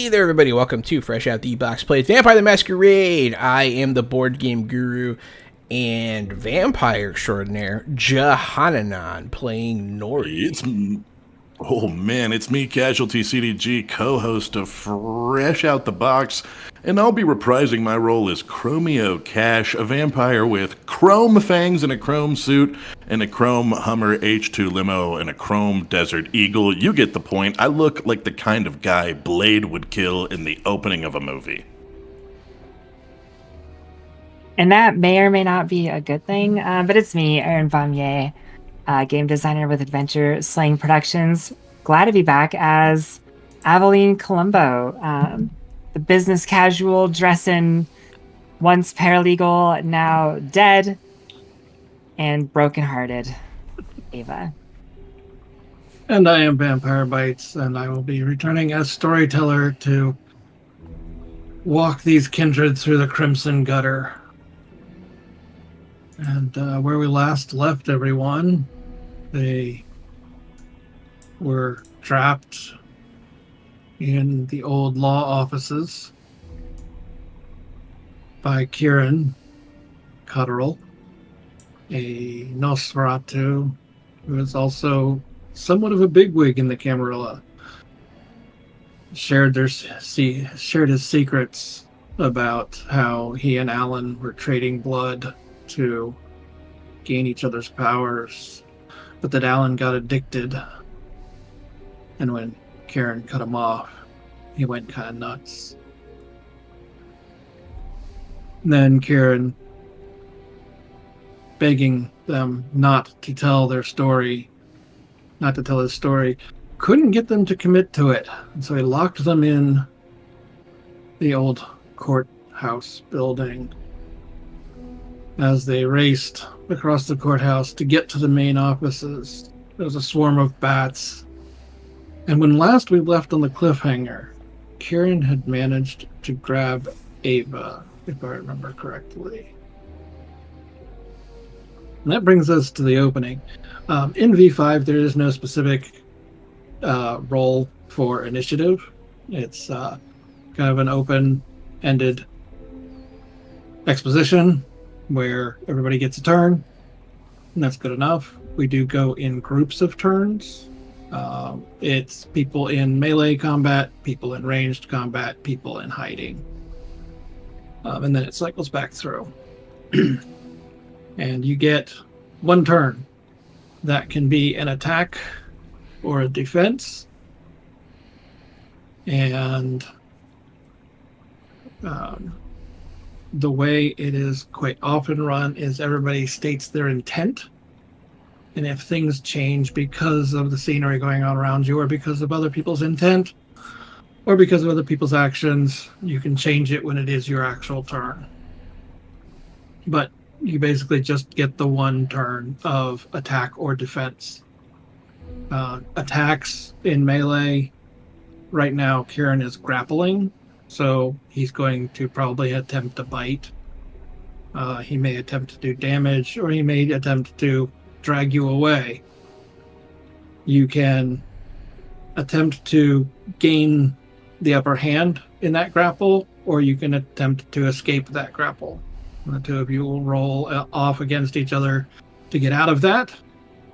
Hey there, everybody. Welcome to Fresh Out the Box Plays Vampire the Masquerade. I am the board game guru and vampire extraordinaire, Jahananan, playing Nori. Oh man, it's me, Casualty CDG, co-host of Fresh Out the Box, and I'll be reprising my role as Chromeo Cash, a vampire with chrome fangs and a chrome suit, and a chrome Hummer H2 limo, and a chrome Desert Eagle. You get the point. I look like the kind of guy Blade would kill in the opening of a movie. And that may or may not be a good thing, but it's me, Aaron Vanier, game designer with Adventure Slaying Productions. Glad to be back as Aveline Colombo, the business casual, dressing, once paralegal, now dead, and brokenhearted Ava. And I am Vampire Bites, and I will be returning as storyteller to walk these kindred through the Crimson Gutter. And where we last left everyone, they were trapped in the old law offices by Kieran Cotterill, a Nosferatu who is also somewhat of a bigwig in the Camarilla. Shared his secrets about how he and Alan were trading blood to gain each other's powers, but that Alan got addicted, and when Karen cut him off, he went kind of nuts. And then Karen, begging them not to tell his story, couldn't get them to commit to it, and so he locked them in the old courthouse building. As they raced across the courthouse to get to the main offices, there was a swarm of bats. And when last we left on the cliffhanger, Kieran had managed to grab Ava, if I remember correctly. And that brings us to the opening. In V5, there is no specific role for initiative. It's kind of an open-ended exposition where everybody gets a turn, and that's good enough. We do go in groups of turns. It's people in melee combat, people in ranged combat, people in hiding. And then it cycles back through. And you get one turn. That can be an attack or a defense. And the way it is quite often run is everybody states their intent. And if things change because of the scenery going on around you, or because of other people's intent, or because of other people's actions, you can change it when it is your actual turn. But you basically just get the one turn of attack or defense. Attacks in melee, right now Kieran is grappling, so he's going to probably attempt to bite. He may attempt to do damage, or he may attempt to drag you away. You can attempt to gain the upper hand in that grapple, or you can attempt to escape that grapple. And the two of you will roll off against each other to get out of that,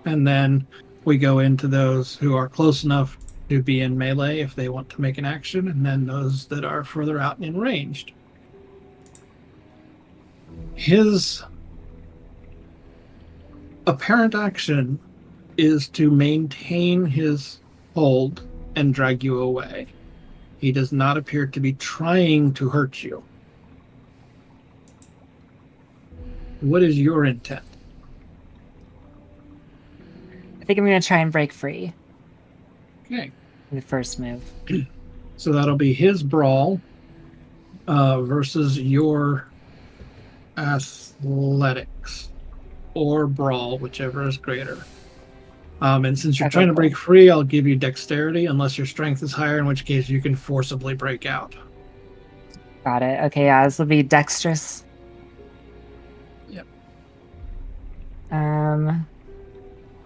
and then we go into those who are close enough to be in melee if they want to make an action, and then those that are further out in ranged. His apparent action is to maintain his hold and drag you away. He does not appear to be trying to hurt you. What is your intent? I think I'm going to try and break free. Okay. The first move. So that'll be his brawl versus your athletics or brawl, whichever is greater. And since you're trying to break free, I'll give you dexterity unless your strength is higher, in which case you can forcibly break out. Got it. Okay, yeah, this will be dexterous. Yep.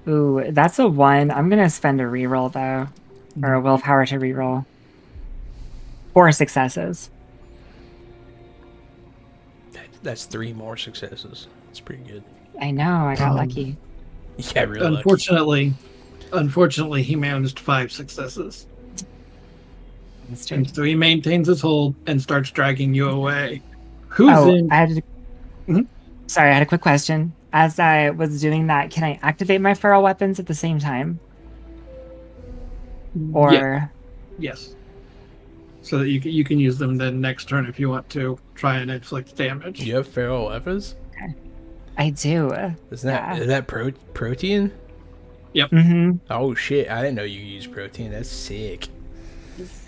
Ooh, that's a 1. I'm going to spend a reroll, though. Or a willpower to reroll. 4 successes. That's 3 more successes. That's pretty good. I know, I got lucky. Yeah, really lucky. Unfortunately, he managed 5 successes. That's true. And so he maintains his hold and starts dragging you away. Who's in? Sorry, I had a quick question. As I was doing that, can I activate my feral weapons at the same time? Or Yes. So that you can use them then next turn if you want to try and inflict damage. You have feral weapons? I do. Is that protein? Yep. Mm-hmm. Oh shit! I didn't know you use protein. That's sick.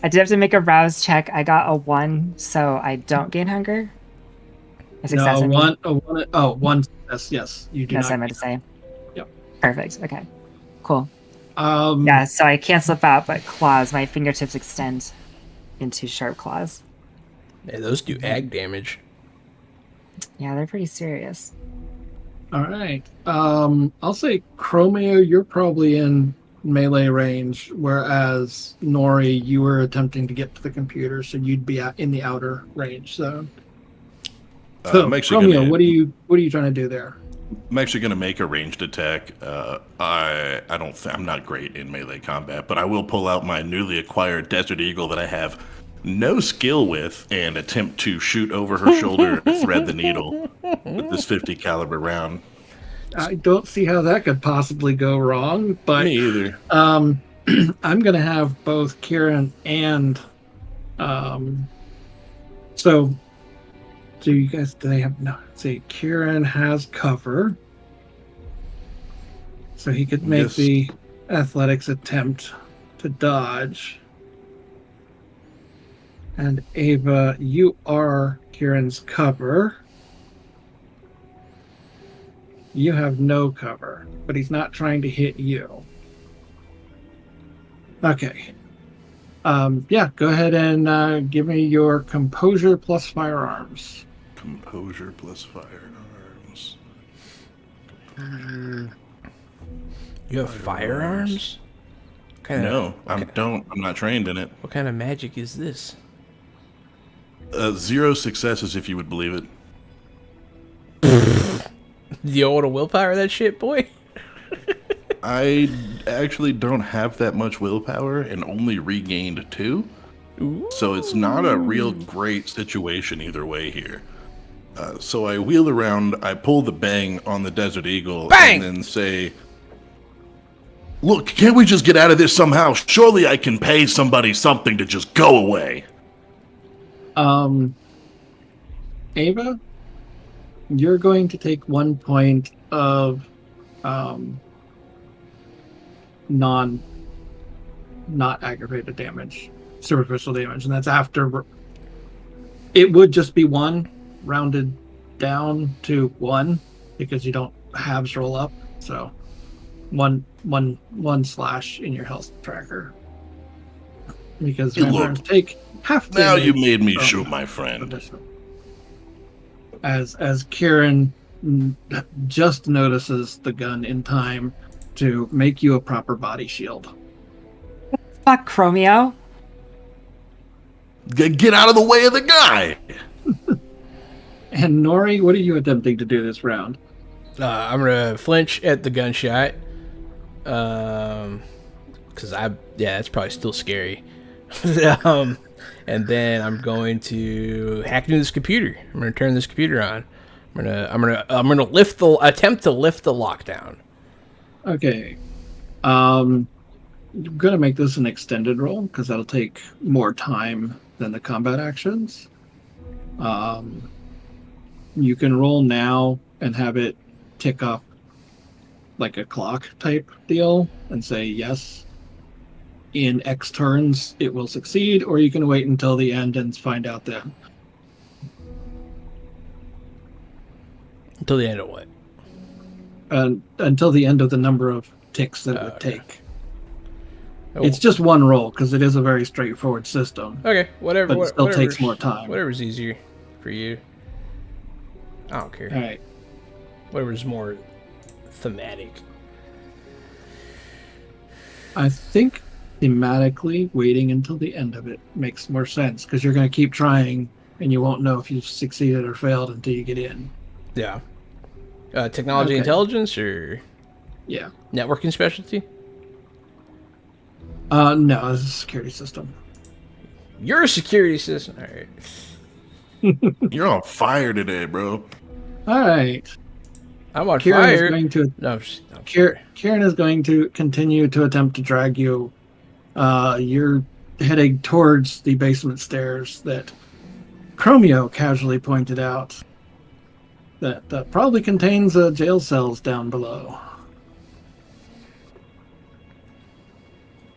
I did have to make a rouse check. I got a 1, so I don't gain hunger. A success. One success. Yes, you do. That's what I not. meant to say. Yep. Perfect. Okay. Cool. Um, Yeah. So I can't slip out, but claws. My fingertips extend into sharp claws. Yeah, those do ag damage. Yeah, they're pretty serious. All right. I'll say Chromio, you're probably in melee range, whereas Nori, you were attempting to get to the computer, so you'd be in the outer range zone. So, Chromio, what are you trying to do there? I'm actually going to make a ranged attack. I'm not great in melee combat, but I will pull out my newly acquired Desert Eagle that I have no skill with and attempt to shoot over her shoulder and thread the needle with this 50 caliber round. I don't see how that could possibly go wrong, but Me either. I'm going to have both Kieran and so do you guys, do they have, no, see, Kieran has cover, so he could make the athletics attempt to dodge. And Ava, you are Kieran's cover. You have no cover, but he's not trying to hit you. Okay. Yeah, go ahead and give me your composure plus firearms. Composure plus firearms. You have firearms? No, I'm not trained in it. What kind of magic is this? 0 successes, if you would believe it. You want to willpower that shit, boy? I actually don't have that much willpower and only regained 2. Ooh. So it's not a real great situation either way here. So I wheel around, I pull the bang on the Desert Eagle, Bang! and then say, "Look, can't we just get out of this somehow? Surely I can pay somebody something to just go away." Ava, you're going to take 1 point of not aggravated damage, superficial damage, and that's after it would just be 1 rounded down to 1 because you don't halves roll up, so one slash in your health tracker because vampires take half damage. Now you made me shoot my friend. As Kieran just notices the gun in time to make you a proper body shield. Fuck, Chromio. Get out of the way of the guy! And Nori, what are you attempting to do this round? I'm gonna flinch at the gunshot. Cause that's probably still scary. And then I'm going to hack into this computer. I'm gonna turn this computer on. I'm gonna attempt to lift the lockdown. Okay. I'm gonna make this an extended roll because that'll take more time than the combat actions. You can roll now and have it tick off like a clock type deal and say yes. In X turns, it will succeed, or you can wait until the end and find out then. Until the end of what? Until the end of the number of ticks that it would Okay. take. Oh. It's just one roll because it is a very straightforward system. Okay, whatever. But it still takes more time. Whatever's easier for you. I don't care. All right. Whatever's more thematic. I think thematically, waiting until the end of it makes more sense because you're going to keep trying and you won't know if you've succeeded or failed until you get in. Yeah. Technology Okay. intelligence or Yeah. networking specialty? No, this is a security system. You're a security system. All right. You're on fire today, bro. All right. I'm on Kieran is fire. going to No, I'm sorry. Kieran is going to continue to attempt to drag you. You're heading towards the basement stairs that Chromio casually pointed out that probably contains jail cells down below.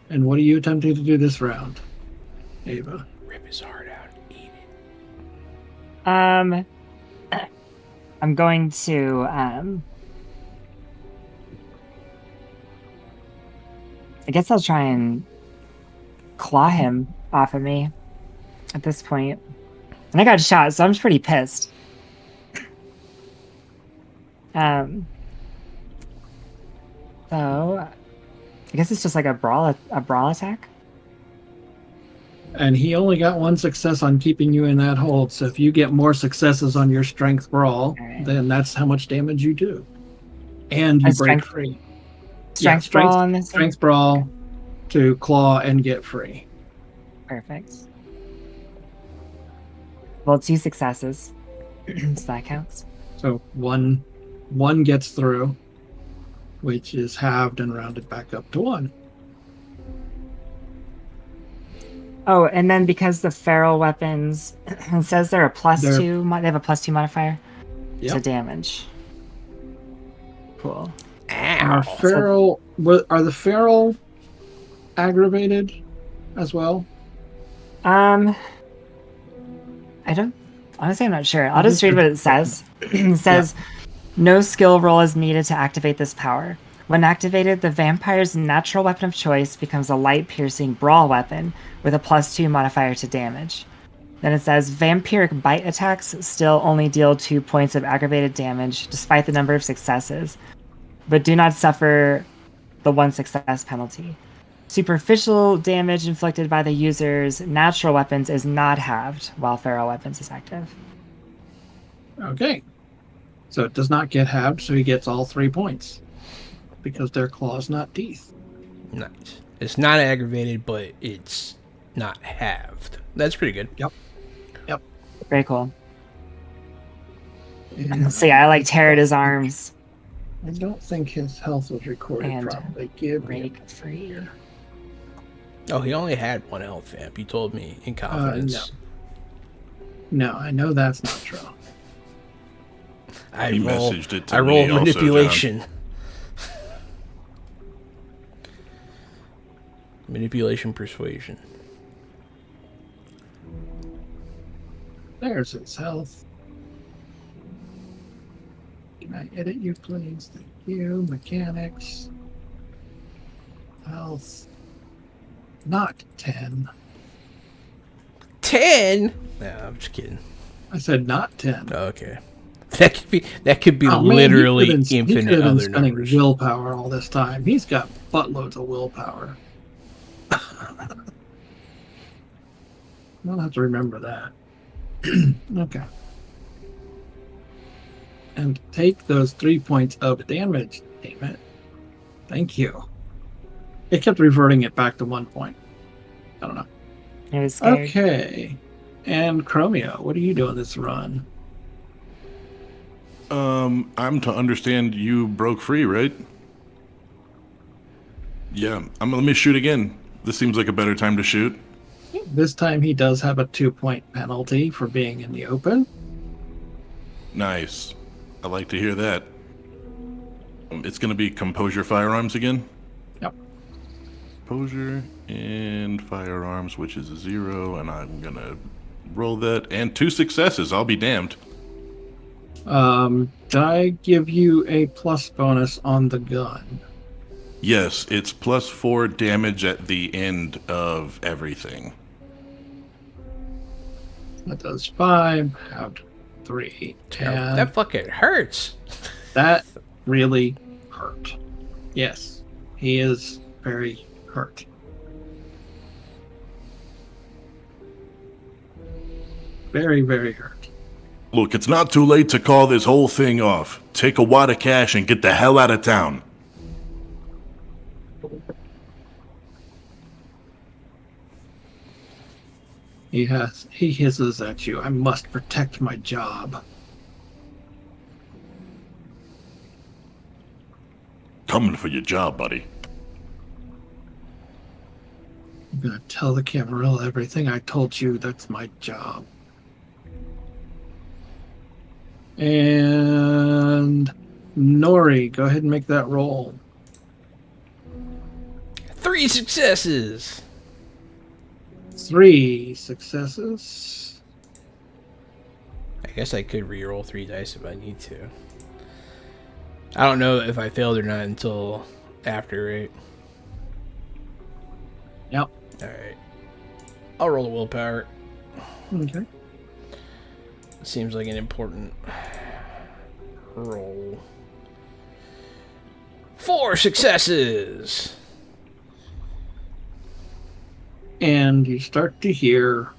And what are you attempting to do this round, Ava? Rip his heart out. Eat it. I'm going to I guess I'll try and claw him off of me at this point. And I got shot, so I'm just pretty pissed. So I guess it's just like a brawl attack. And he only got one success on keeping you in that hold. So if you get more successes on your strength brawl, All right. then that's how much damage you do. And you A break strength- free. Strength brawl on this one? Strength brawl to claw and get free. Perfect. Well, 2 successes. So that counts. So one gets through, which is halved and rounded back up to 1. Oh, and then because the feral weapons, it says they're a plus They're- 2. They have a plus 2 modifier to Yep. damage. Cool. Are the feral aggravated as well? I don't. Honestly, I'm not sure. I'll just read what it says. It says, no skill roll is needed to activate this power. When activated, the vampire's natural weapon of choice becomes a light-piercing brawl weapon with a plus 2 modifier to damage. Then it says, vampiric bite attacks still only deal 2 points of aggravated damage despite the number of successes, but do not suffer the 1 success penalty. Superficial damage inflicted by the user's natural weapons is not halved while feral weapons is active. Okay. So it does not get halved, so he gets all 3 points. Because they're claws, not teeth. Nice. It's not aggravated, but it's not halved. That's pretty good. Yep. Very cool. And So yeah, I like tear at his arms. I don't think his health was recorded And properly. Give me Break free. Oh, he only had 1 health, vamp. You told me in confidence. No, I know that's not true. I He roll, messaged it to I roll me also, manipulation. Manipulation, persuasion. There's his health. Can I edit you, please? Thank you. Mechanics. Health. Not 10. 10? No, I'm just kidding. I said not 10. Okay. That could be Oh, man, literally he could've been infinite spending other numbers. willpower all this time. He's got buttloads of willpower. I don't have to remember that. Okay. And take those 3 points of damage, damn it. Thank you. It kept reverting it back to 1 point. I don't know. It was scared. Okay. And Chromio, what are you doing this run? I'm to understand you broke free, right? Yeah. Let me shoot again. This seems like a better time to shoot. This time he does have a 2-point penalty for being in the open. Nice. I like to hear that. It's going to be composure firearms again? Yep. Composure and firearms, which is a 0, and I'm going to roll that. And 2 successes. I'll be damned. Did I give you a plus bonus on the gun? Yes, it's plus 4 damage at the end of everything. That does 5, have 3, 10. That fucking hurts. That really hurt. Yes, he is very hurt. Very, very hurt. Look, it's not too late to call this whole thing off. Take a wad of cash and get the hell out of town. He hisses at you. I must protect my job. Coming for your job, buddy. I'm gonna tell the Camarilla everything I told you. That's my job. And Nori, go ahead and make that roll. 3 successes. 3 successes. I guess I could reroll 3 dice if I need to. I don't know if I failed or not until after, right? Yep. Alright. I'll roll the willpower. Okay. Seems like an important roll. 4 successes! And you start to hear,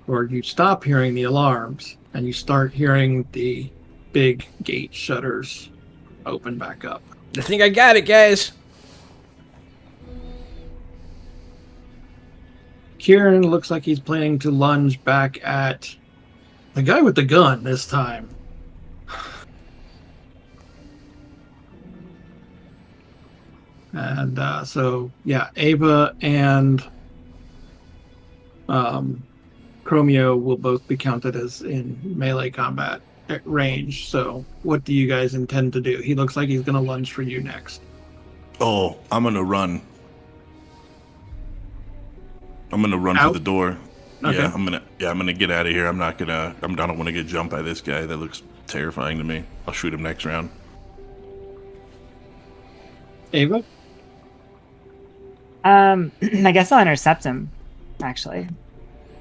or you stop hearing the alarms, and you start hearing the big gate shutters open back up. I think I got it, guys. Kieran looks like he's planning to lunge back at the guy with the gun this time. And so, yeah, Ava and Chromio will both be counted as in melee combat at range. So what do you guys intend to do? He looks like he's going to lunge for you next. Oh, I'm gonna run. I'm gonna run Out? for the door. Okay. Yeah, I'm gonna get out of here. I don't want to get jumped by this guy. That looks terrifying to me. I'll shoot him next round. Ava? I guess I'll intercept him, actually.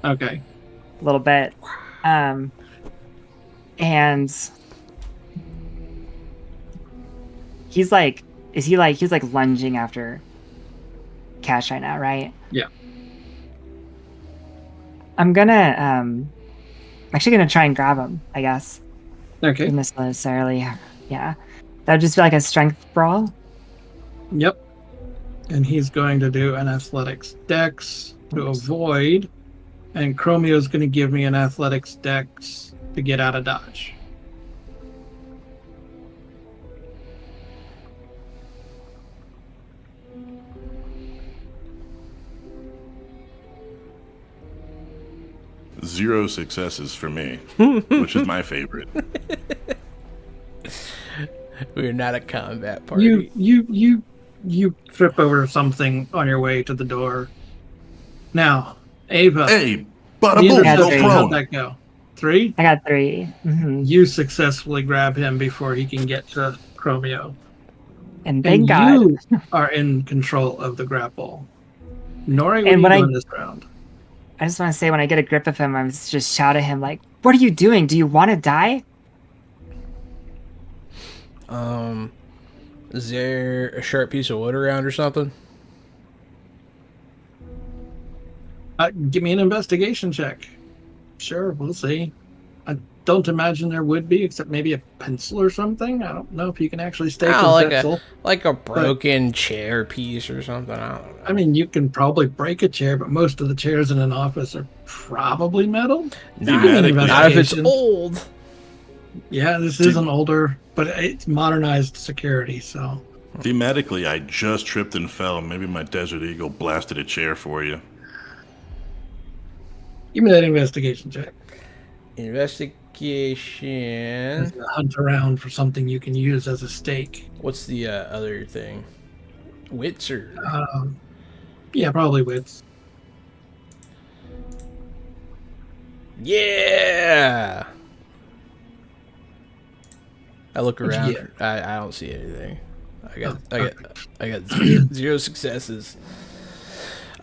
Okay. A little bit. And he's like he's like lunging after Cash right now, right? Yeah. I'm actually gonna try and grab him, I guess. Okay. Wouldn't necessarily, yeah. That would just be like a strength brawl. Yep. And he's going to do an athletics dex to avoid. And Chromio's going to give me an athletics dex to get out of dodge. Zero successes for me, which is my favorite. We're not a combat party. You trip over something on your way to the door. Now, Ava. Hey, bada the boom, Yeah, go interception, three. how'd prone. that go? 3? I got 3. Mm-hmm. You successfully grab him before he can get to Chromio. And thank And God. you are in control of the grapple. Nori, what And are when you I- doing this round? I just want to say, when I get a grip of him, I'm just shout at him like, "What are you doing? Do you want to die?" Is there a sharp piece of wood around or something? Give me an investigation check. Sure, we'll see. I don't imagine there would be, except maybe a pencil or something. I don't know if you can actually stake Oh, a like pencil. a broken chair piece or something. I don't know. I mean, you can probably break a chair, but most of the chairs in an office are probably metal. Not, Give me an not if it's investigation. old. Yeah, this is an older, but it's modernized security, so. Thematically, I just tripped and fell. Maybe my Desert Eagle blasted a chair for you. Give me that investigation check. Investigation. Hunt around for something you can use as a stake. What's the other thing? Wits or Yeah, probably wits. yeah. I look What'd you around. get? I don't see anything. I got zero successes.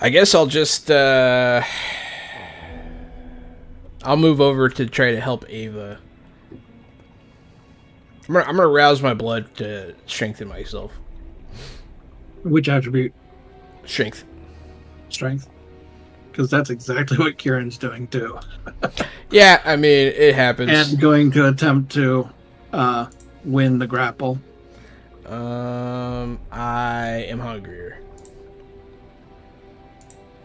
I guess I'll just I'll move over to try to help Ava. I'm gonna rouse my blood to strengthen myself. Which attribute? Strength. Strength. because that's exactly what Kieran's doing too. Yeah, I mean, it happens. And going to attempt to win the grapple. I am hungrier.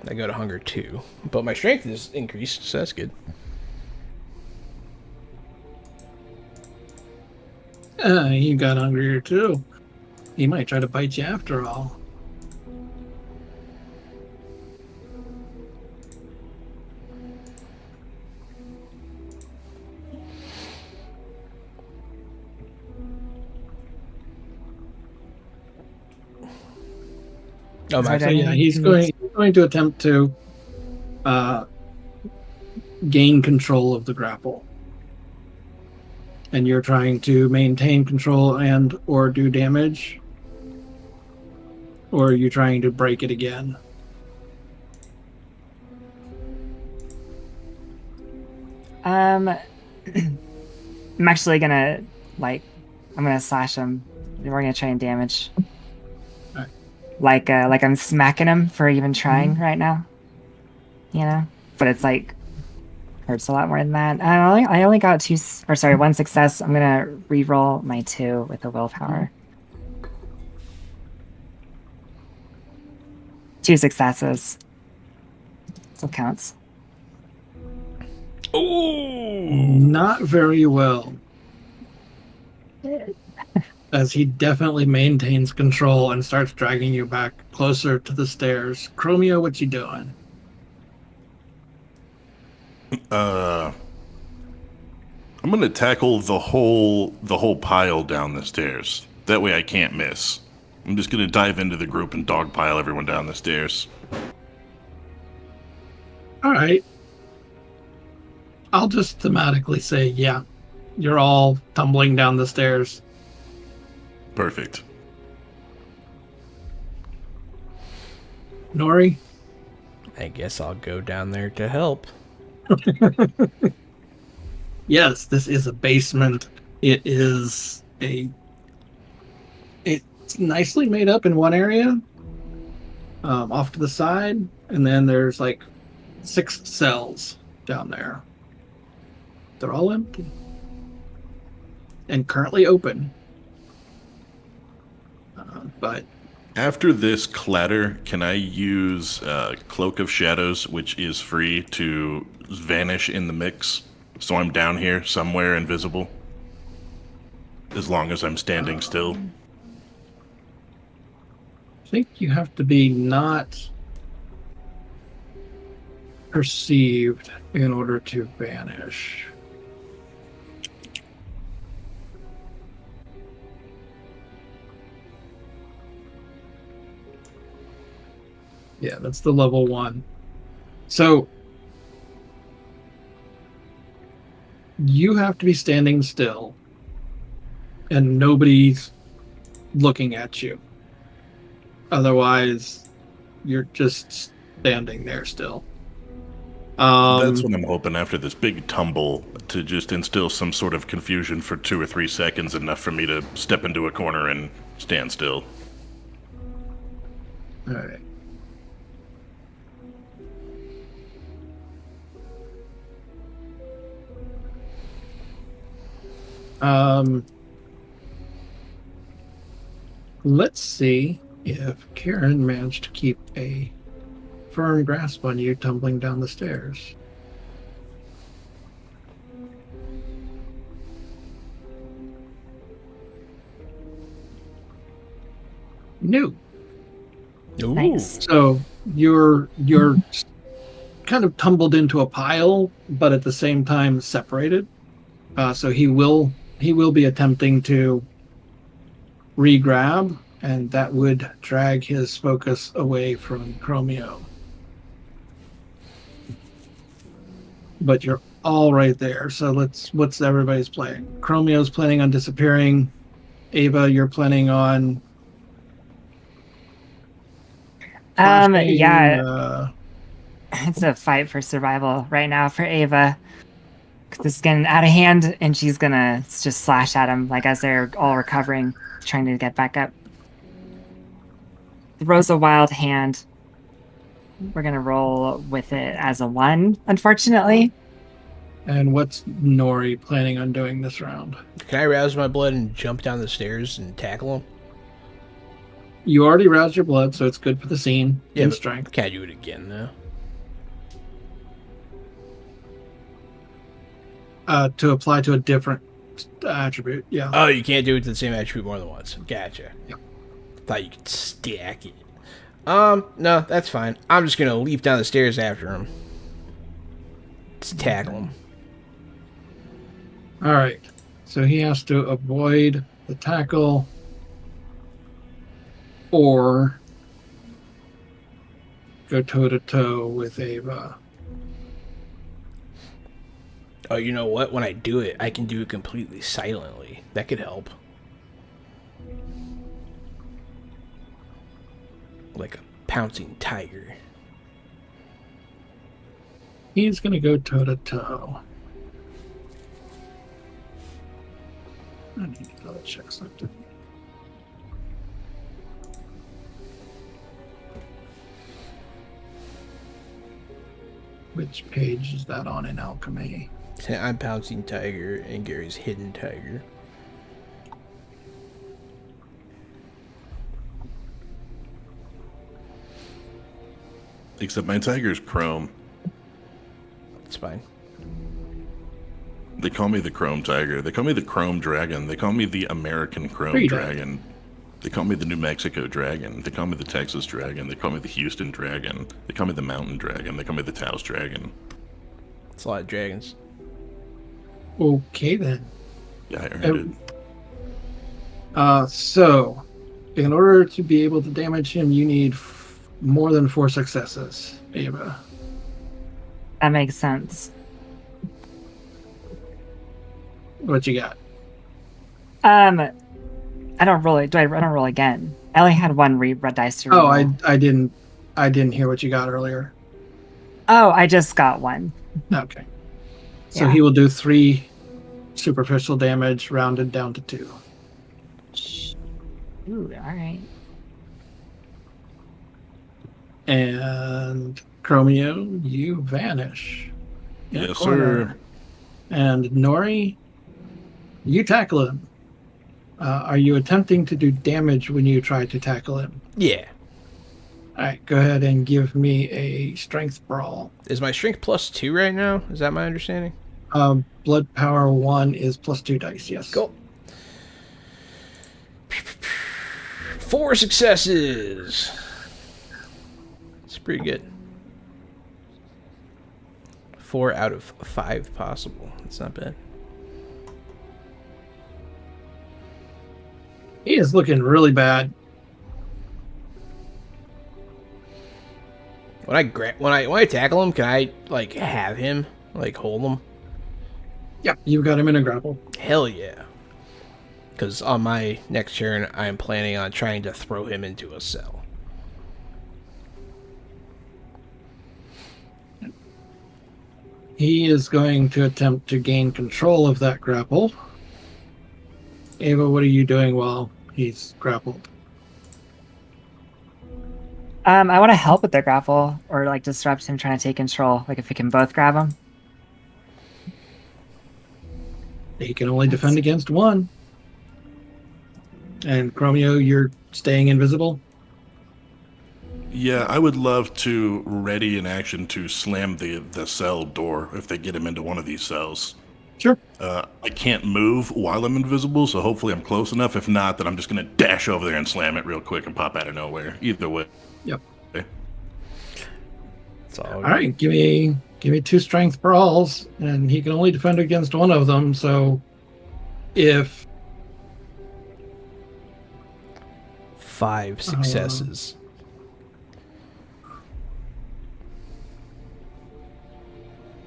I go to hunger 2, but my strength is increased, so that's good. You got hungrier too. He might try to bite you after all. Oh, my So yeah, he's going to attempt to gain control of the grapple, and you're trying to maintain control and or do damage, or are you trying to break it again? I'm actually gonna I'm gonna slash him. We're gonna try and damage. Alright. Like I'm smacking him for even trying right now. You know, but it's like hurts a lot more than that. I only got one success. I'm gonna re-roll my 2 with the willpower. 2 successes. Still counts. Ooh. Not very well. As he definitely maintains control and starts dragging you back closer to the stairs. Chromio, what you doing? I'm gonna tackle the whole pile down the stairs. That way I can't miss. I'm just gonna dive into the group and dogpile everyone down the stairs. All right. I'll just thematically say, yeah, you're all tumbling down the stairs. Perfect. Nori? I guess I'll go down there to help. Yes, this is a basement. It is it's nicely made up in one area, off to the side, and then there's like 6 cells down there. They're all empty and currently open. But After this clatter, can I use Cloak of Shadows, which is free, to vanish in the mix? So I'm down here somewhere invisible? As long as I'm standing still? I think you have to be not perceived in order to vanish. Yeah, that's the level 1. So you have to be standing still and nobody's looking at you. Otherwise, you're just standing there still. That's what I'm hoping after this big tumble, to just instill some sort of confusion for 2 or 3 seconds, enough for me to step into a corner and stand still. All right. Let's see if Karen managed to keep a firm grasp on you tumbling down the stairs. No. Ooh. Nice. So you're kind of tumbled into a pile, but at the same time separated. So he will be attempting to re-grab, and that would drag his focus away from Chromio. But you're all right there. So what's everybody's playing? Chromio's planning on disappearing. Ava, you're planning on flashing, it's a fight for survival right now for Ava. This is getting out of hand, and she's gonna just slash at him like as they're all recovering, trying to get back up. Throws a wild hand. We're gonna roll with it as a 1, unfortunately. And what's Nori planning on doing this round? Can I rouse my blood and jump down the stairs and tackle him? You already roused your blood, so it's good for the scene Yeah, and but strength. can I do it again though? To apply to a different attribute, yeah. Oh, you can't do it to the same attribute more than once. Gotcha. Yep. Thought you could stack it. No, that's fine. I'm just gonna leap down the stairs after him. Just tackle him. All right. So he has to avoid the tackle or go toe to toe with Ava. Oh, you know what? When I do it, I can do it completely silently. That could help. Like a pouncing tiger. He's going to go toe to toe. I need to double check something. Which page is that on in Alchemy? I'm pouncing tiger and Gary's hidden tiger. Except my tiger's chrome. It's fine. They call me the Chrome Tiger. They call me the Chrome Dragon. They call me the American Chrome Pretty Dragon. They call me the New Mexico Dragon. They call me the Texas Dragon. They call me the Houston Dragon. They call me the Mountain Dragon. They call me the Taos Dragon. It's a lot of dragons. Okay, then. Yeah, I earned it. So, in order to be able to damage him, you need more than 4 successes, Ava. That makes sense. What you got? I don't roll it. I don't roll again? I only had 1 red dice to roll. Oh, I didn't hear what you got earlier. Oh, I just got 1. Okay. So Yeah. he will do 3 superficial damage, rounded down to 2. Ooh, all right. And Chromio, you vanish. in a Yes, corner. sir. And Nori, you tackle him. Are you attempting to do damage when you try to tackle him? Yeah. All right, go ahead and give me a strength brawl. Is my strength +2 right now? Is that my understanding? Blood power 1 is +2 dice, yes. Cool. 4 successes. It's pretty good. 4 out of 5 possible. That's not bad. He is looking really bad. When I tackle him, can I like have him like hold him? Yep, you've got him in a grapple. Hell yeah. Because on my next turn, I am planning on trying to throw him into a cell. He is going to attempt to gain control of that grapple. Ava, what are you doing while he's grappled? I want to help with the grapple or like disrupt him trying to take control. Like if we can both grab him. He can only defend against one. And Chromio, you're staying invisible? Yeah, I would love to ready an action to slam the cell door if they get him into one of these cells. Sure. I can't move while I'm invisible, so hopefully I'm close enough. If not, then I'm just going to dash over there and slam it real quick and pop out of nowhere. Either way. Yep. Okay. That's all. All right, give me 2 strength brawls, and he can only defend against one of them. So, if 5 successes.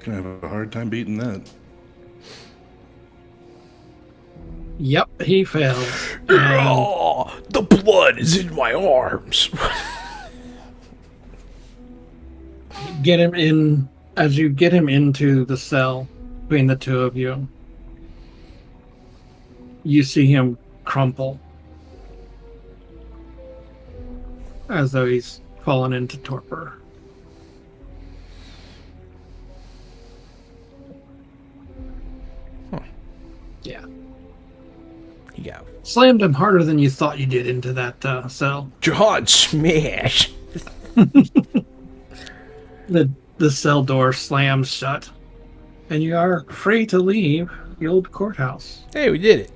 Gonna have a hard time beating that. yep, he fails. And Oh, the blood is in my arms. get him in as you get him into the cell between the two of you. You see him crumple as though he's fallen into torpor. You got Slammed him harder than you thought you did into that cell. John Smash. The cell door slams shut, and you are free to leave the old courthouse. Hey, we did it.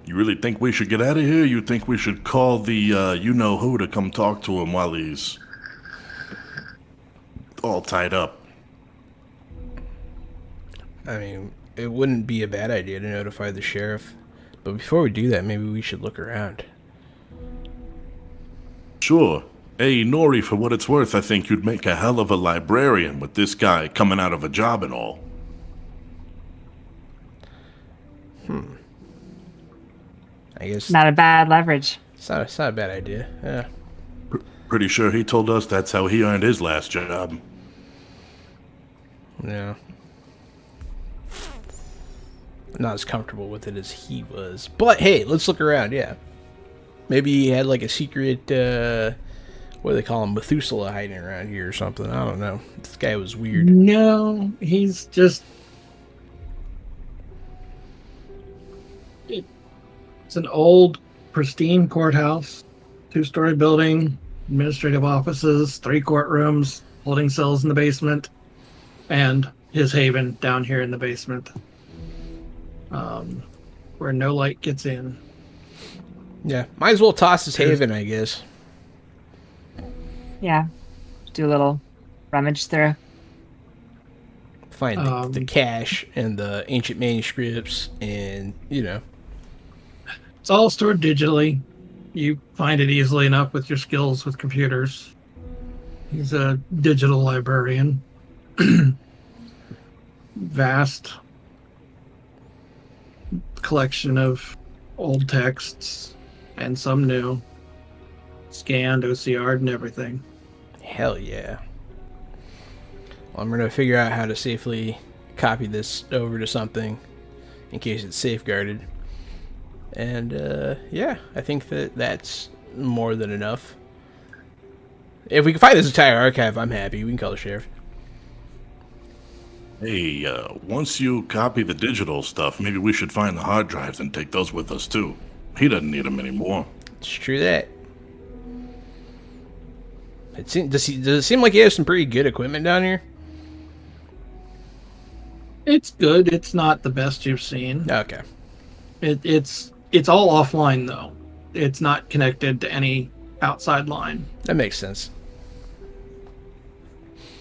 You really think we should get out of here? You think we should call the you-know-who to come talk to him while he's all tied up? I mean, it wouldn't be a bad idea to notify the sheriff. But before we do that, maybe we should look around. Sure. Hey, Nori, for what it's worth, I think you'd make a hell of a librarian with this guy coming out of a job and all. I guess Not a bad leverage. it's not a bad idea. Yeah. Pretty sure he told us that's how he earned his last job. Yeah. Not as comfortable with it as he was. But hey, let's look around, yeah. Maybe he had like a secret, what do they call him, Methuselah hiding around here or something. I don't know. This guy was weird. No, he's just... It's an old, pristine courthouse. 2-story building, administrative offices, 3 courtrooms, holding cells in the basement, and his haven down here in the basement. Where no light gets in. Yeah, might as well toss his haven, I guess. Yeah. Do a little rummage through. Find the cash and the ancient manuscripts and, you know. It's all stored digitally. You find it easily enough with your skills with computers. He's a digital librarian. Vast collection of old texts and some new. Scanned, OCR'd, and everything. Hell yeah. Well, I'm going to figure out how to safely copy this over to something in case it's safeguarded. And, yeah, I think that's more than enough. If we can find this entire archive, I'm happy. We can call the sheriff. Hey, once you copy the digital stuff, maybe we should find the hard drives and take those with us, too. He doesn't need them anymore. It's true that. Does it seem like he has some pretty good equipment down here? It's good. It's not the best you've seen. Okay. It's all offline, though. It's not connected to any outside line. That makes sense.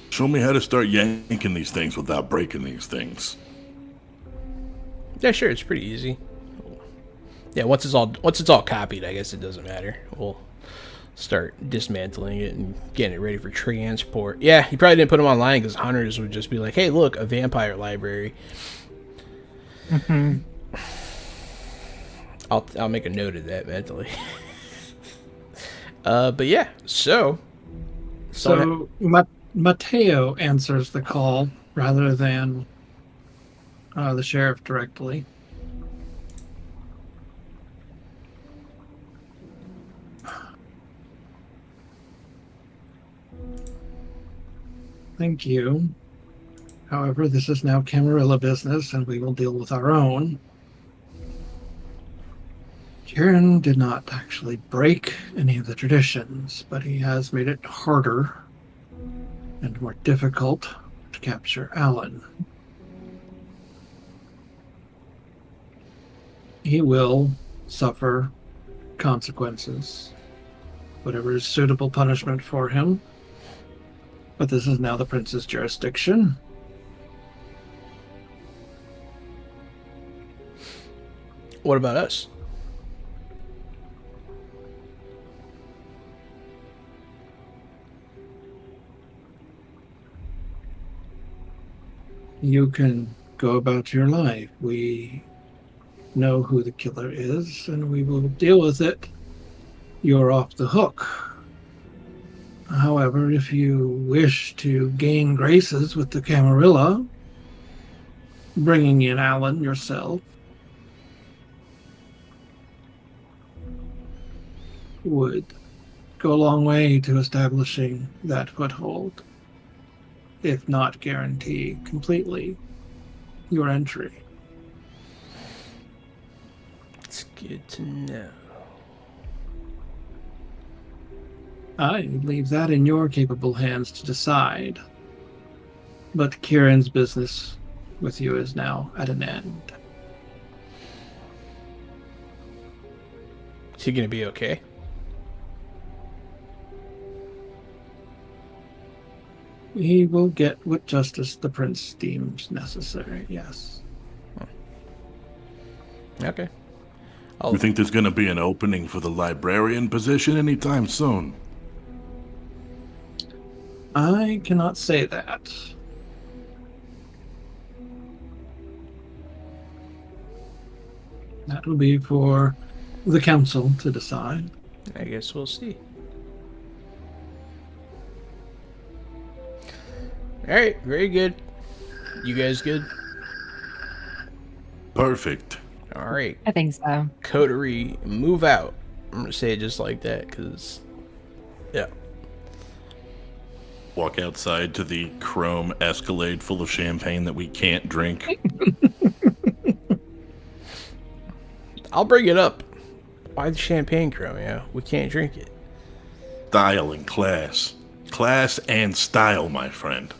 Show me how to start yanking these things without breaking these things. Yeah, sure. It's pretty easy. Yeah, once it's all copied, I guess it doesn't matter. We'll start dismantling it and getting it ready for transport. Yeah, he probably didn't put them online because hunters would just be like, "Hey, look, a vampire library." Mm-hmm. I'll make a note of that mentally. But yeah, so Mateo answers the call rather than the sheriff directly. Thank you. However, this is now Camarilla business, and we will deal with our own. Kieran did not actually break any of the traditions, but he has made it harder and more difficult to capture Alan. He will suffer consequences, whatever is suitable punishment for him. But this is now the prince's jurisdiction. what about us? You can go about your life. We know who the killer is, and we will deal with it. You're off the hook. However, if you wish to gain graces with the Camarilla, bringing in Alan yourself would go a long way to establishing that foothold, if not guarantee completely your entry. Good to know. I leave that in your capable hands to decide. But Kieran's business with you is now at an end. Is he gonna be okay? He will get what justice the prince deems necessary, yes. Okay. You think there's going to be an opening for the librarian position anytime soon? I cannot say that. That will be for the council to decide. I guess we'll see. Alright, very good. You guys good? Perfect. Alright. I think so. Coterie, move out. I'm gonna say it just like that, because... Yeah. Walk outside to the chrome Escalade full of champagne that we can't drink. I'll bring it up. Why the champagne, Chromio? We can't drink it. Style and class. Class and style, my friend.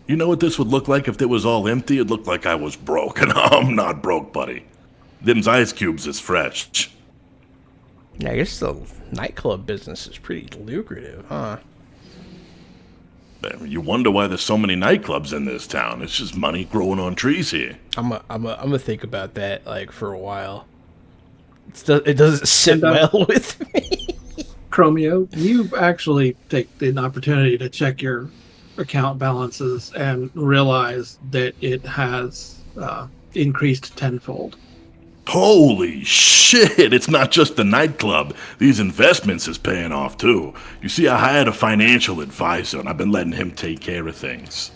You know what this would look like if it was all empty? It'd look like I was broke, and I'm not broke, buddy. Them's ice cubes is fresh. Yeah, I guess the nightclub business is pretty lucrative, huh? You wonder why there's so many nightclubs in this town. It's just money growing on trees here. I'm gonna think about that, like, for a while. It doesn't sit And, well with me. Chromio, you actually take the opportunity to check your account balances and realize that it has increased tenfold. Holy shit, it's not just the nightclub. These investments is paying off too. You see, I hired a financial advisor and I've been letting him take care of things.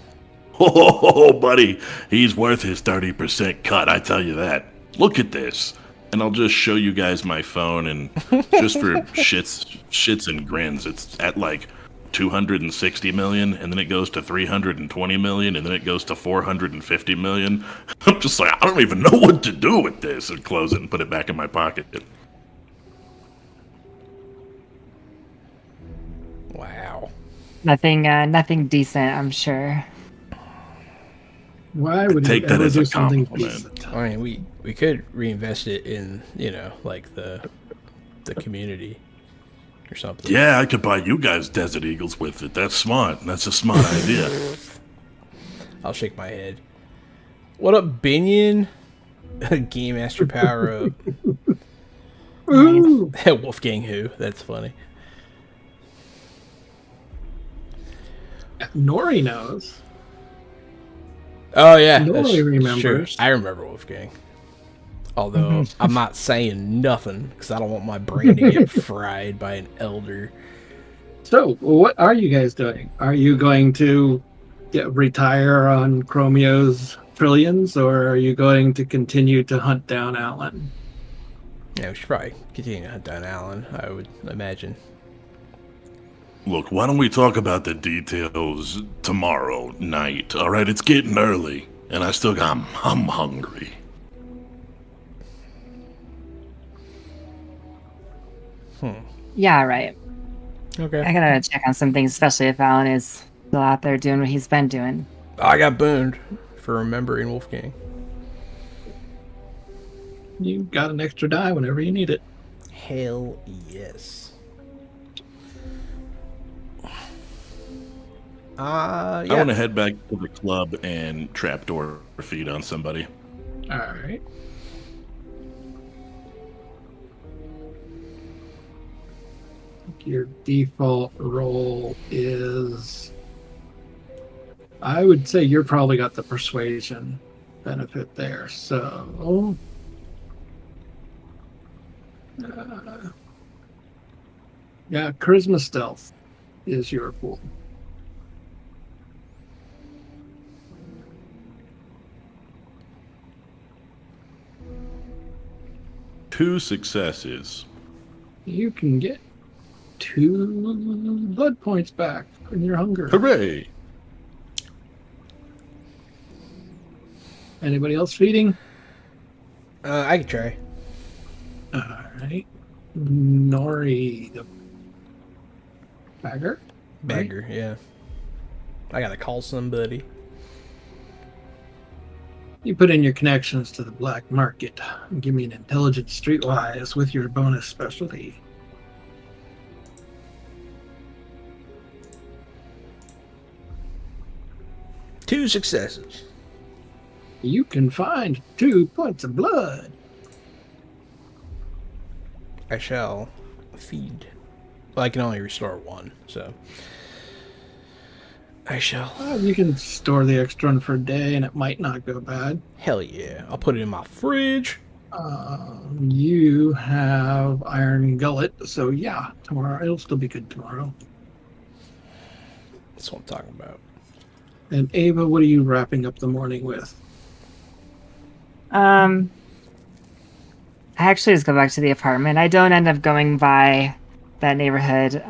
Oh, buddy, he's worth his 30% cut, I tell you that. Look at this. And I'll just show you guys my phone, and just for shits and grins, it's at like 260 million, and then it goes to 320 million, and then it goes to 450 million. I'm just like, I don't even know what to do with this, and close it and put it back in my pocket. Wow. Nothing decent, I'm sure. Why would Take you that ever as a do something compliment. decent? I mean, we could reinvest it in, like the community or something. Yeah, I could buy you guys Desert Eagles with it. That's smart. That's a smart idea. I'll shake my head. What up, Binion? Game Master Power Up. Ooh, Wolfgang who? That's funny. Nori knows. Oh yeah, Nori that's true. remembers. I remember Wolfgang. Although I'm not saying nothing because I don't want my brain to get fried by an elder. So, what are you guys doing? Are you going to retire on Chromio's trillions, or are you going to continue to hunt down Alan? Yeah, we should probably continue to hunt down Alan, I would imagine. Look, why don't we talk about the details tomorrow night? All right, it's getting early, and I'm hungry. Yeah, right. Okay. I gotta check on some things, especially if Alan is still out there doing what he's been doing. I got booned for remembering Wolfgang. You got an extra die whenever you need it. Hell yes. Yeah. I want to head back to the club and trapdoor feed on somebody. All right. Your default role is, I would say you're probably got the persuasion benefit there. So, yeah, charisma stealth is your pool. Two successes. You can get 2 blood points back from your hunger. Hooray! Anybody else feeding? I could try. All right. Nori the bagger. Right? Bagger, yeah. I gotta call somebody. You put in your connections to the black market and give me an intelligence streetwise with your bonus specialty. Two successes. You can find 2 points of blood. I shall feed. Well, I can only restore 1, so I shall. You can store the extra one for a day and it might not go bad. Hell yeah! I'll put it in my fridge. You have iron gullet, so yeah, tomorrow it'll still be good tomorrow. That's what I'm talking about. And Ava, what are you wrapping up the morning with? I actually just go back to the apartment. I don't end up going by that neighborhood.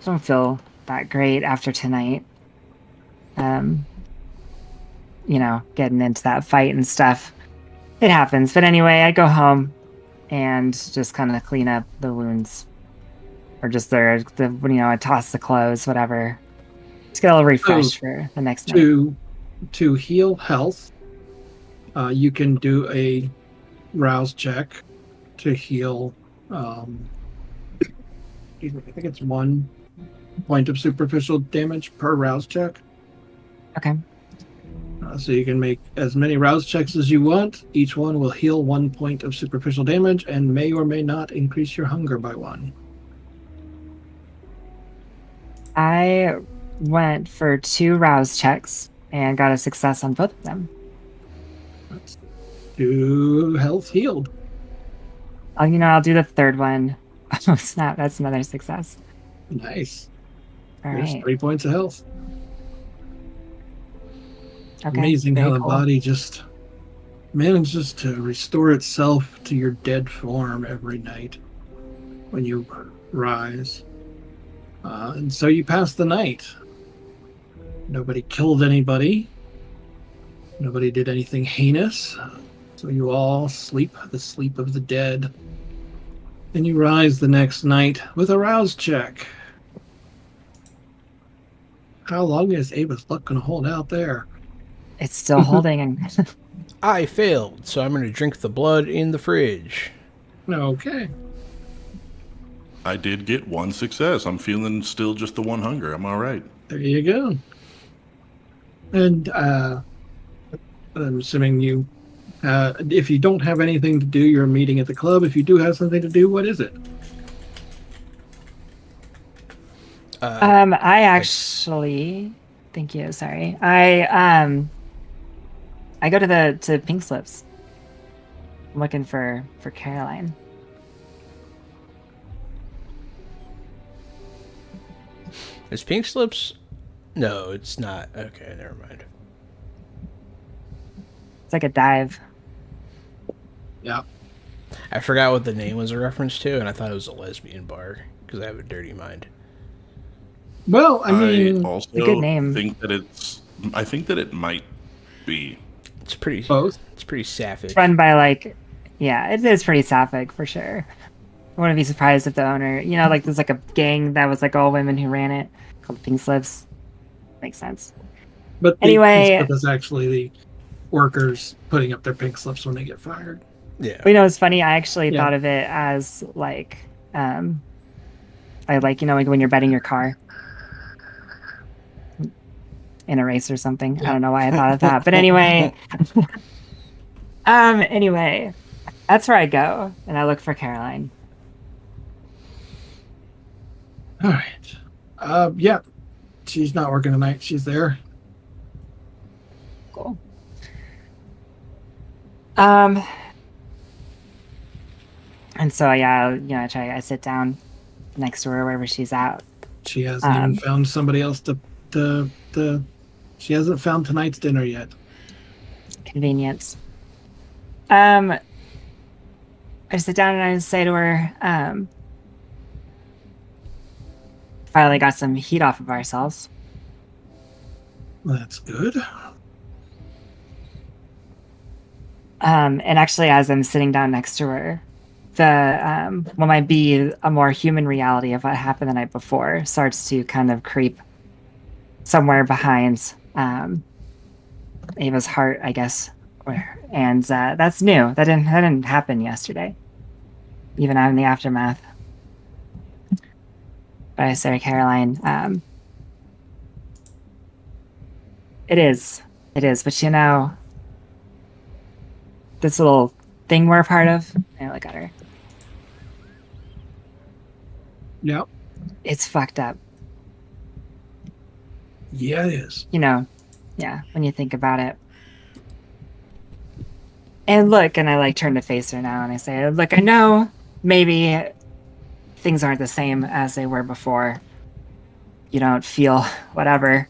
Don't feel that great after tonight. Getting into that fight and stuff. It happens. But anyway, I go home and just kind of clean up the wounds. Or just I toss the clothes, whatever. Just get a little refreshed for the next night. To heal health, you can do a rouse check to heal. I think it's 1 point of superficial damage per rouse check. Okay. So you can make as many rouse checks as you want. Each one will heal 1 point of superficial damage and may or may not increase your hunger by 1. I went for 2 rouse checks and got a success on both of them. That's 2 health healed. I'll do the third one. Oh, snap. That's another success. Nice. All There's right. 3 points of health. Okay. Amazing how Very the cool. body just manages to restore itself to your dead form every night when you rise. And so you pass the night. Nobody killed anybody. Nobody did anything heinous. So you all sleep the sleep of the dead. Then you rise the next night with a rouse check. How long is Ava's luck going to hold out there? It's still holding. And I failed, so I'm gonna drink the blood in the fridge. Okay. I did get 1 success. I'm feeling still just the 1 hunger. I'm all right. There you go. And I'm assuming you, if you don't have anything to do, you're meeting at the club. If you do have something to do, what is it? I actually, thank you. Sorry, I go to Pink Slips. I'm looking for Caroline. Is Pink Slips? No, it's not. Okay, never mind. It's like a dive. Yeah. I forgot what the name was a reference to, and I thought it was a lesbian bar because I have a dirty mind. Well, I mean, also a good name. I think that it might be. It's pretty. both. It's pretty sapphic. Run by it is pretty sapphic for sure. I wouldn't be surprised if the owner, there's like a gang that was like all women who ran it called Pink Slips. Makes sense. But the Anyway- pink slip is actually the workers putting up their pink slips when they get fired. Yeah. But it's funny. I actually Yeah. thought of it as like when you're betting your car in a race or something. I don't know why I thought of that, but anyway, anyway, that's where I go and I look for Caroline. All right. Yeah. She's not working tonight. She's there. Cool. And so I sit down next to her wherever she's at. She hasn't even found somebody else to she hasn't found tonight's dinner yet. Convenience. I sit down and I say to her, finally got some heat off of ourselves. That's good. And actually, as I'm sitting down next to her, the what might be a more human reality of what happened the night before starts to kind of creep somewhere behind Ava's heart, I guess. And that's new. That didn't happen yesterday, even out in the aftermath. But I say, Caroline, it is. It is. But you know, this little thing we're a part of, I look at her. Yep. It's fucked up. Yeah, it is. You know, yeah, when you think about it. And look, and I like turn to face her now and I say, look, I know maybe things aren't the same as they were before. You don't feel whatever.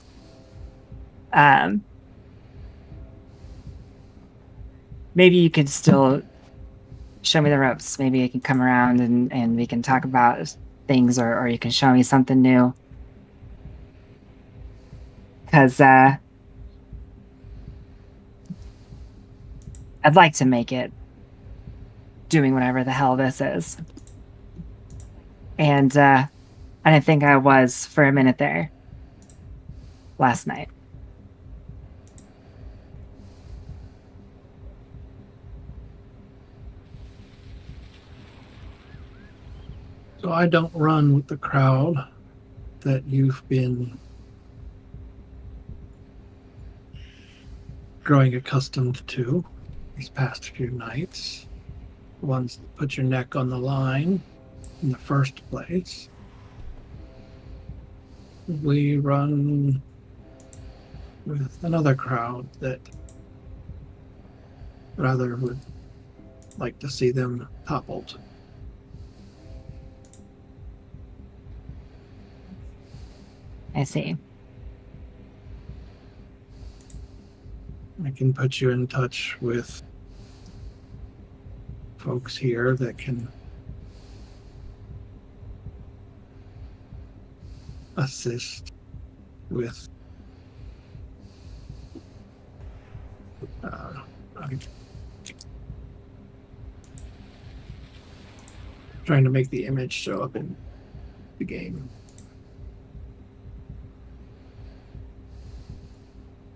Maybe you could still show me the ropes. Maybe I can come around and we can talk about things, or you can show me something new. Because I'd like to make it doing whatever the hell this is. And I think I was for a minute there last night. So I don't run with the crowd that you've been growing accustomed to these past few nights. Ones that put your neck on the line in the first place. We run with another crowd that rather would like to see them toppled. I see. I can put you in touch with folks here that can assist with I'm trying to make the image show up in the game.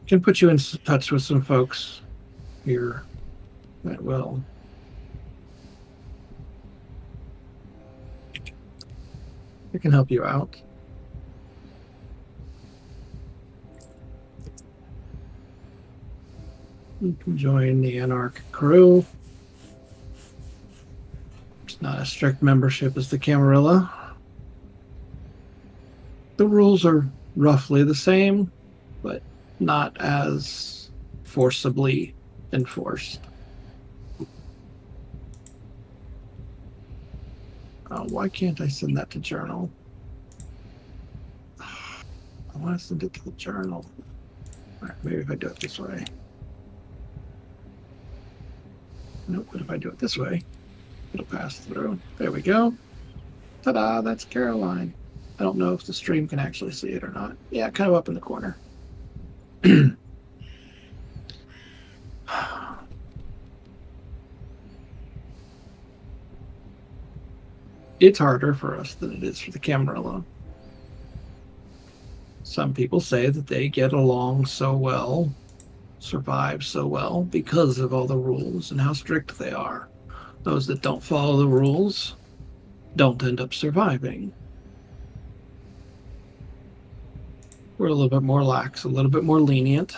Can put you in touch with some folks here that will it can help you out. You can join the Anarch crew. It's not a strict membership as the Camarilla. The rules are roughly the same, but not as forcibly enforced. Why can't I send that to Journal? I want to send it to the Journal. All right, maybe if I do it this way. Nope, but if I do it this way, it'll pass through. There we go. Ta-da, that's Caroline. I don't know if the stream can actually see it or not. Yeah, kind of up in the corner. It's harder for us than it is for the Camarilla. Some people say that they get along so well, survive so well, because of all the rules and how strict they are. Those that don't follow the rules don't end up surviving. We're a little bit more lax, a little bit more lenient.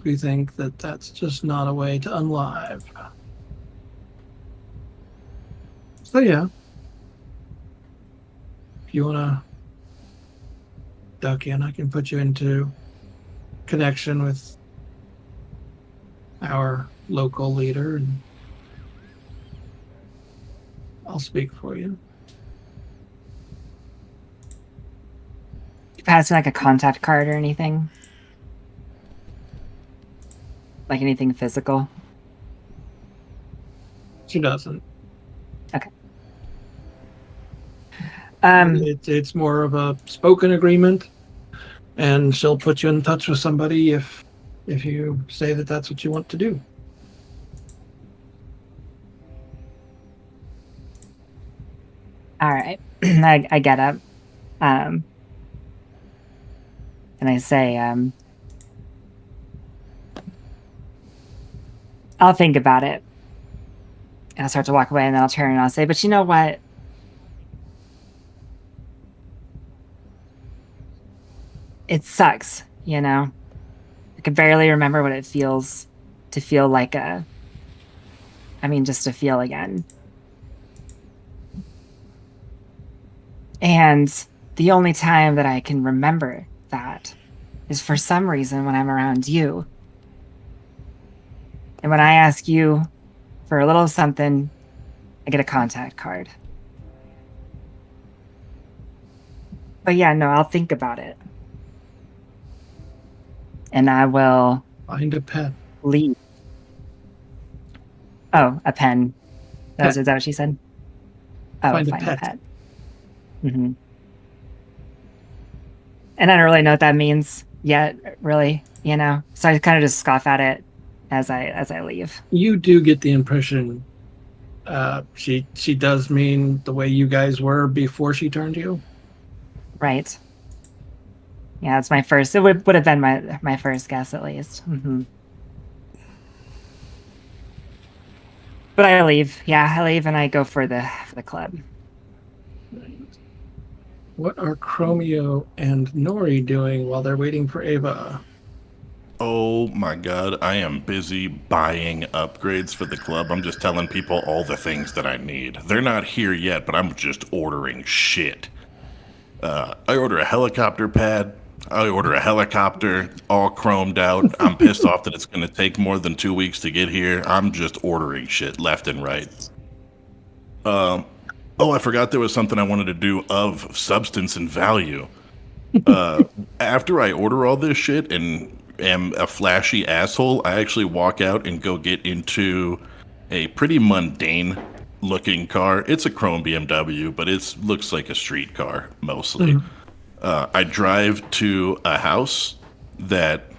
We think that that's just not a way to unlive. So yeah, if you want to duck in, I can put you into connection with our local leader and I'll speak for you. You pass me like a contact card or anything? Like anything physical? She doesn't. Okay. It's more of a spoken agreement, and she'll put you in touch with somebody if if you say that that's what you want to do. All right. I get up. And I say, I'll think about it. And I'll start to walk away, and then I'll turn and I'll say, but you know what? It sucks, you know? I can barely remember what it feels to feel like just to feel again. And the only time that I can remember that is for some reason when I'm around you. And when I ask you for a little something, I get a contact card. But yeah, no, I'll think about it. And I will Find a pet. leave. Oh, a pen. Is that what she said? Oh, Find a find a pet. pet. Mm-hmm. And I don't really know what that means yet, really, you know? So I kind of just scoff at it as I leave. You do get the impression she does mean the way you guys were before she turned you. Right. Yeah, it's my first. It would have been my first guess, at least. Mm-hmm. But I leave. Yeah, I leave and I go for the club. What are Chromio and Nori doing while they're waiting for Ava? Oh my god, I am busy buying upgrades for the club. I'm just telling people all the things that I need. They're not here yet, but I'm just ordering shit. I order a helicopter pad. I order a helicopter, all chromed out. I'm pissed off that it's going to take more than 2 weeks to get here. I'm just ordering shit left and right. Oh, I forgot there was something I wanted to do of substance and value. After I order all this shit and am a flashy asshole, I actually walk out and go get into a pretty mundane looking car. It's a chrome BMW, but it looks like a street car mostly. I drive to a house that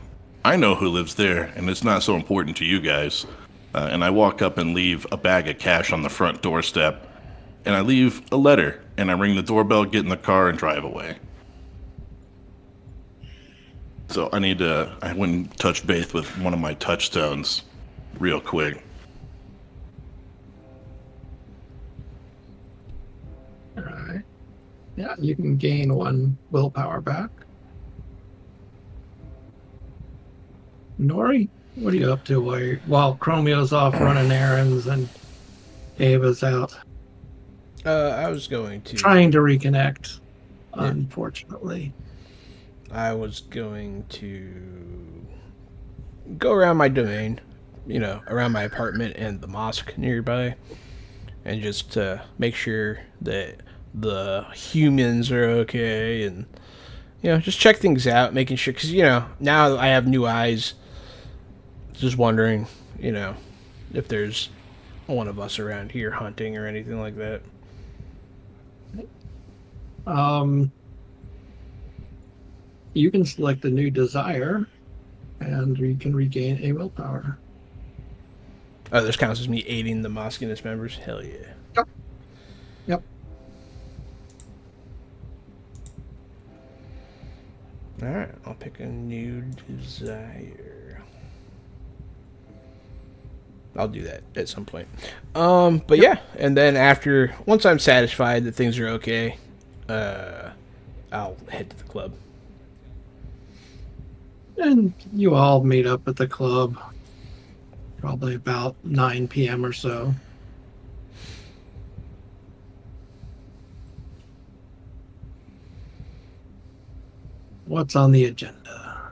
I know who lives there, and it's not so important to you guys. And I walk up and leave a bag of cash on the front doorstep, and I leave a letter, and I ring the doorbell, get in the car, and drive away. So I went and touched base with one of my touchstones real quick. All right. Yeah, you can gain 1 willpower back. Nori, what are you up to while Chromio's off running errands and Ava's out? I was going to Trying to reconnect, unfortunately. I was going to go around my domain, around my apartment and the mosque nearby, and just make sure that the humans are okay, and just check things out, making sure, because now I have new eyes. Just wondering, if there's one of us around here hunting or anything like that. You can select a new desire, and you can regain a willpower. Oh, this counts as me aiding the mosque and its members? Hell yeah. Yep. Alright, I'll pick a new desire. I'll do that at some point. But yeah, and then once I'm satisfied that things are okay, I'll head to the club. And you all meet up at the club, probably about 9 p.m. or so. What's on the agenda?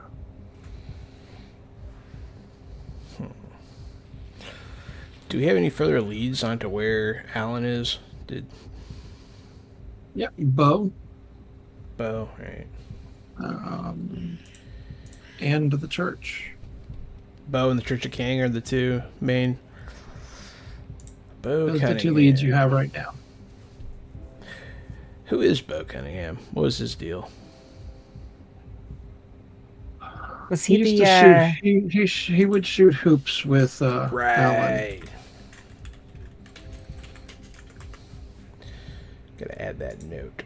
Do we have any further leads onto where Alan is? Yep, Bo. Right. And the church. Bo and the Church of King are the two main. Bo Those are Cunningham. the 2 leads you have right now. Who is Bo Cunningham? What was his deal? Was He he used the to shoot. He would shoot hoops with Alan. Right. Gotta add that note.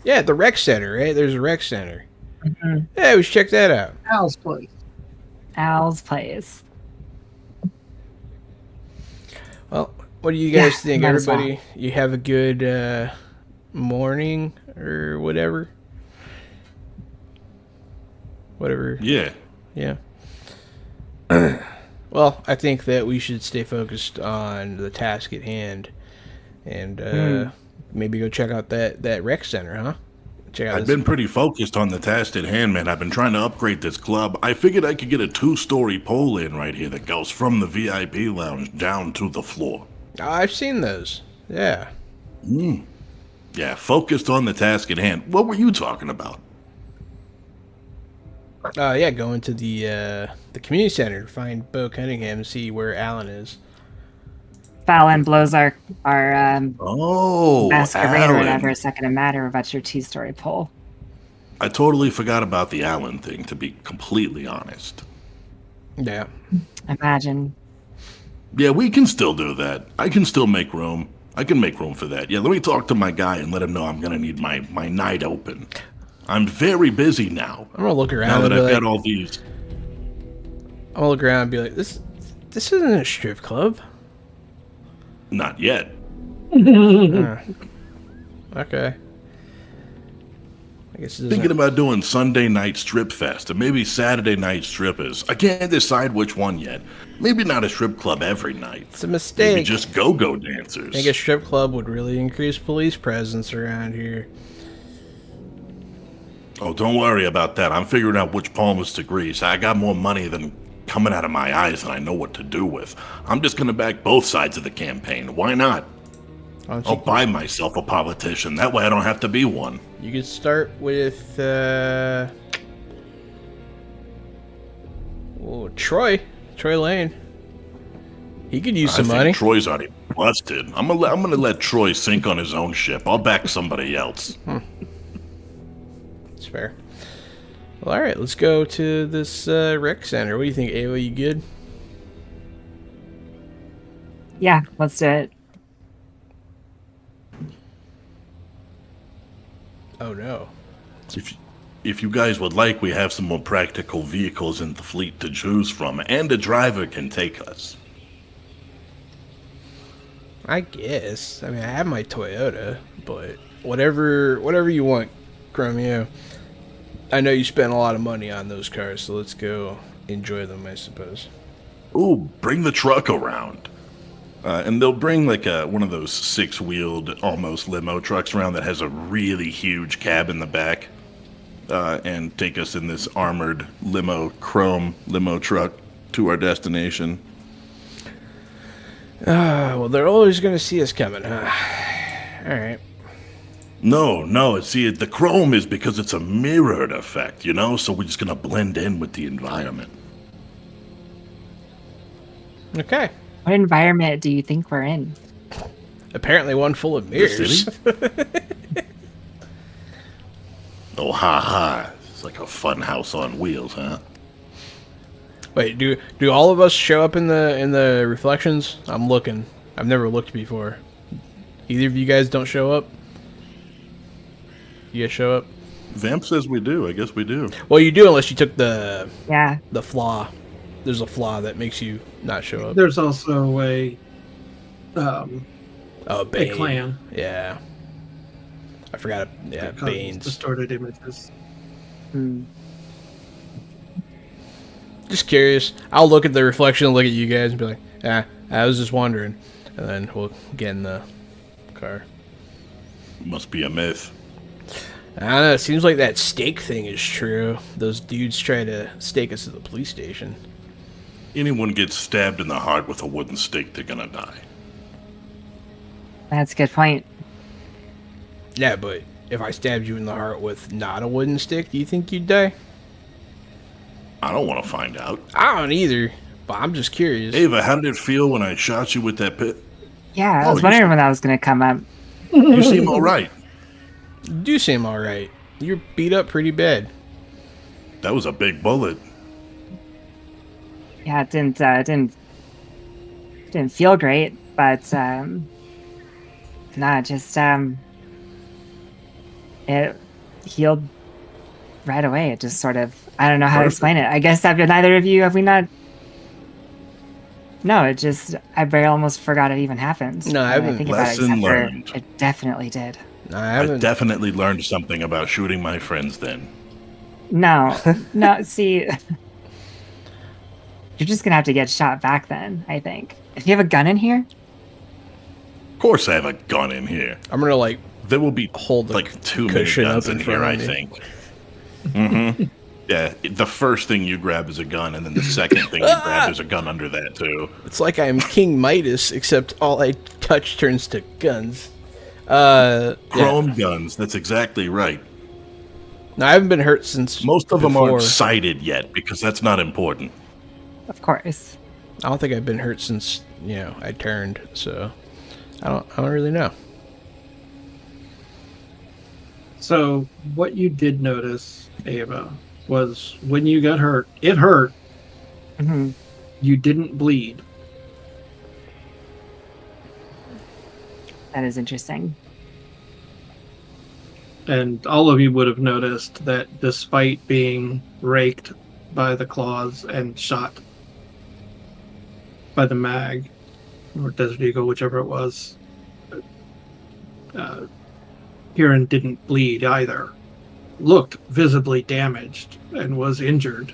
Yeah, the rec center, right? There's a rec center. Mhm. Yeah, we should check that out. Al's place. Al's place? Well, what do you guys Yeah, think? might as well. Everybody, you have a good morning or whatever? Whatever. Yeah. Yeah. Well, I think that we should stay focused on the task at hand and maybe go check out that rec center, huh? Check out I've this. been pretty focused on the task at hand, man. I've been trying to upgrade this club. I figured I could get a 2-story pole in right here that goes from the VIP lounge down to the floor. Oh, I've seen those. Yeah. Yeah, focused on the task at hand. What were you talking about? Yeah, going to the community center to find Bo Cunningham and see where Alan is. Fallon blows our Oh, masquerade or Alan. whatever a second to matter about your 2-story pole. I totally forgot about the Alan thing, to be completely honest. Yeah. Imagine. Yeah, we can still do that. I can still make room. I can make room for that. Yeah, let me talk to my guy and let him know I'm going to need my night open. I'm very busy now. I'm gonna look around Now that and be I've like, got all these. I'm gonna look around and be like, this isn't a strip club. Not yet. Okay. I guess this Thinking isn't. about doing Sunday night strip fest and maybe Saturday night strippers. I can't decide which one yet. Maybe not a strip club every night. It's a mistake. Maybe just go-go I dancers. think a strip club would really increase police presence around here. Oh, don't worry about that. I'm figuring out which palms to grease. I got more money than coming out of my eyes than I know what to do with. I'm just gonna back both sides of the campaign. Why not? Why don't I'll buy myself a politician. That way I don't have to be one. you could start with Troy Lane. He could use some I think money. Troy's already busted. I'm gonna let Troy sink on his own ship. I'll back somebody else. That's fair. Well, all right, let's go to this rec center. What do you think, Ava? You good? Yeah, let's do it. Oh no. If you guys would like, we have some more practical vehicles in the fleet to choose from, and a driver can take us. I guess. I mean, I have my Toyota, but whatever you want, Chromeo. I know you spent a lot of money on those cars, so let's go enjoy them, I suppose. Ooh, bring the truck around. And they'll bring like one of those 6-wheeled, almost limo trucks around that has a really huge cab in the back, and take us in this armored chrome limo truck to our destination. Well, they're always going to see us coming, huh? All right. No, see, the chrome is because it's a mirrored effect, you know? So we're just gonna blend in with the environment. Okay. What environment do you think we're in? Apparently one full of The mirrors. city? Oh, ha. It's like a fun house on wheels, huh? Wait, do all of us show up in the reflections? I'm looking. I've never looked before. Either of you guys don't show up? You guys show up? Vamp says we do. I guess we do. Well, you do unless you took the Yeah. flaw. There's a flaw that makes you not show up. There's also a Bane. clan. Yeah. I forgot. Yeah, that causes Bane's. distorted images. Just curious. I'll look at the reflection and look at you guys and be like, I was just wondering. And then we'll get in the car. Must be a myth. I don't know. It seems like that stake thing is true. Those dudes try to stake us at the police station. Anyone gets stabbed in the heart with a wooden stake, they're gonna die. That's a good point. Yeah, but if I stabbed you in the heart with not a wooden stick, do you think you'd die? I don't want to find out. I don't either, but I'm just curious. Ava, how did it feel when I shot you with that pit? Yeah, I Oh, was you wondering when that was going to come up. You seem all right. You do seem alright. You're beat up pretty bad. That was a big bullet. Yeah, it didn't feel great, but nah, just it healed right away. It just sort of, I don't know how to explain it. I guess neither of you, have we not? No, it just, I barely almost forgot it even happened. No, I haven't. Think about it, Lesson except for learned. it definitely did. No, I I haven't. definitely learned something about shooting my friends then. No, see, you're just gonna have to get shot back then, I think. If you have a gun in here? Of course I have a gun in here. I'm gonna like There will be hold the like too many cushion guns up in in front here, of I me. think. Mm-hmm. Yeah, the first thing you grab is a gun, and then the second thing you grab is a gun under that, too. It's like I'm King Midas, except all I touch turns to guns. Chrome guns, that's exactly right. No, I haven't been hurt since. Most of them before. aren't sighted yet, because that's not important. Of course. I don't think I've been hurt since I turned. So I don't really know. So what you did notice, Ava, was when you got hurt, it hurt. Hmm. You didn't bleed. That is interesting. And all of you would have noticed that despite being raked by the claws and shot by the mag, or Desert Eagle, whichever it was, Kieran didn't bleed either. Looked visibly damaged and was injured,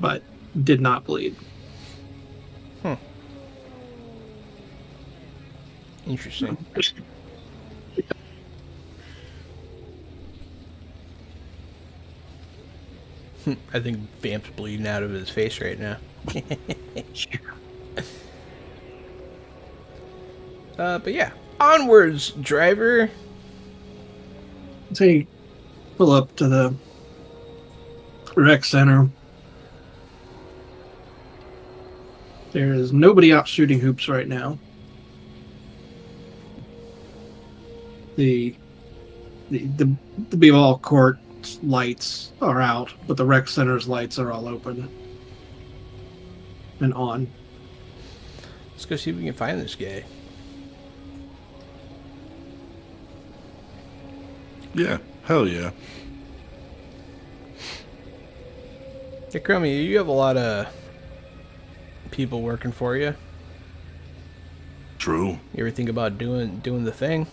but did not bleed. Interesting. I think Vamp's bleeding out of his face right now. But yeah, onwards, driver. So you pull up to the rec center. There is nobody out shooting hoops right now. The b-ball court lights are out, but the rec center's lights are all open and on. Let's go see if we can find this guy. Yeah, hell yeah. Hey, Chromie, you have a lot of people working for you. True. You ever think about doing the thing?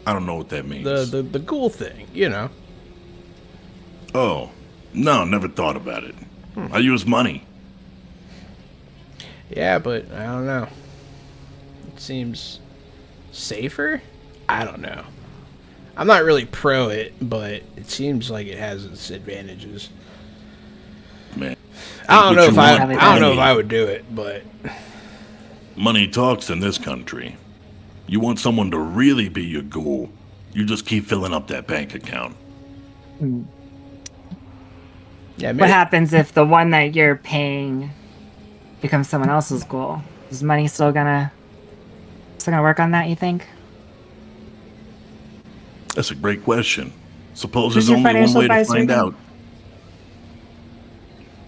I don't know what that means. The ghoul thing, Oh, no, never thought about it. I use money. Yeah, but I don't know. It seems safer? I don't know. I'm not really pro it, but it seems like it has its advantages. Man, I don't know if want. I would do it, but money talks in this country. You want someone to really be your ghoul, you just keep filling up that bank account. yeah, maybe. What happens if the one that you're paying becomes someone else's goal? Is money still gonna work on that, you think? That's a great question. Suppose Who's there's your only one financial way to advisor find again?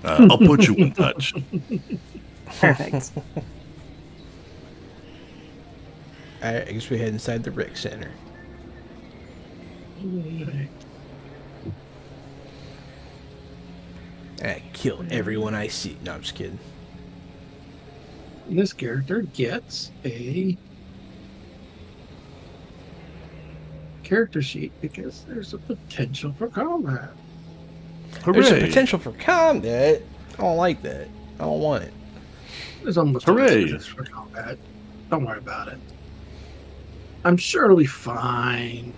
out. I'll put you in touch. Perfect. I guess we head inside the rec center. I kill everyone I see. No, I'm just kidding. This character gets a character sheet because there's a potential for combat. There's a Hooray. potential for combat. I don't like that. I don't want it. There's almost Hooray. always potential for combat. Don't worry about it. I'm sure it'll be fine.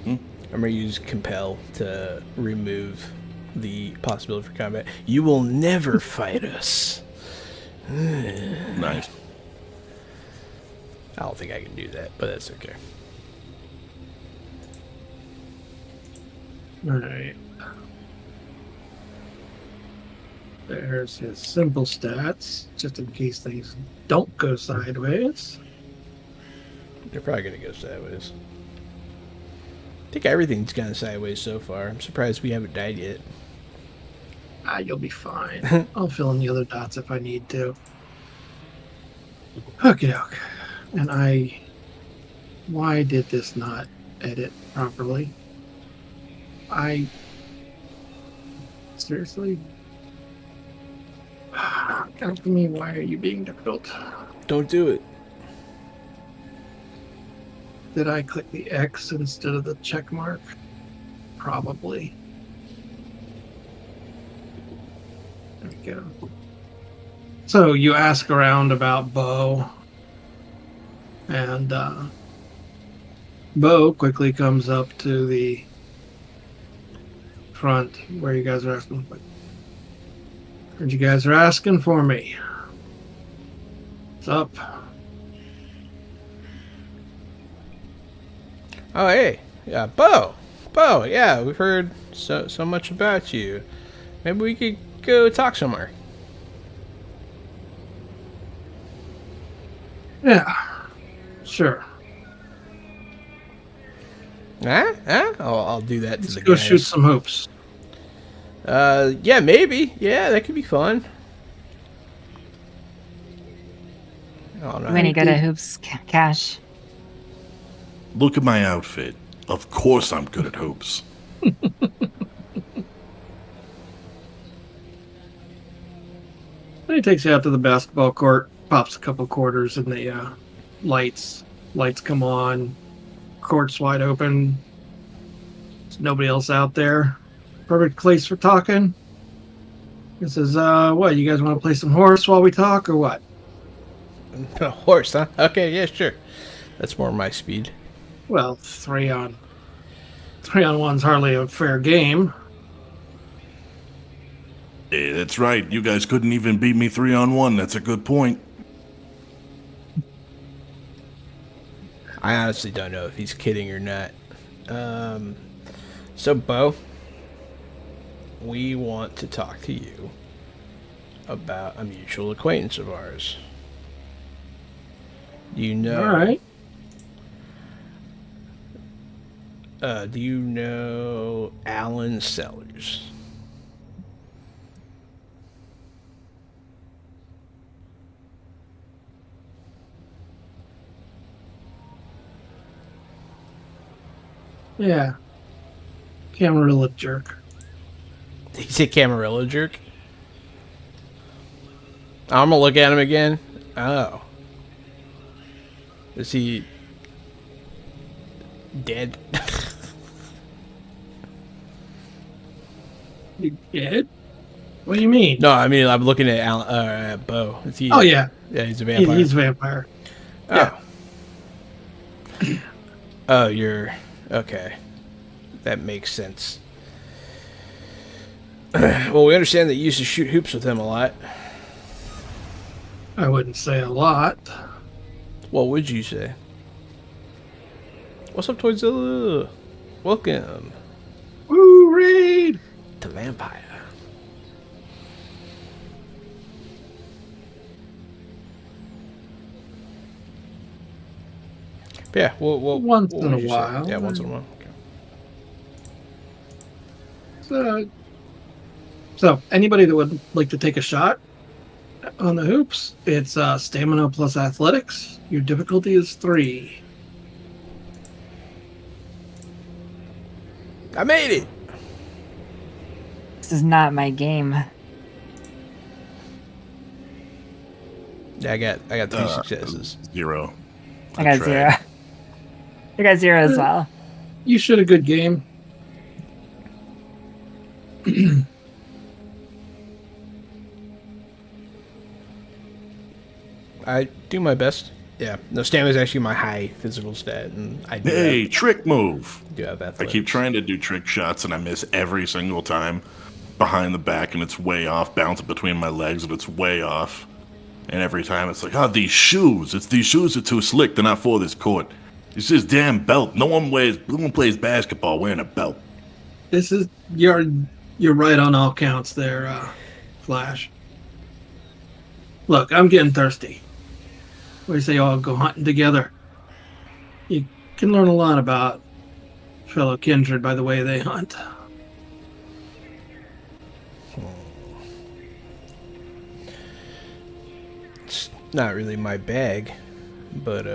I'm gonna use compel to remove the possibility for combat. You will never fight us. Nice. I don't think I can do that, but that's okay. All right. There's his simple stats, just in case things don't go sideways. They're probably gonna go sideways. I think everything's gone sideways so far. I'm surprised we haven't died yet. You'll be fine. I'll fill in the other dots if I need to. Okie doke. And why did this not edit properly? Seriously? God, for me, why are you being difficult? Don't do it. Did I click the X instead of the check mark? Probably. There we go. So you ask around about Bo, and Bo quickly comes up to the front where you guys are asking. And you guys are asking for me. What's up? Oh, hey. Yeah, Bo. Bo, yeah, we've heard so much about you. Maybe we could go talk somewhere. Yeah, sure. Huh? I'll do that to Let's the go guys. shoot some hoops. Yeah, maybe. Yeah, that could be fun. Oh, no. When you go to Hoops Cash. Look at my outfit. Of course I'm good at hoops. And he takes you out to the basketball court, pops a couple quarters, and the lights come on. Court's wide open. There's nobody else out there. Perfect place for talking. He says, what, you guys want to play some horse while we talk, or what? A horse, huh? Okay, yeah, sure. That's more my speed. Well, 3-on-1's hardly a fair game. Yeah, that's right. You guys couldn't even beat me 3-on-1. That's a good point. I honestly don't know if he's kidding or not. So, Bo, we want to talk to you about a mutual acquaintance of ours. You know... All right. Do you know Alan Sellers? Yeah. Camarilla jerk. He's a Camarilla jerk? I'm gonna look at him again. Oh. Is he dead? You dead? What do you mean? No, I mean I'm looking at Alan, Bo. Is he? Oh, yeah. Yeah, he's a vampire. He's a vampire. Oh. Yeah. Oh, you're okay. That makes sense. Well, we understand that you used to shoot hoops with him a lot. I wouldn't say a lot. What would you say? What's up, Toyzilla? Welcome Woo, Reed! to Vampire. But yeah, Once what in would a you say? while. Yeah, once in a while. Okay. So, anybody that would like to take a shot on the hoops, it's stamina plus athletics. Your difficulty is 3. I made it. This is not my game. Yeah, I got 3 successes. 0. I got tried. 0. I got 0 as well. You should a good game. I do my best. Yeah, no, stamina is actually my high physical stat, and I do, Hey, trick move. do have I athletics. keep trying to do trick shots and I miss every single time. Behind the back and it's way off. Bounce it between my legs and it's way off. And every time it's like, oh, these shoes. These shoes are too slick. They're not for this court. It's this damn belt. No one plays basketball wearing a belt. This is you're right on all counts there, Flash. Look, I'm getting thirsty. We say all go hunting together. You can learn a lot about fellow kindred by the way they hunt. It's not really my bag, but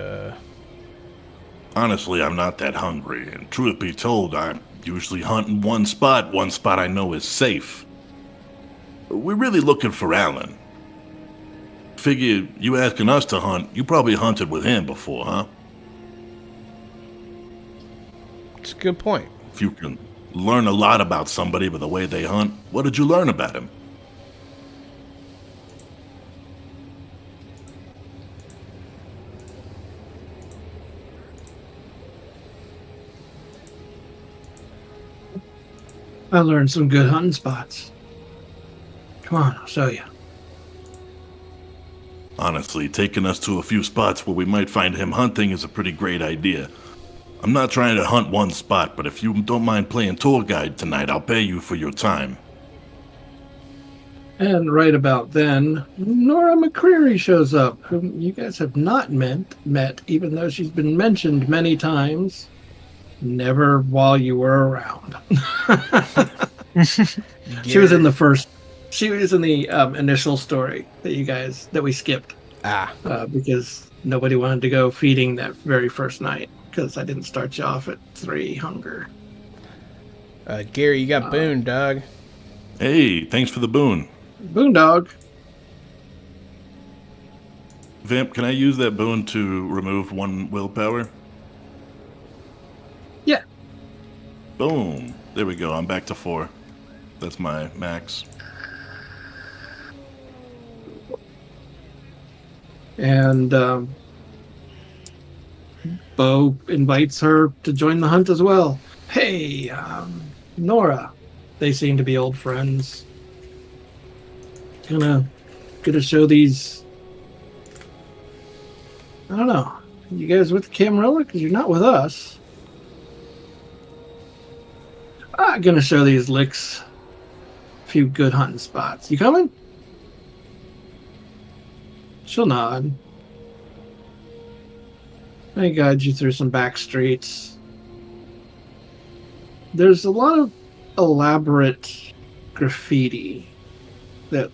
Honestly, I'm not that hungry, and truth be told, I usually hunt in one spot I know is safe. We're really looking for Alan. Figure you asking us to hunt, you probably hunted with him before, huh? it's a good point. If you can learn a lot about somebody by the way they hunt, what did you learn about him? I learned some good hunting spots. Come on, I'll show you. Honestly, taking us to a few spots where we might find him hunting is a pretty great idea. I'm not trying to hunt one spot, but if you don't mind playing tour guide tonight, I'll pay you for your time. And right about then, Nora McCreary shows up, whom you guys have not met, even though she's been mentioned many times. Never while you were around. She was in the first. She was in the initial story that we skipped because nobody wanted to go feeding that very first night because I didn't start you off at 3 hunger. Gary, you got Boone, dog. Hey, thanks for the boon. Boondog. Vamp, can I use that boon to remove 1 willpower? Yeah. Boom. There we go. I'm back to 4. That's my max. And Bo invites her to join the hunt as well. Hey, Nora. They seem to be old friends. Gonna show these. I don't know. You guys with Camarilla? Because you're not with us. I'm gonna show these licks a few good hunting spots. You coming? She'll nod. I guide you through some back streets. There's a lot of elaborate graffiti that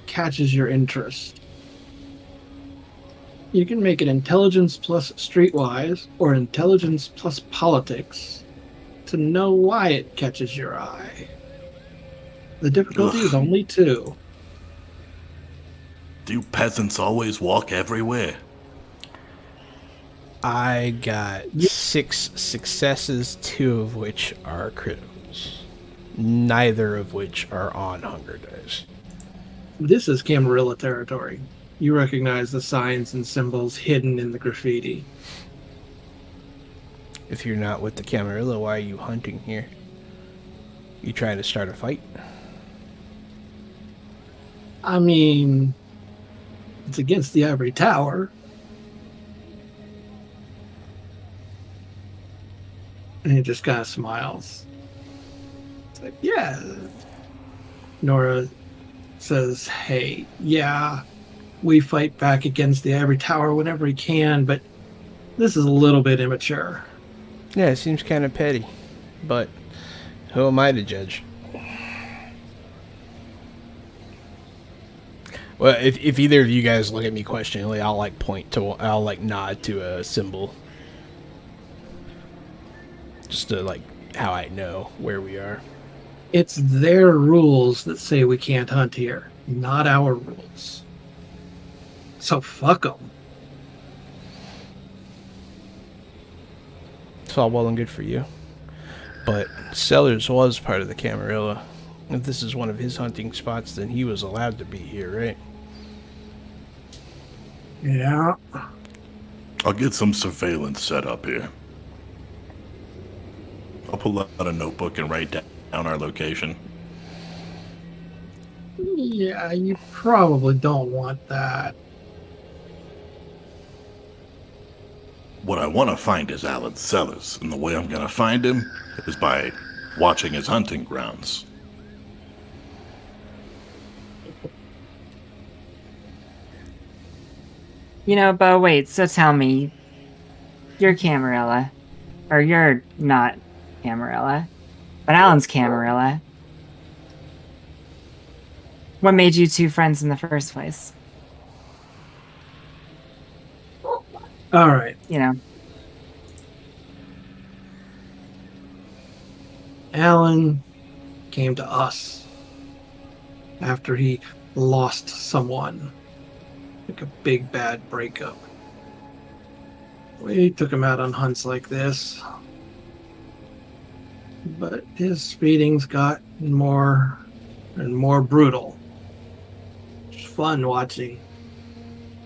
catches your interest. You can make it intelligence plus streetwise or intelligence plus politics to know why it catches your eye. The difficulty is only 2. Do you peasants always walk everywhere? I got 6 successes, 2 of which are criticals. Neither of which are on hunger dice. This is Camarilla territory. You recognize the signs and symbols hidden in the graffiti. If you're not with the Camarilla, why are you hunting here? You trying to start a fight? I mean, it's against the Ivory Tower. And he just kind of smiles. It's like, yeah. Nora says, hey, yeah, we fight back against the Ivory Tower whenever we can, but this is a little bit immature. Yeah, it seems kind of petty. But who am I to judge? Well, if either of you guys look at me questioningly, I'll nod to a symbol. Just to how I know where we are. It's their rules that say we can't hunt here, not our rules. So fuck them. It's all well and good for you. But Sellers was part of the Camarilla. If this is one of his hunting spots, then he was allowed to be here, right? Yeah. I'll get some surveillance set up here. I'll pull out a notebook and write down our location. Yeah, you probably don't want that. What I want to find is Alan Sellers, and the way I'm going to find him is by watching his hunting grounds. Bo, wait, so tell me, you're Camarilla, or you're not Camarilla. But Alan's Camarilla. What made you two friends in the first place? All right. You know, Alan came to us after he lost someone, like a big bad breakup. We took him out on hunts like this, but his feelings got more and more brutal. It's fun watching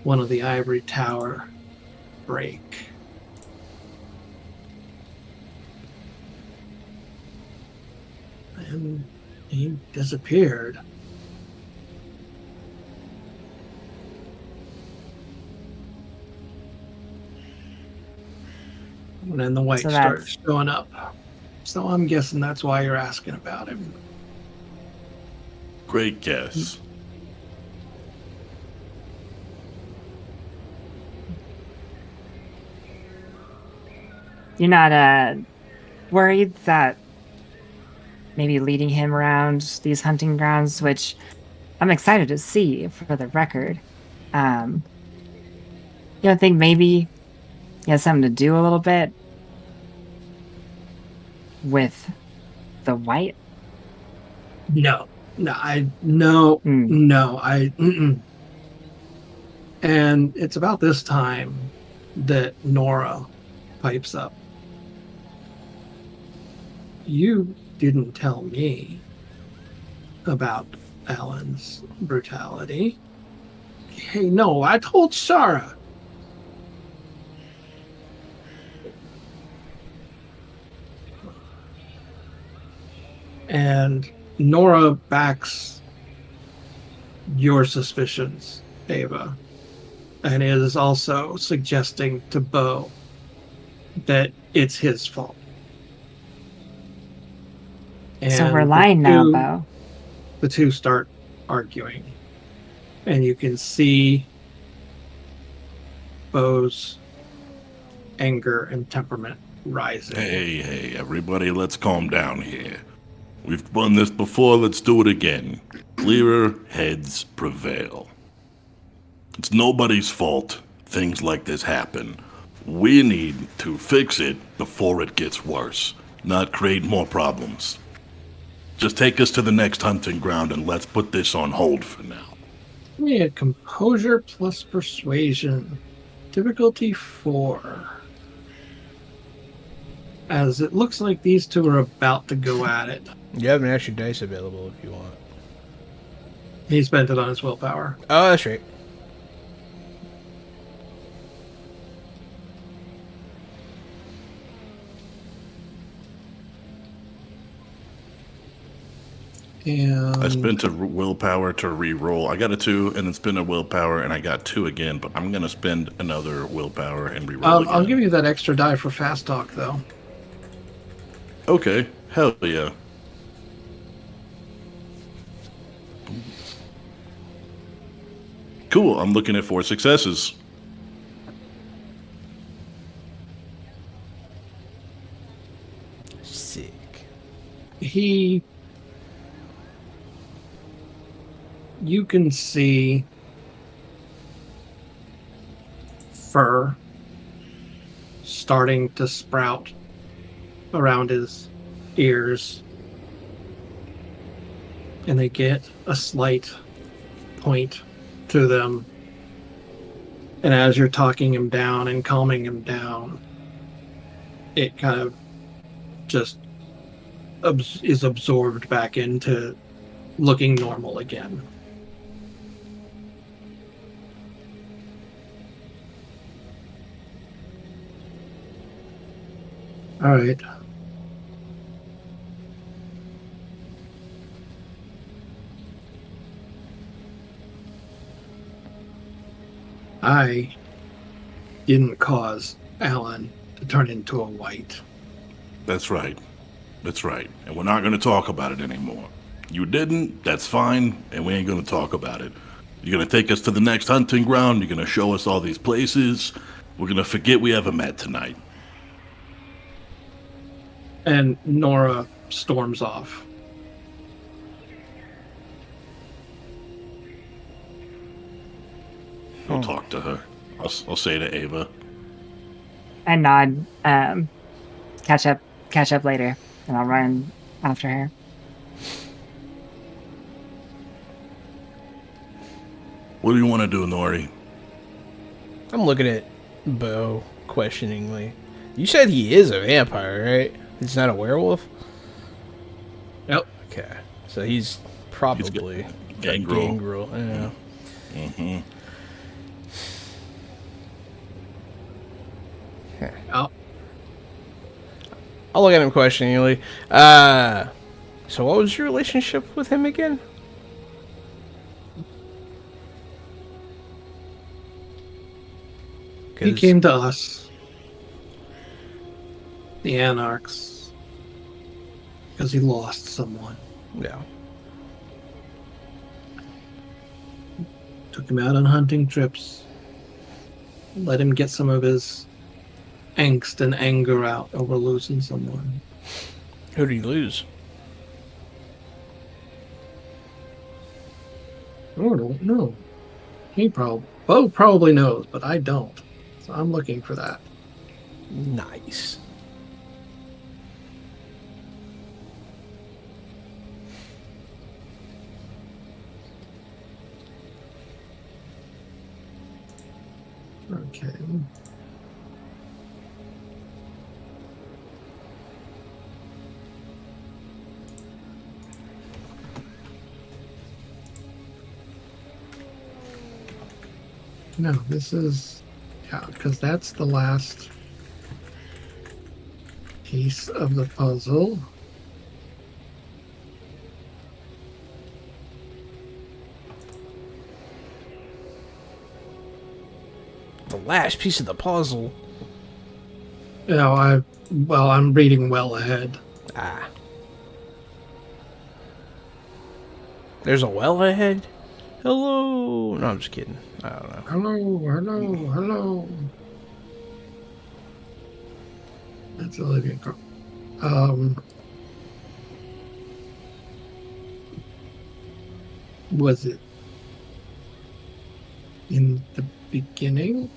one of the ivory tower break. And he disappeared. And then the white So starts showing up. So I'm guessing that's why you're asking about him. Great guess. you're not worried that maybe leading him around these hunting grounds, which I'm excited to see for the record. You don't think maybe he has something to do a little bit with the white? No. And it's about this time that Nora pipes up. You didn't tell me about Alan's brutality. Hey, no, I told Sarah. And Nora backs your suspicions, Ava, and is also suggesting to Bo that it's his fault. So we're And lying now, Bo. the two start arguing, and you can see Bo's anger and temperament rising. Hey, everybody, let's calm down here. We've done this before, let's do it again. Clearer heads prevail. It's nobody's fault things like this happen. We need to fix it before it gets worse, not create more problems. Just take us to the next hunting ground and let's put this on hold for now. Yeah, composure plus persuasion. Difficulty 4. As it looks like these two are about to go at it. You have an extra dice available if you want. He spent it on his willpower. Oh, that's right. And I spent a willpower to re-roll. I got a 2 and then spent a willpower and I got 2 again, but I'm going to spend another willpower and re-roll again. I'll give you that extra die for fast talk, though. Okay, hell yeah. Cool, I'm looking at 4 successes. Sick. You can see fur starting to sprout around his ears, and they get a slight point to them. And as you're talking him down and calming him down, it kind of just is absorbed back into looking normal again. All right. I didn't cause Alan to turn into a white. That's right. That's right. And we're not going to talk about it anymore. You didn't, that's fine, and we ain't going to talk about it. You're going to take us to the next hunting ground, you're going to show us all these places. We're going to forget we ever met tonight. And Nora storms off. Go talk to her. I'll say to Ava. And nod. Catch up later, and I'll run after her. What do you want to do, Nori? I'm looking at Bo questioningly. You said he is a vampire, right? He's not a werewolf? Yep. Okay. So he's probably a gangrel. Yeah. Mm-hmm. Oh, I'll look at him questioningly. So what was your relationship with him again? he came to us, the Anarchs, because he lost someone. Yeah. Took him out on hunting trips. Let him get some of his angst and anger out over losing someone. Who did he lose? I don't know. Bo probably knows, but I don't. So I'm looking for that. Nice. Okay. No, this is, yeah, because that's the last piece of the puzzle. The last piece of the puzzle. I'm reading well ahead. Ah. There's a well ahead? Hello. No, I'm just kidding. I don't know. Hello. That's Olivia Carl. Was it in the beginning?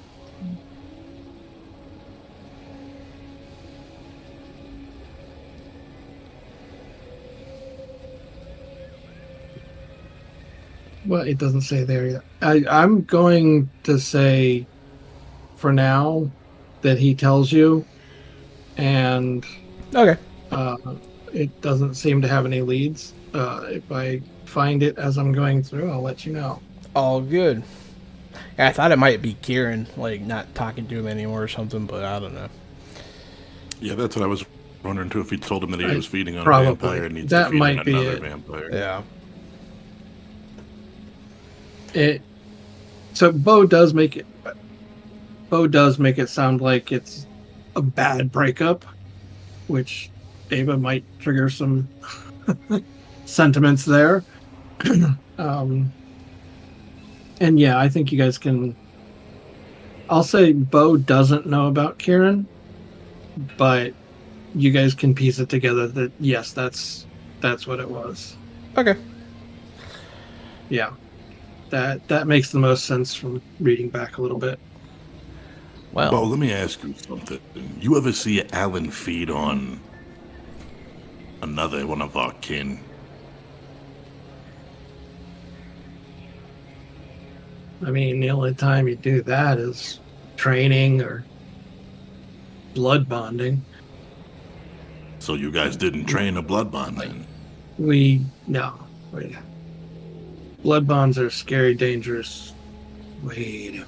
Well, it doesn't say there yet. I'm going to say, for now, that he tells you, and Okay. it doesn't seem to have any leads. If I find it as I'm going through, I'll let you know. All good. I thought it might be Kieran, like, not talking to him anymore or something, but I don't know. Yeah, that's what I was wondering too. If he told him that he was feeding on probably. a vampire and needs That to feed might on be another it. vampire. Yeah. So Bo does make it sound like it's a bad breakup, which Ava might trigger some sentiments there. And yeah, I think you guys can. I'll say Bo doesn't know about Kieran, but you guys can piece it together that yes, that's what it was. Okay. Yeah. That makes the most sense from reading back a little bit. Well. Bo, let me ask you something. You ever see Alan feed on another one of our kin? I mean, the only time you do that is training or blood bonding. So you guys didn't train a blood bond then? No. Blood bonds are scary, dangerous. Wait.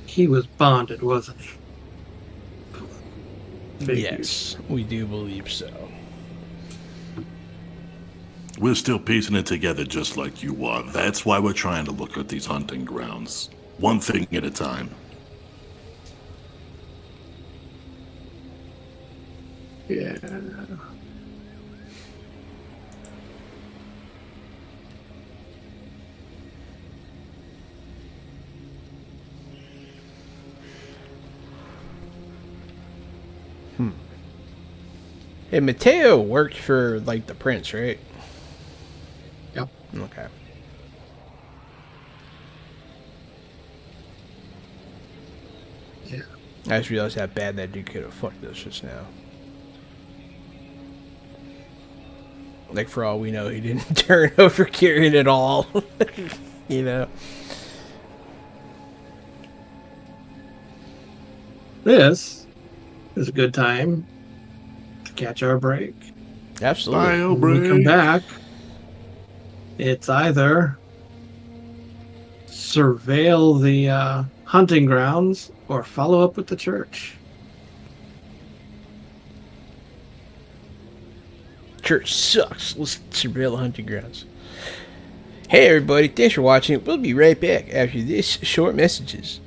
He was bonded, wasn't he? Figures. Yes, we do believe so. We're still piecing it together just like you are. That's why we're trying to look at these hunting grounds. One thing at a time. Yeah. Hey, Mateo worked for like the prince, right? Yep. Okay. Yeah. I just realized how bad that dude could have fucked us just now. Like, for all we know, he didn't turn over Kieran at all. You know? This is a good time to catch our break. Absolutely. Bio When we come break. back, it's either surveil the hunting grounds or follow up with the church. Church sucks. Let's surveil the hunting grounds. Hey, everybody. Thanks for watching. We'll be right back after this short messages.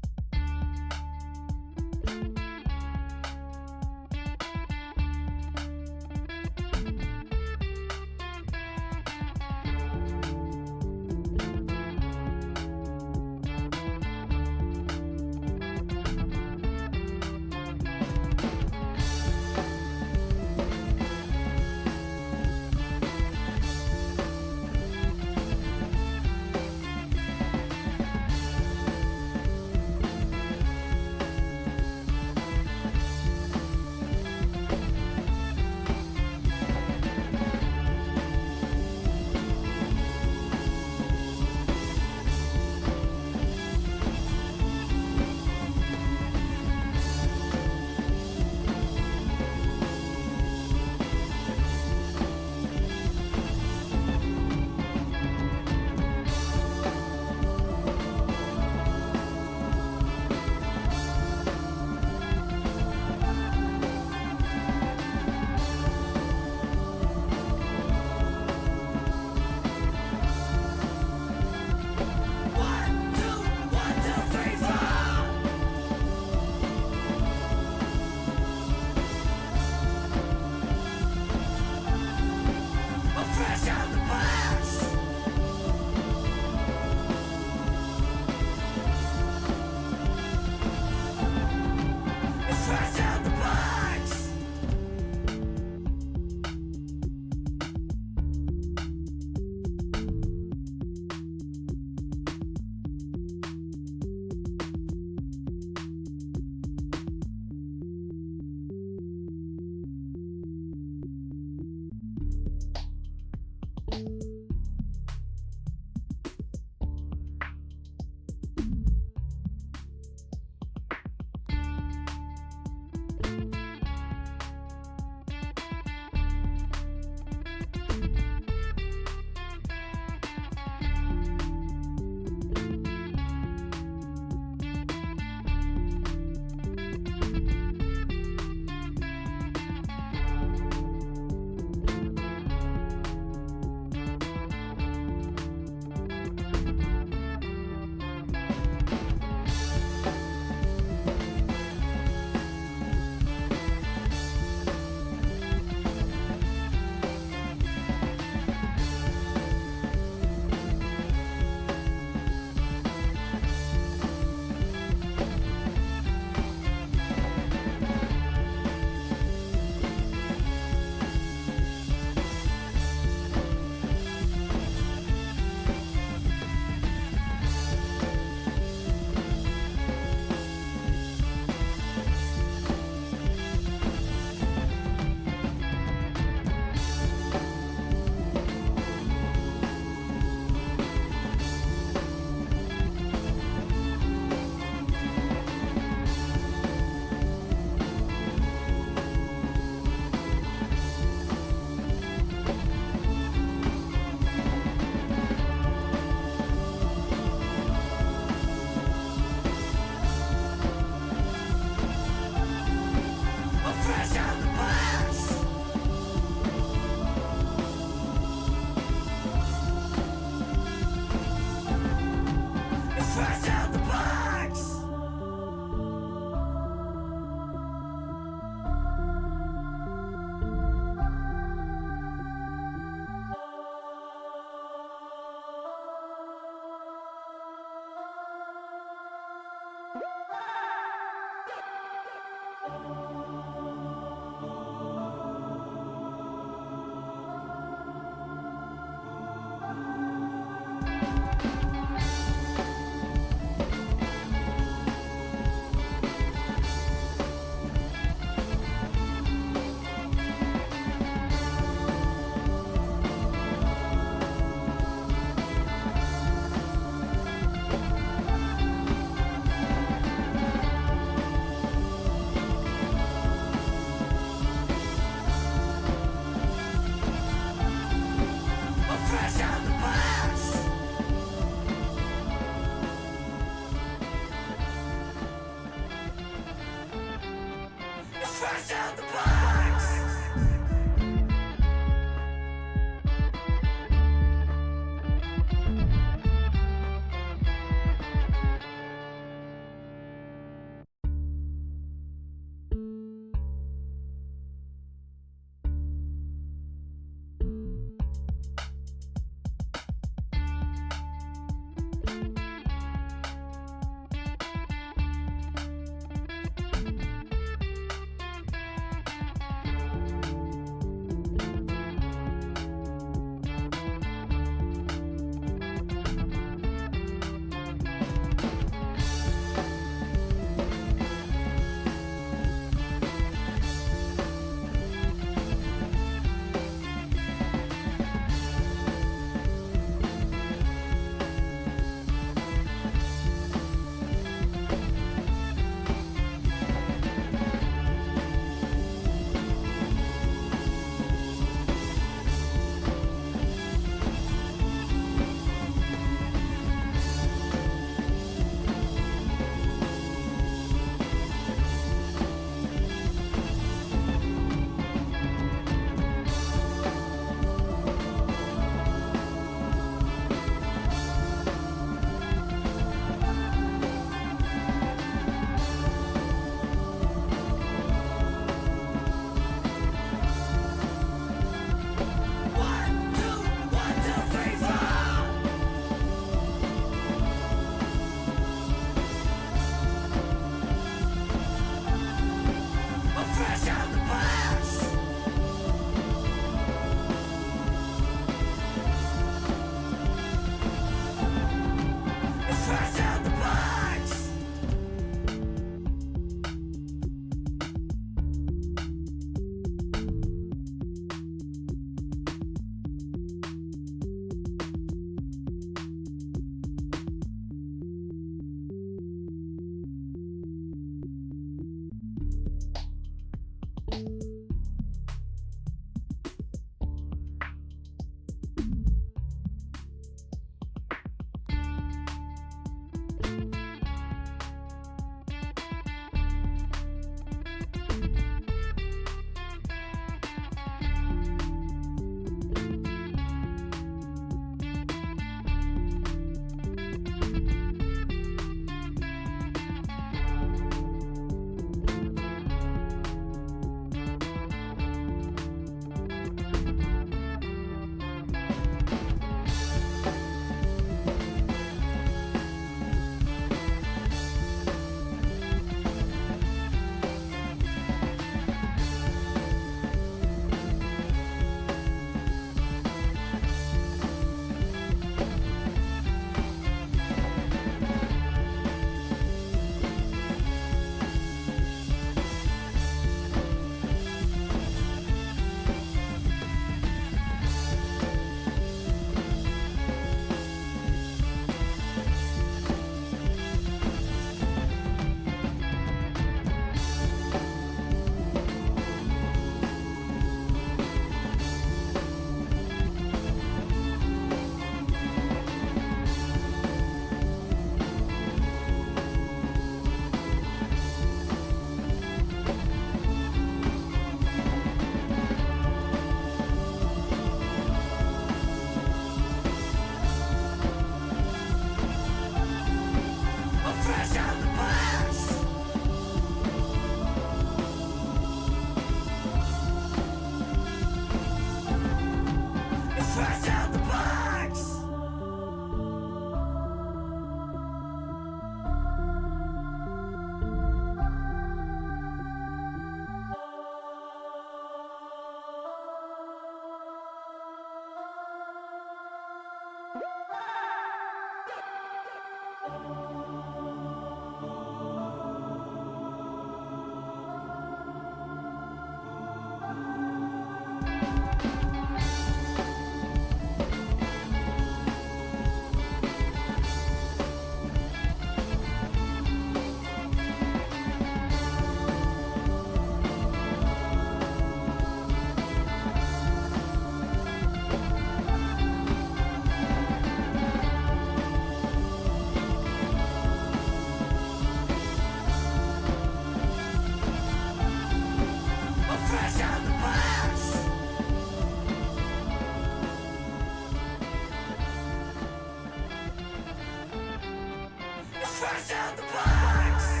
Fresh out the box.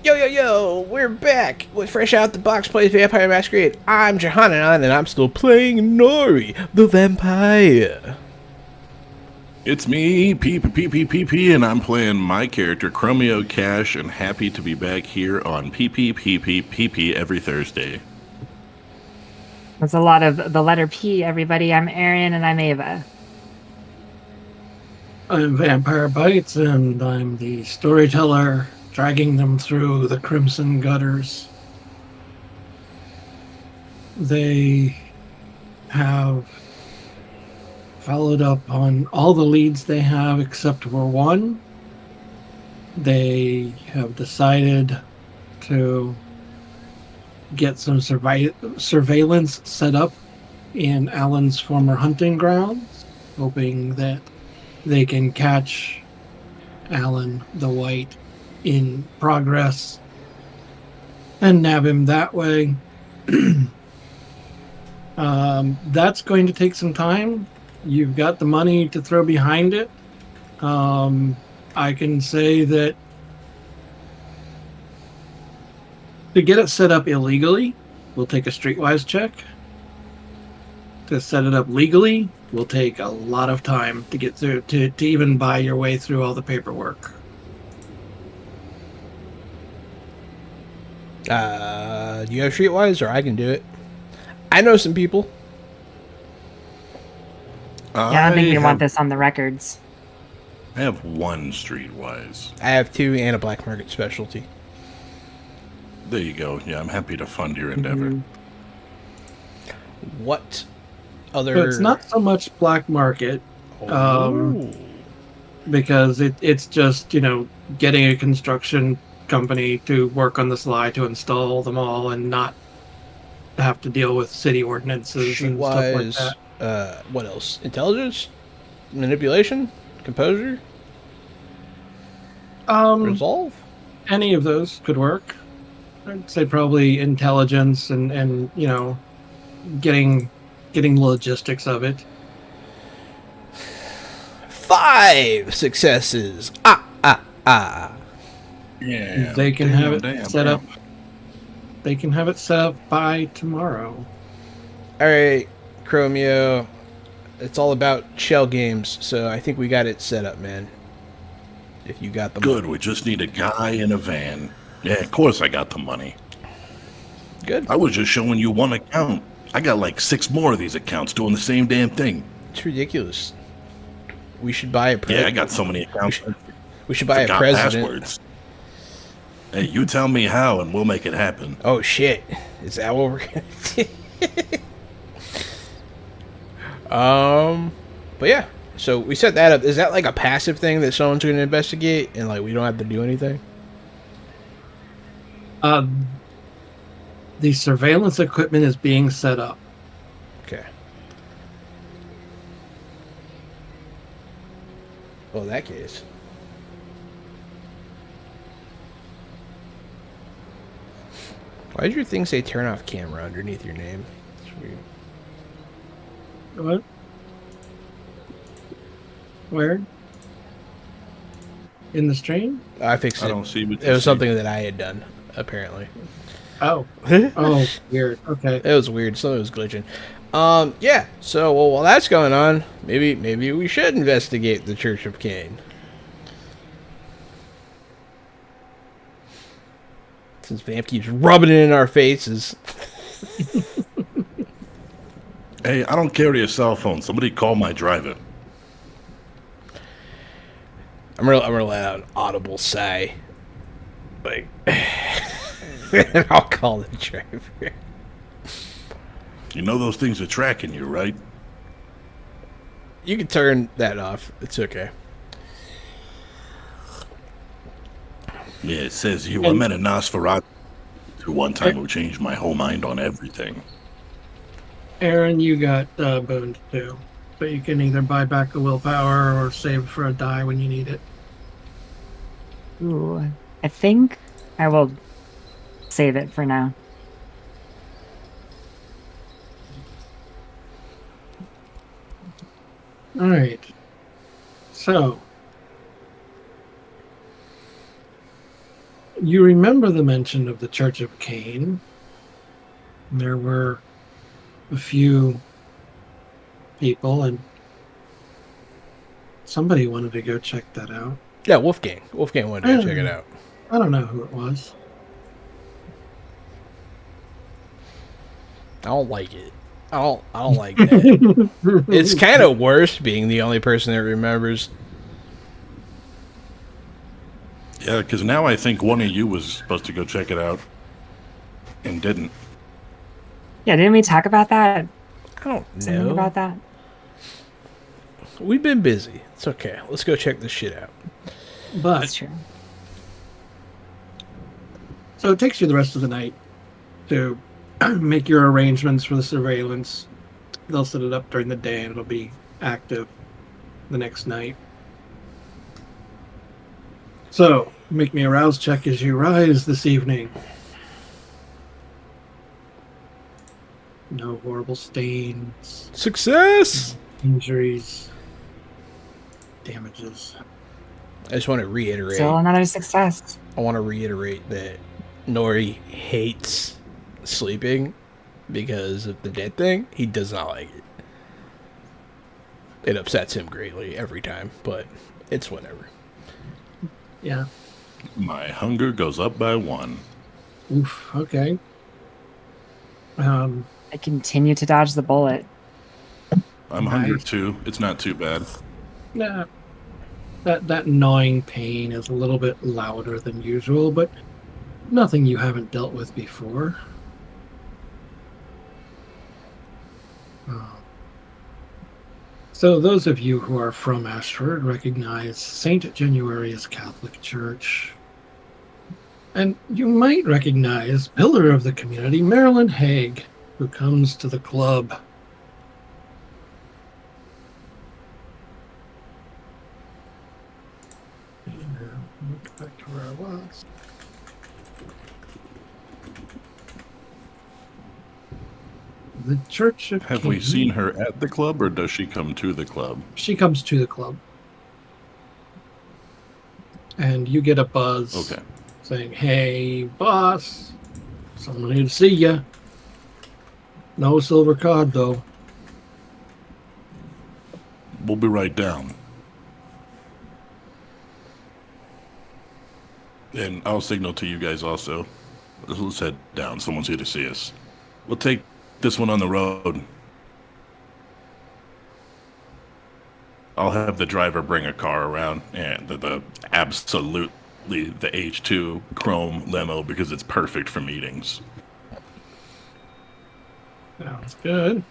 Yo, we're back with Fresh Out the Box Plays Vampire Masquerade. I'm Johanan, and I'm still playing Nori, the vampire. It's me, P, and I'm playing my character, Chromeo Cash, and happy to be back here on PP every Thursday. That's a lot of the letter P, everybody. I'm Erin, and I'm Ava. I'm Vampire Bites, and I'm the storyteller dragging them through the crimson gutters. They have followed up on all the leads they have except for one. They have decided to get some surveillance set up in Alan's former hunting grounds, hoping that they can catch Alan the White in progress and nab him that way. That's going to take some time. You've got the money to throw behind it. I can say that to get it set up illegally, we'll take a streetwise check. To set it up legally will take a lot of time to get through, to even buy your way through all the paperwork. Do you have Streetwise, or I can do it? I know some people. Yeah, I think we want this on the records. I have one Streetwise. I have 2 and a black market specialty. There you go. Yeah, I'm happy to fund your endeavor. What other? So it's not so much black market, because it's just, getting a construction company to work on the slide to install them all and not have to deal with city ordinances and stuff like that. What else? Intelligence, manipulation, composure, resolve. Any of those could work. I'd say probably intelligence and getting the logistics of it. 5 successes. Yeah. They can have it set up. They can have it set up by tomorrow. All right, Chromeo. It's all about shell games, so I think we got it set up, man. If you got the Good. money. We just need a guy in a van. Yeah, of course I got the money. Good. I was just showing you one account. I got like 6 more of these accounts doing the same damn thing. It's ridiculous. We should buy a Yeah, I got so many accounts. We should buy a Forgot president. passwords. Hey, you tell me how, and we'll make it happen. Oh shit! Is that what we're gonna do? But yeah. So we set that up. Is that like a passive thing that someone's gonna investigate, and like we don't have to do anything? The surveillance equipment is being set up. Okay. Well, in that case. Why did your thing say turn off camera underneath your name? It's weird. What? Where? In the stream? I fixed it. I don't see what It was something that I had done, apparently. Oh. Oh, weird. Okay. It was weird. Something was glitching. Yeah. So, well, while that's going on, maybe we should investigate the Church of Cain. Since Vamp keeps rubbing it in our faces. Hey, I don't carry a cell phone. Somebody call my driver. I'm gonna let out an audible sigh. Like, and I'll call the driver. You know those things are tracking you, right? You can turn that off. It's okay. Yeah, it says you. I met a Nosferatu who one time who changed my whole mind on everything. Aaron, you got booned too. But you can either buy back a willpower or save for a die when you need it. Ooh, I think I will save it for now. All right. So, You remember the mention of the Church of Cain. There were a few people, and somebody wanted to go check that out. Yeah, Wolfgang. Wolfgang wanted to go check it out. I don't know who it was. I don't like it. I don't like that. It's kind of worse being the only person that remembers. Yeah, because now I think one of you was supposed to go check it out and didn't. Yeah, didn't we talk about that? I don't Something know. about that? We've been busy. It's okay. Let's go check this shit out. That's But true. so it takes you the rest of the night to make your arrangements for the surveillance. They'll set it up during the day, and it'll be active the next night. So, make me a rouse check as you rise this evening. No horrible stains, Success! injuries, damages. I just want to reiterate. Still another success. I want to reiterate that Nori hates sleeping because of the dead thing. He does not like it. It upsets him greatly every time, but it's whatever. Yeah. My hunger goes up by 1. Oof. Okay. I continue to dodge the bullet. I'm Nice. hungry too. It's not too bad. Nah. That gnawing pain is a little bit louder than usual, but nothing you haven't dealt with before. So those of you who are from Ashford recognize St. Januarius Catholic Church. And you might recognize pillar of the community, Marilyn Haig, who comes to the club. Look back to where I was. The Church of Have we Cain. seen her at the club, or does she come to the club? She comes to the club. And you get a buzz Okay. saying, "Hey, boss, someone here to see you. No silver card, though." We'll be right down. And I'll signal to you guys also. Let's head down. Someone's here to see us. We'll take this one on the road. I'll have the driver bring a car around, and the absolutely the H2 chrome limo, because it's perfect for meetings. Sounds good.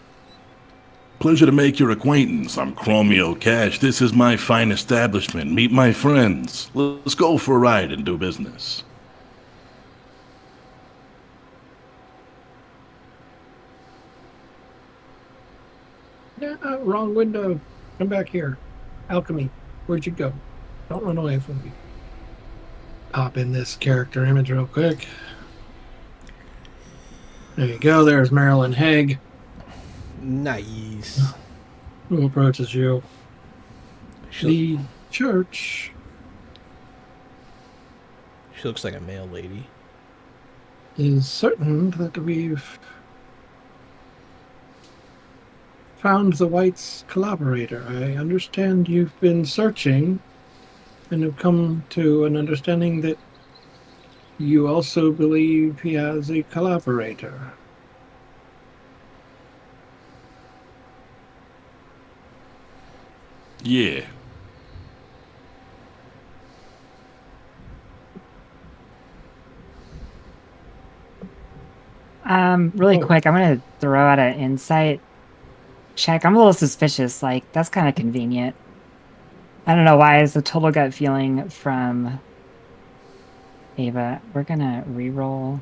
Pleasure to make your acquaintance. I'm Chromio Cash. This is my fine establishment. Meet my friends. Let's go for a ride and do business. Yeah, wrong window. Come back here. Alchemy. Where'd you go? Don't run away from me. Pop in this character image real quick. There you go. There's Marilyn Haig, Nice. who approaches you. She, The church she looks like a male lady. is certain that we've found the White's collaborator. I understand you've been searching and have come to an understanding that you also believe he has a collaborator. Yeah. Really quick, I'm gonna throw out an insight check. I'm a little suspicious. Like, that's kind of convenient. I don't know why. It's a total gut feeling from Ava. We're gonna re-roll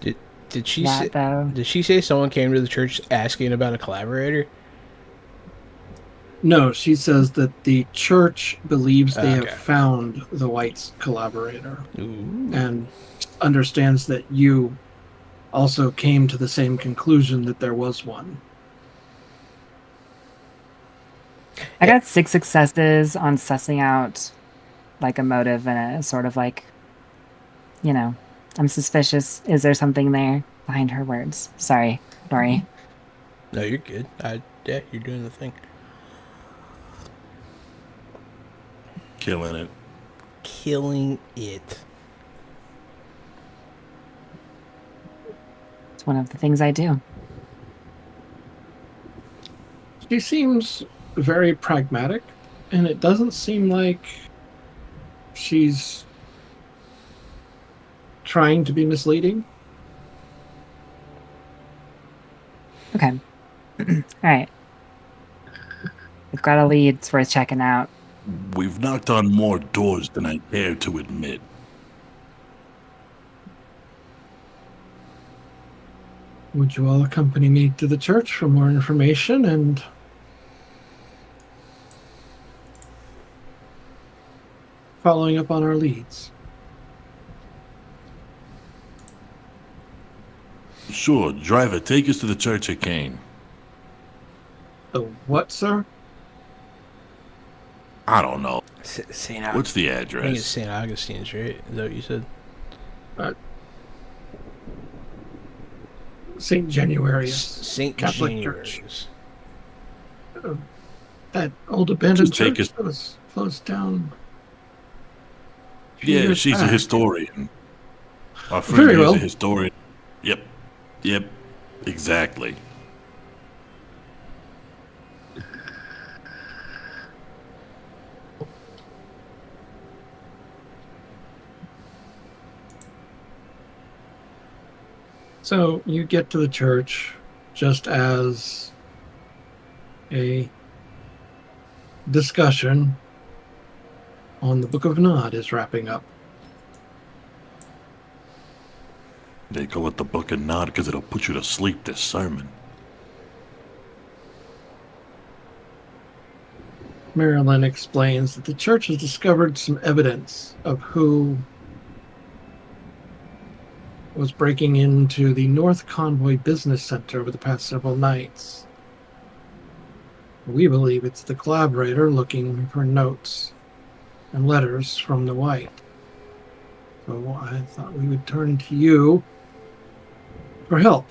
Did she say, that though. did she say someone came to the church asking about a collaborator? No, she says that the church believes they Okay. have found the White's collaborator Ooh. and understands that you also came to the same conclusion that there was one. I got 6 successes on sussing out like a motive and a sort of like you know, I'm suspicious. Is there something there behind her words? Sorry, Nori. No, you're good. Yeah, you're doing the thing. Killing it. Killing it. It's one of the things I do. She seems very pragmatic, and it doesn't seem like she's trying to be misleading. Okay. All right. We've got a lead. It's worth checking out. We've knocked on more doors than I care to admit. Would you all accompany me to the church for more information and following up on our leads? Sure, driver, take us to the Church of Cain. The what, sir? I don't know. St. What's the I think it's address? St. Augustine's, right? Is that what you said? St. Januarius. St. Catholic January's. Church. That old abandoned Just take church us- that was closed down. a few Yeah, years she's a back. historian. Our friend Very here's well. a historian. Yep, exactly. So you get to the church just as a discussion on the Book of Nod is wrapping up. They call it the Book of Nod because it'll put you to sleep this sermon. Marilyn explains that the church has discovered some evidence of who was breaking into the North Convoy Business Center over the past several nights. We believe it's the collaborator looking for notes and letters from the White. So I thought we would turn to you for help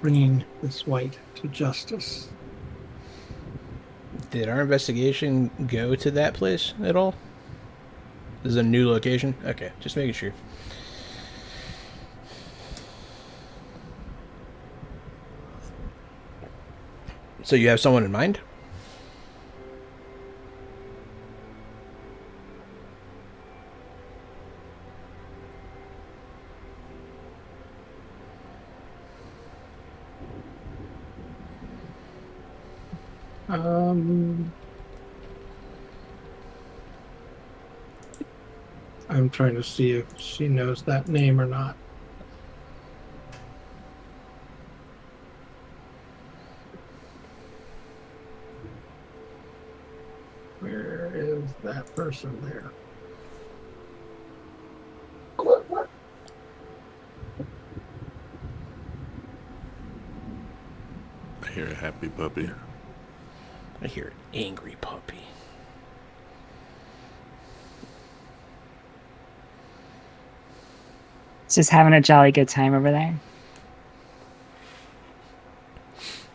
bringing this White to justice. Did our investigation go to that place at all? This is a new location? Okay, just making sure. So you have someone in mind? I'm trying to see if she knows that name or not. Where is that person there? I hear a happy puppy. I hear an angry puppy. It's just having a jolly good time over there.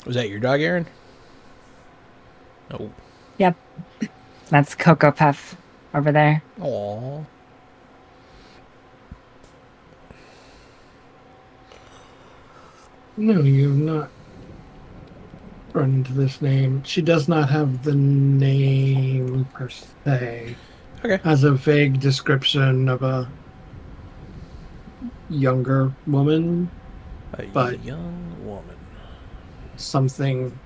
Was that your dog, Aaron? Oh. Yep. That's Cocoa Puff over there. Aww. No, you've not run into this name. She does not have the name per se. Okay. Has a vague description of a younger woman, A But- young woman. something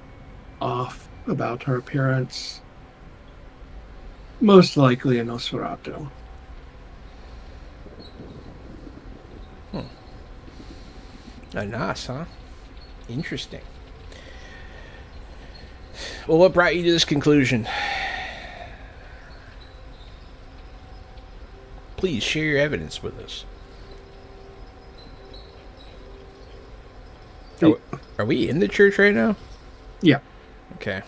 off about her appearance. Most likely a Nosferatu. A Nas, huh? Interesting. Well, what brought you to this conclusion? Please share your evidence with us. Are we in the church right now? Yeah. Okay.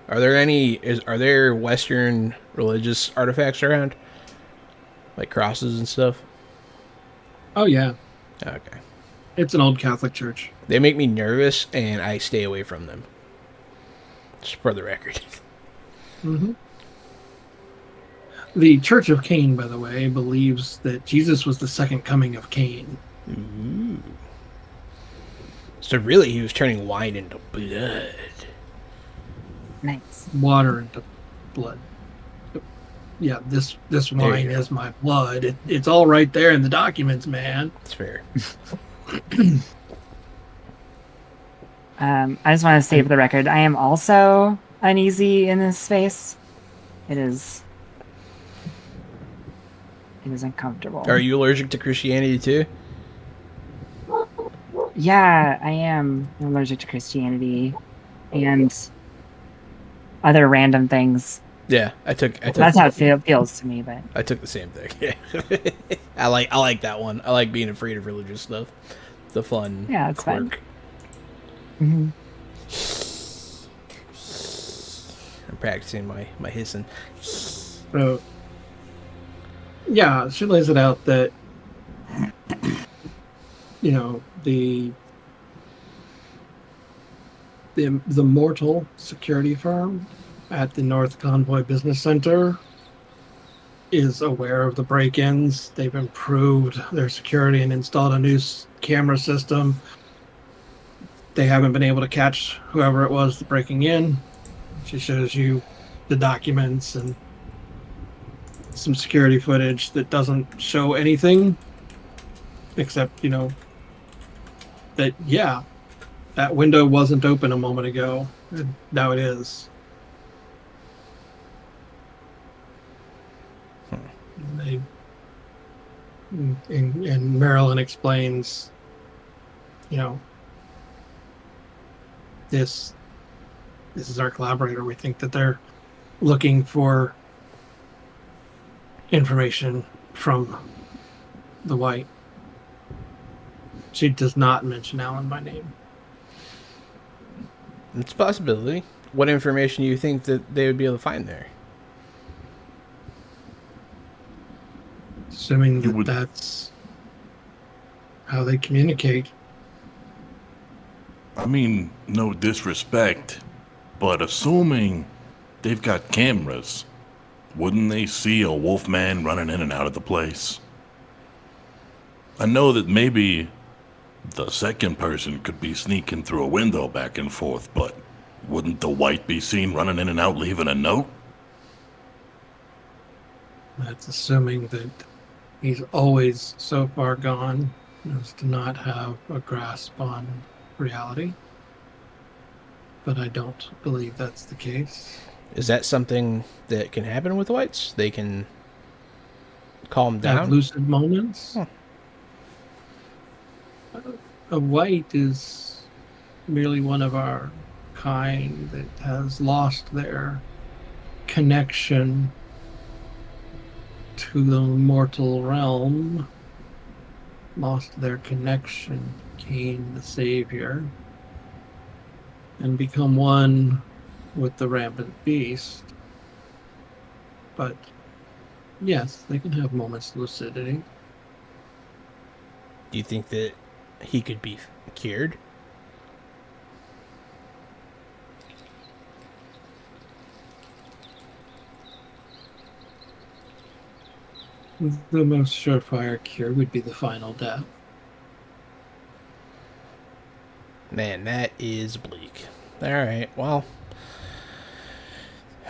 Are there Western religious artifacts around? Like crosses and stuff? Oh yeah, Okay. it's an old Catholic church. They make me nervous, and I stay away from them. Just for the record. Hmm. The Church of Cain, by the way, believes that Jesus was the second coming of Cain. Ooh. So really, he was turning wine into blood. Nice. Water into blood. Yeah, this you wine go. is my blood. It's all right there in the documents, man. That's fair. I just want to say for the record, I am also uneasy in this space. It is uncomfortable. Are you allergic to Christianity too? Yeah, I am allergic to Christianity and other random things. Yeah, I took That's how it feels to me, but I took the same thing. Yeah. I like that one. I like being afraid of religious stuff. The fun yeah, it's fun. quirk. Mhm. I'm practicing my hissing. So, yeah, she lays it out that, you know, the mortal security firm at the North Convoy Business Center is aware of the break-ins. They've improved their security and installed a new camera system. They haven't been able to catch whoever it was breaking in. She shows you the documents and some security footage that doesn't show anything except, you know, that, yeah, that window wasn't open a moment ago. And now it is. And they, and Marilyn explains, you know, this is our collaborator. We think that they're looking for information from the White. She does not mention Alan by name. It's a possibility. What information do you think that they would be able to find there? Assuming that would- that's how they communicate. I mean, no disrespect, but assuming they've got cameras, wouldn't they see a wolfman running in and out of the place? I know that maybe the second person could be sneaking through a window back and forth, but wouldn't the White be seen running in and out leaving a note? That's assuming that he's always so far gone as to not have a grasp on reality. But I don't believe that's the case. Is that something that can happen with whites? They can calm Have down? lucid moments. Huh. A White is merely one of our kind that has lost their connection to the mortal realm, lost their connection to Cain the Savior, and become one with the rampant beast. But yes, they can have moments of lucidity. Do you think that he could be cured? The most surefire cure would be the final death. Man, that is bleak. Alright, well.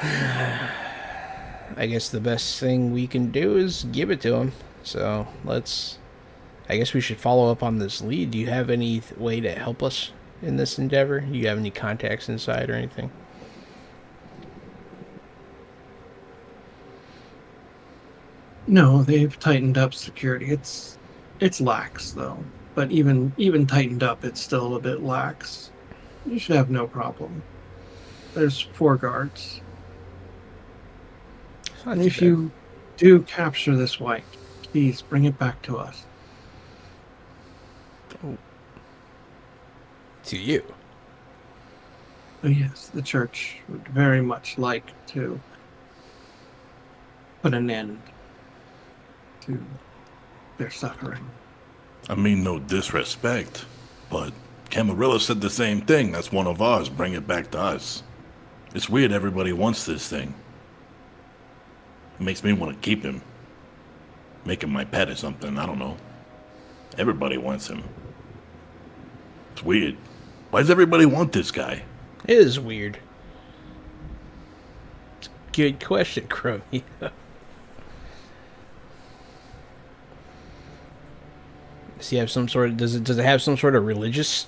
I guess the best thing we can do is give it to him. So, I guess we should follow up on this lead. Do you have any way to help us in this endeavor? Do you have any contacts inside or anything? No, they've tightened up security. It's lax though. But even tightened up, it's still a bit lax. You should have no problem. There's 4 guards. Not And too if bad. you do capture this White, please bring it back to us. To you. Oh yes, the church would very much like to put an end to their suffering. I mean, no disrespect, but Camarillas said the same thing. That's one of ours. Bring it back to us. It's weird everybody wants this thing. It makes me want to keep him. Make him my pet or something. I don't know. Everybody wants him. It's weird. Why does everybody want this guy? It is weird. It's a good question, Crummy. Does he have some sort of does it have some sort of religious,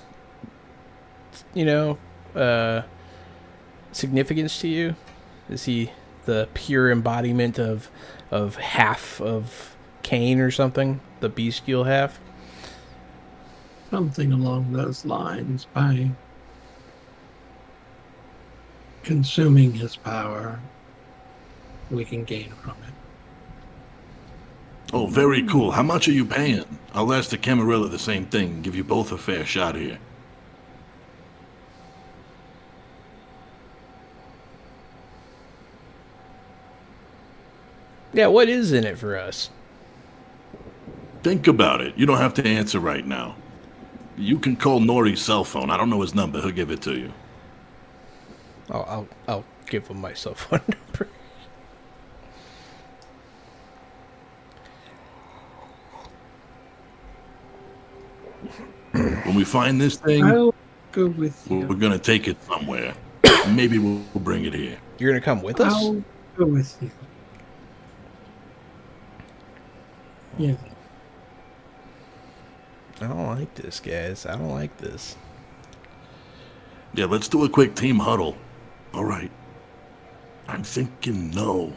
significance to you? Is he the pure embodiment of half of Cain or something? The bestial half? Something along those lines. By consuming his power, we can gain from it. Oh, very cool. How much are you paying? I'll ask the Camarilla the same thing. Give you both a fair shot here. Yeah, what is in it for us? Think about it. You don't have to answer right now. You can call Nori's cell phone. I don't know his number. He'll give it to you. I'll give him my cell phone number. When we find this thing, I'll go with we're you. going to take it somewhere. Maybe we'll bring it here. You're gonna come with us? I'll go with you. Yeah. I don't like this, guys. I don't like this. Yeah, let's do a quick team huddle. All right. I'm thinking no.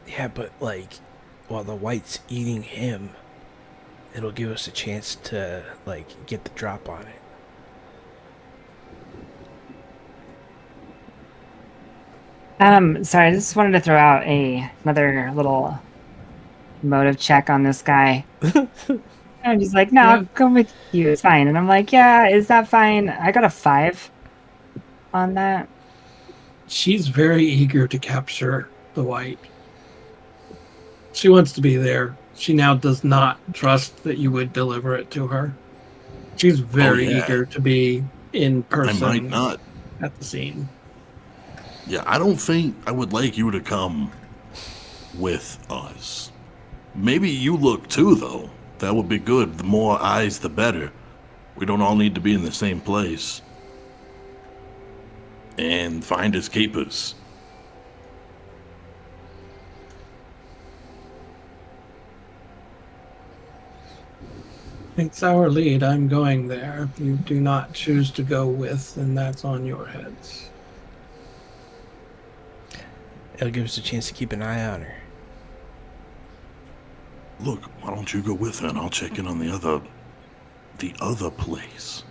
Yeah, but while the white's eating him, it'll give us a chance to get the drop on it. Sorry, I just wanted to throw out another little motive check on this guy. And he's like, no, I'll go with you. It's fine. And I'm like, yeah, is that fine? I got a 5 on that. She's very eager to capture the white. She wants to be there. She now does not trust that you would deliver it to her. She's very eager to be in person. I might not. At the scene. Yeah, I don't think I would like you to come with us. Maybe you look too, though. That would be good. The more eyes, the better. We don't all need to be in the same place. And find his keepers. It's our lead. I'm going there. If you do not choose to go with, then that's on your heads. It'll give us a chance to keep an eye on her. Look, why don't you go with her and I'll check in on the other place.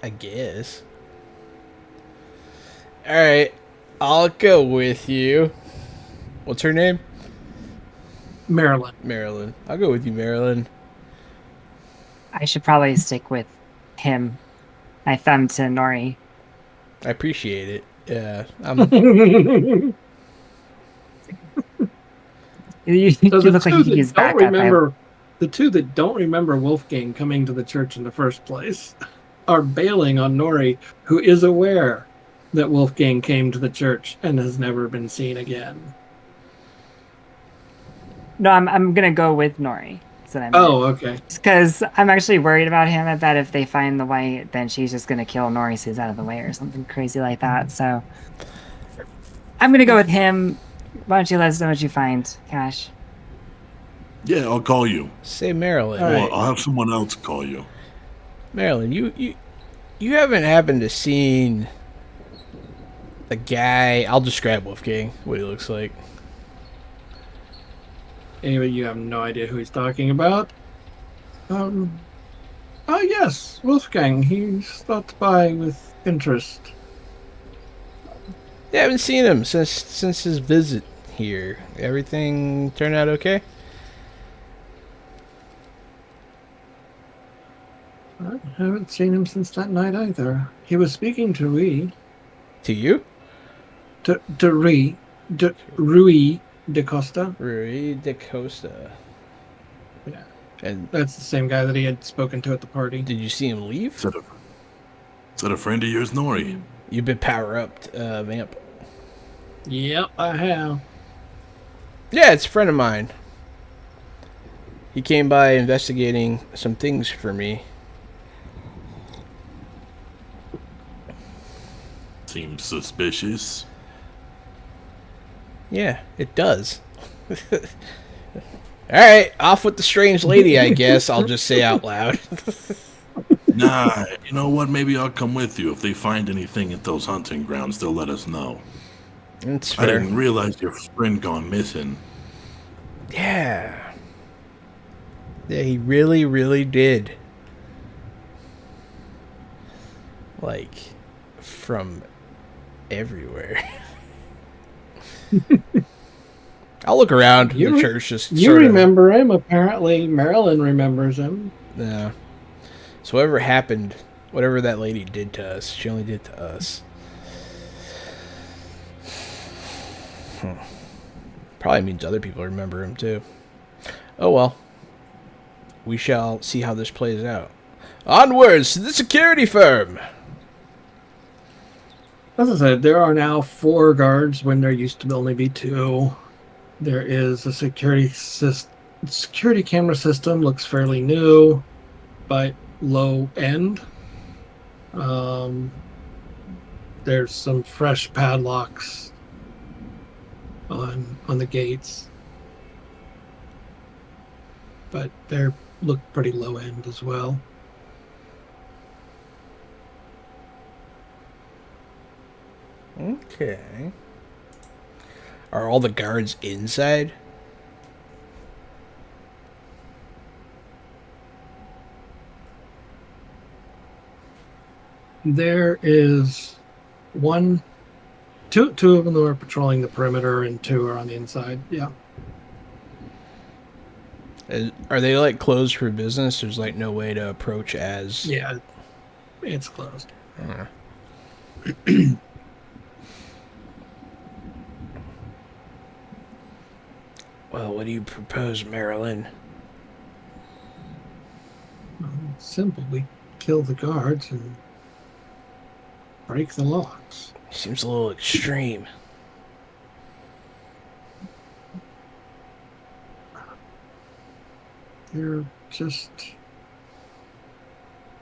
I guess. Alright, I'll go with you. What's her name? Marilyn. Marilyn. I'll go with you, Marilyn. I should probably stick with him. I thumb to Nori. I appreciate it. Yeah. You So the look like two you could use that don't backup. remember, the two that don't remember Wolfgang coming to the church in the first place are bailing on Nori, who is aware that Wolfgang came to the church and has never been seen again. No, I'm gonna go with Nori. That's what I meant. Oh, okay. Because I'm actually worried about him. I bet if they find the white, then she's just gonna kill Nori so he's out of the way or something crazy like that. So I'm gonna go with him. Why don't you let us know what you find, Cash? Yeah, I'll call you. Say Marilyn. All right. Or I'll have someone else call you. Marilyn, you haven't happened to seen the guy. I'll describe Wolfgang, what he looks like. Anyway, you have no idea who he's talking about. Oh yes, Wolfgang. He stopped by with interest. Yeah, I haven't seen him since his visit here. Everything turned out okay? I haven't seen him since that night either. He was speaking to Ree. To you? Rui de Costa. Rui de Costa. Yeah, And that's the same guy that he had spoken to at the party. did you see him Is leave? that a friend of yours, Nori? You've been power upped, Vamp. Yep, I have. Yeah, it's a friend of mine. He came by investigating some things for me. Seems suspicious. Yeah, it does. Alright, off with the strange lady, I guess. I'll just say out loud. Nah, you know what? Maybe I'll come with you. If they find anything at those hunting grounds, they'll let us know. It's I fair. didn't realize your friend gone missing. Yeah. Yeah, he really, really did. Like, from everywhere. I'll look around. The church just You sort of- remember him. Apparently, Marilyn remembers him. Yeah. So whatever happened, whatever that lady did to us, she only did to us. Probably means other people remember him too. Oh well. We shall see how this plays out. Onwards to the security firm! As I said, there are now 4 guards when there used to only be 2. There is a security camera system, looks fairly new, but low end. There's some fresh padlocks on the gates, but they look pretty low end as well. Okay. Are all the guards inside? There is two of them are patrolling the perimeter, and 2 are on the inside. Yeah. Are they like closed for business? There's like no way to approach as. Yeah, it's closed. Well, what do you propose, Marilyn? Simple. We kill the guards and break the locks. Seems a little extreme. They're just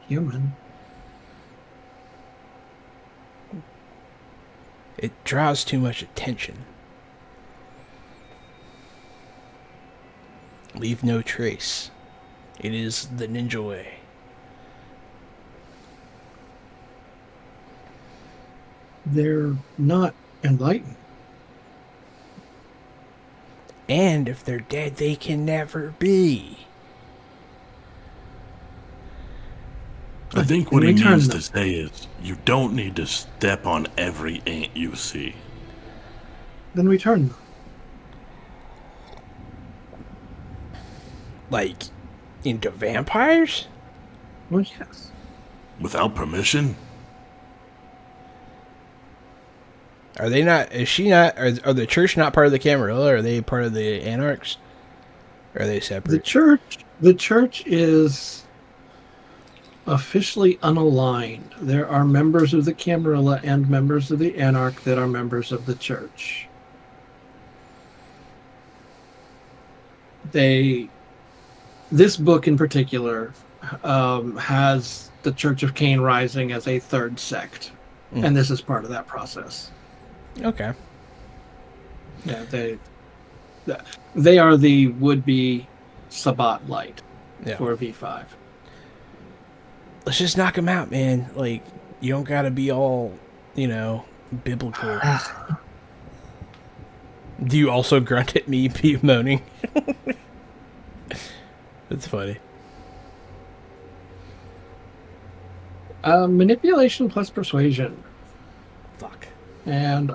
human. It draws too much attention. Leave no trace. It is the ninja way. They're not enlightened. And if they're dead, they can never be. I think what he Return means them. to say is, you don't need to step on every ant you see. Then return them. Like, into vampires? Well, yes. Without permission? Are they not? Is she not? Are the church not part of the Camarilla? Are they part of the Anarchs? Or are they separate? The church is officially unaligned. There are members of the Camarilla and members of the Anarch that are members of the church. This book in particular has the Church of Cain Rising as a 3rd sect, and this is part of that process. Okay. Yeah, they are the would-be Sabbat light Yeah. for V5. Let's just knock him out, man. Like, you don't gotta be all, biblical. Do you also grunt at me, moaning? That's funny. Manipulation plus persuasion. Fuck. And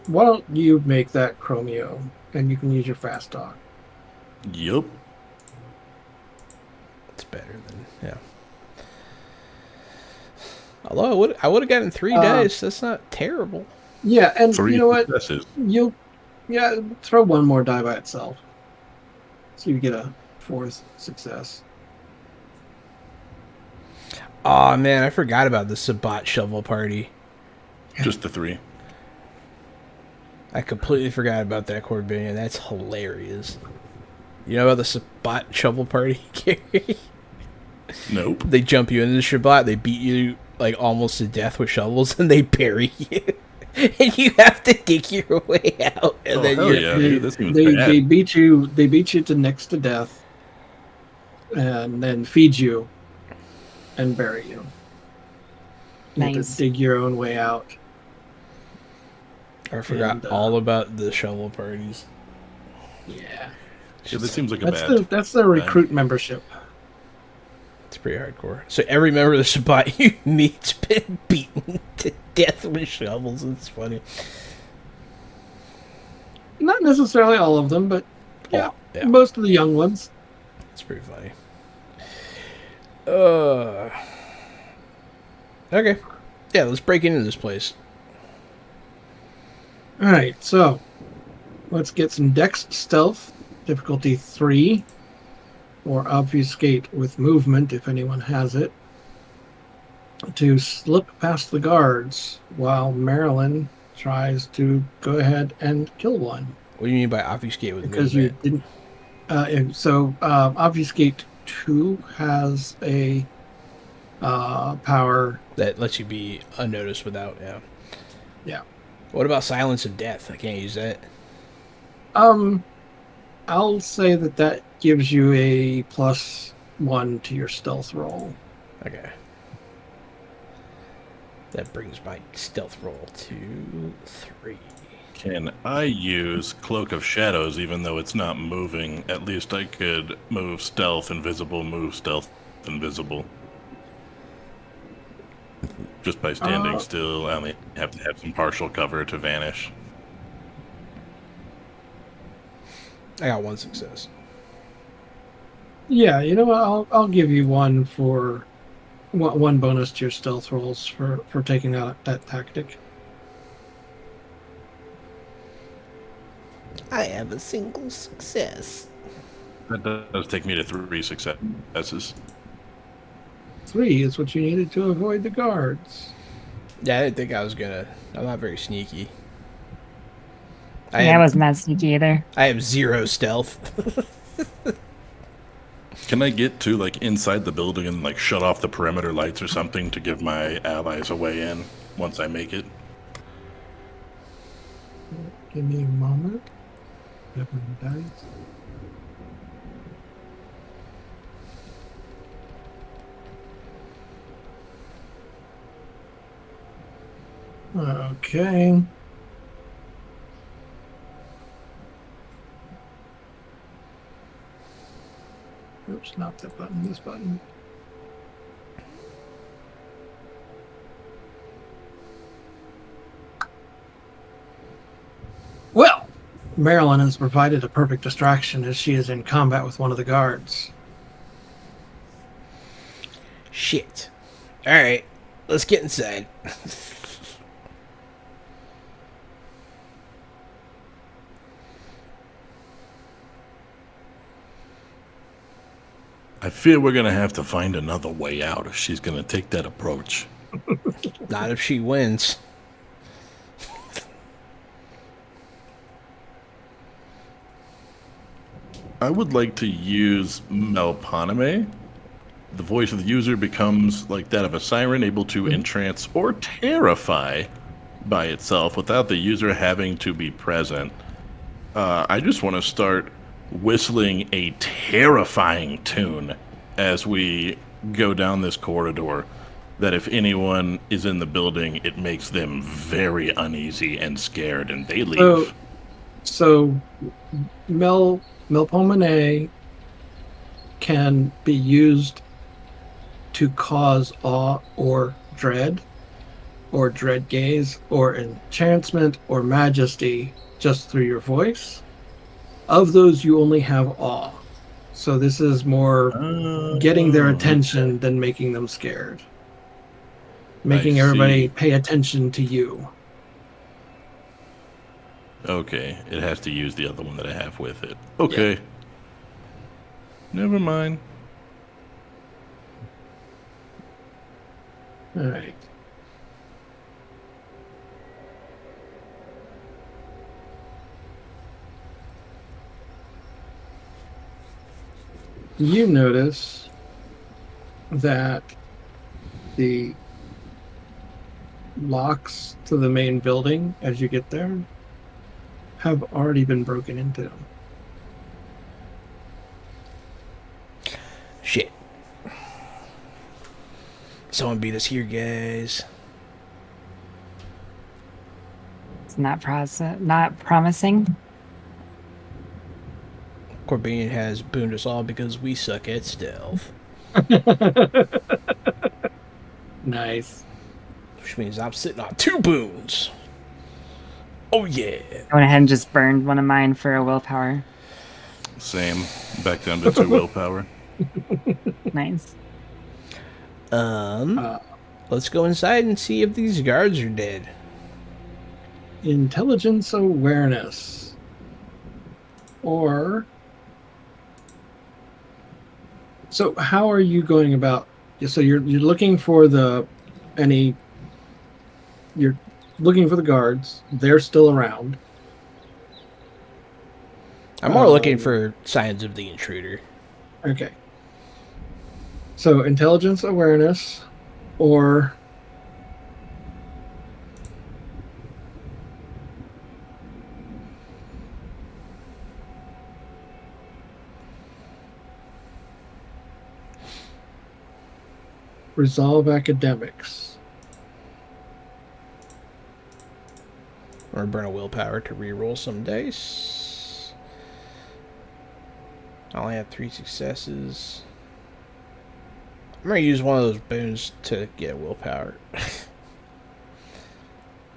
why don't you make that Chromio, and you can use your fast talk. Yup. It's better than, yeah. Although I would have gotten 3 dice. That's not terrible. Yeah, and 3 you know what? successes. Throw one more die by itself. So you get a 4th success. Oh man, I forgot about the Sabat shovel party. Just the 3. I completely forgot about that, Corbinian. That's hilarious. You know about the Sabat shovel party, Gary? Nope. They jump you into the Shabbat, they beat you like almost to death with shovels, and they bury you. And you have to dig your way out. And Oh, then hell you yeah, They, dude. That seems they bad. beat you. They beat you to next to death, and then feed you, and bury you. You have Nice. to dig your own way out. I forgot And, all about the shovel parties. Yeah, Yeah, that seems like a bad. that's the recruit membership. It's pretty hardcore. So every member of the Shabbat you meet's been beaten to death with shovels. It's funny. Not necessarily all of them, but yeah, Yeah. most of the young ones. It's pretty funny. Okay. Yeah, let's break into this place. All right, so let's get some Dex Stealth, difficulty 3, or Obfuscate with movement if anyone has it, to slip past the guards while Marilyn tries to go ahead and kill one. What do you mean by obfuscate with Because movement? you didn't. Obfuscate 2 has a power. That lets you be unnoticed without, yeah. Yeah. What about Silence of Death? I can't use that. I'll say that gives you a +1 to your stealth roll. Okay. That brings my stealth roll to 3. Can I use Cloak of Shadows even though it's not moving? At least I could move stealth, invisible, move stealth, invisible. Just by standing still, I only have to have some partial cover to vanish. I got 1 success. Yeah, you know what? I'll give you one for one bonus to your stealth rolls for taking out that tactic. I have a single success. That does take me to 3 successes. 3 is what you needed to avoid the guards. Yeah, I didn't think I was gonna. I'm not very sneaky. I wasn't that sneaky either. I have 0 stealth. Can I get to like inside the building and like shut off the perimeter lights or something to give my allies a way in once I make it? Give me a moment. Seven dice. Okay. Oops, not that button, this button. Well, Marilyn has provided a perfect distraction as she is in combat with one of the guards. Shit. Alright, let's get inside. I fear we're gonna have to find another way out if she's gonna take that approach. Not if she wins. I would like to use Melponime. The voice of the user becomes like that of a siren, able to entrance or terrify by itself without the user having to be present. I just want to start whistling a terrifying tune as we go down this corridor that if anyone is in the building, it makes them very uneasy and scared, and they leave. So Melpomene can be used to cause awe or dread gaze, or enchantment or majesty just through your voice. Of those, you only have awe. So this is more getting their attention than making them scared. Making everybody pay attention to you. Okay, it has to use the other one that I have with it. Okay. Never mind. All right. You notice that the locks to the main building as you get there have already been broken into. Shit. Someone beat us here, guys. It's not promising. Corbinian has booned us all because we suck at stealth. Nice. Which means I'm sitting on 2 boons. Oh, yeah. I went ahead and just burned one of mine for a willpower. Same. Back down to 2 willpower. Nice. Let's go inside and see if these guards are dead. Intelligence awareness. Or... So how are you going about... So you're looking for You're looking for the guards. They're still around. I'm more looking for signs of the intruder. Okay. So intelligence awareness or resolve academics. Or burn a willpower to reroll some dice. I only have 3 successes. I'm going to use one of those boons to get willpower.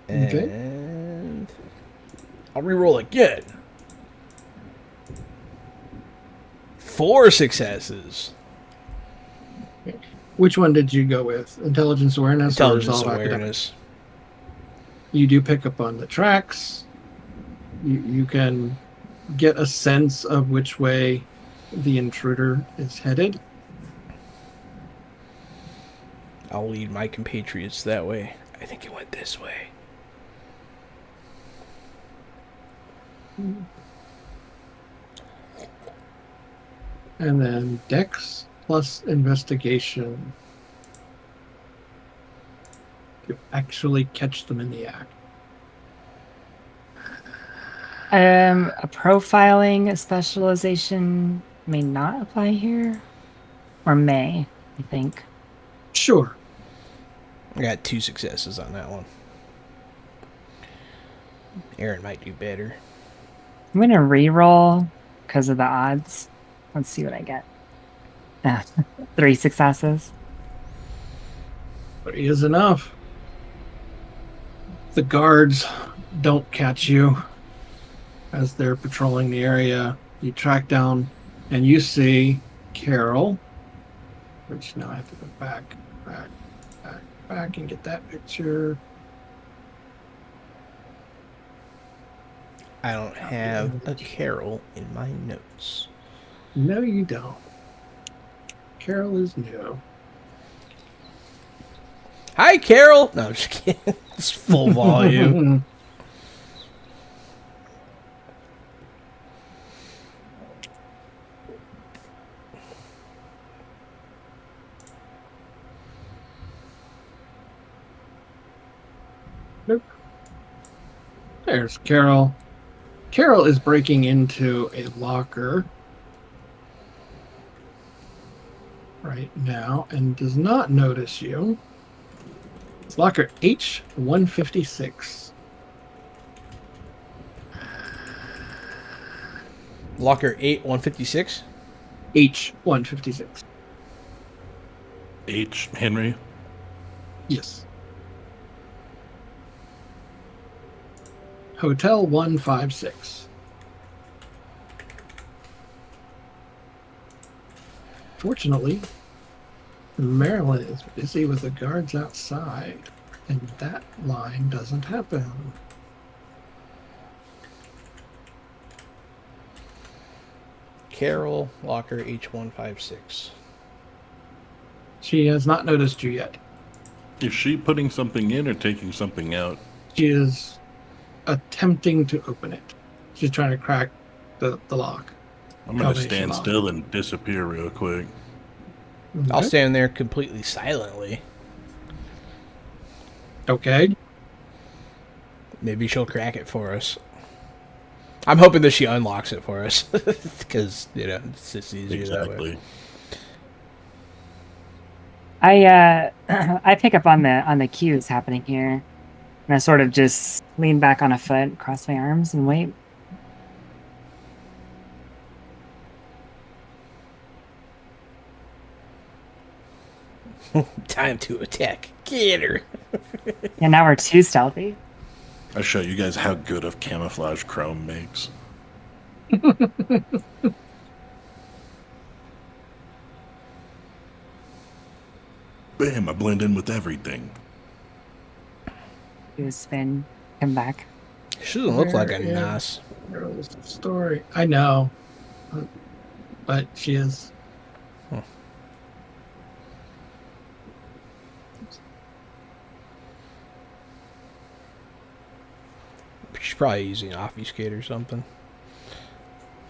And I'll reroll again. 4 successes. Which one did you go with? Intelligence awareness or Intelligence resolve academics? awareness. You do pick up on the tracks. You can get a sense of which way the intruder is headed. I'll lead my compatriots that way. I think it went this way. And then Dex plus investigation to actually catch them in the act. A profiling specialization may not apply here, or may, I think. Sure. I got 2 successes on that one. Aaron might do better. I'm gonna re-roll because of the odds. Let's see what I get. 3 successes. 3 is enough. The guards don't catch you as they're patrolling the area. You track down and you see Carol, which now I have to go back and get that picture. I don't have a Carol in my notes. No, you don't. Carol is new. Hi, Carol! No, I'm just kidding. It's full volume. Nope. There's Carol. Carol is breaking into a locker right now and does not notice you. It's locker H156. Locker 8-156. H156. H. Henry. Yes. Hotel 156. Fortunately, Marilyn is busy with the guards outside, and that line doesn't happen. Carol, locker H156. She has not noticed you yet. Is she putting something in or taking something out? She is attempting to open it. She's trying to crack the lock. I'm going to Combination stand lock. still and disappear real quick. I'll Okay. stand there completely silently. Okay. Maybe she'll crack it for us. I'm hoping that she unlocks it for us. Because, it's just easier that way. Exactly. I pick up on the cues happening here, and I sort of just lean back on a foot, cross my arms, and wait. Time to attack. Get her. And now we're too stealthy. I'll show you guys how good of camouflage Chrome makes. Bam, I blend in with everything. Do a spin, come back. She doesn't look like a Where is nice. Carol's story? I know. But she is. She's probably using obfuscate or something.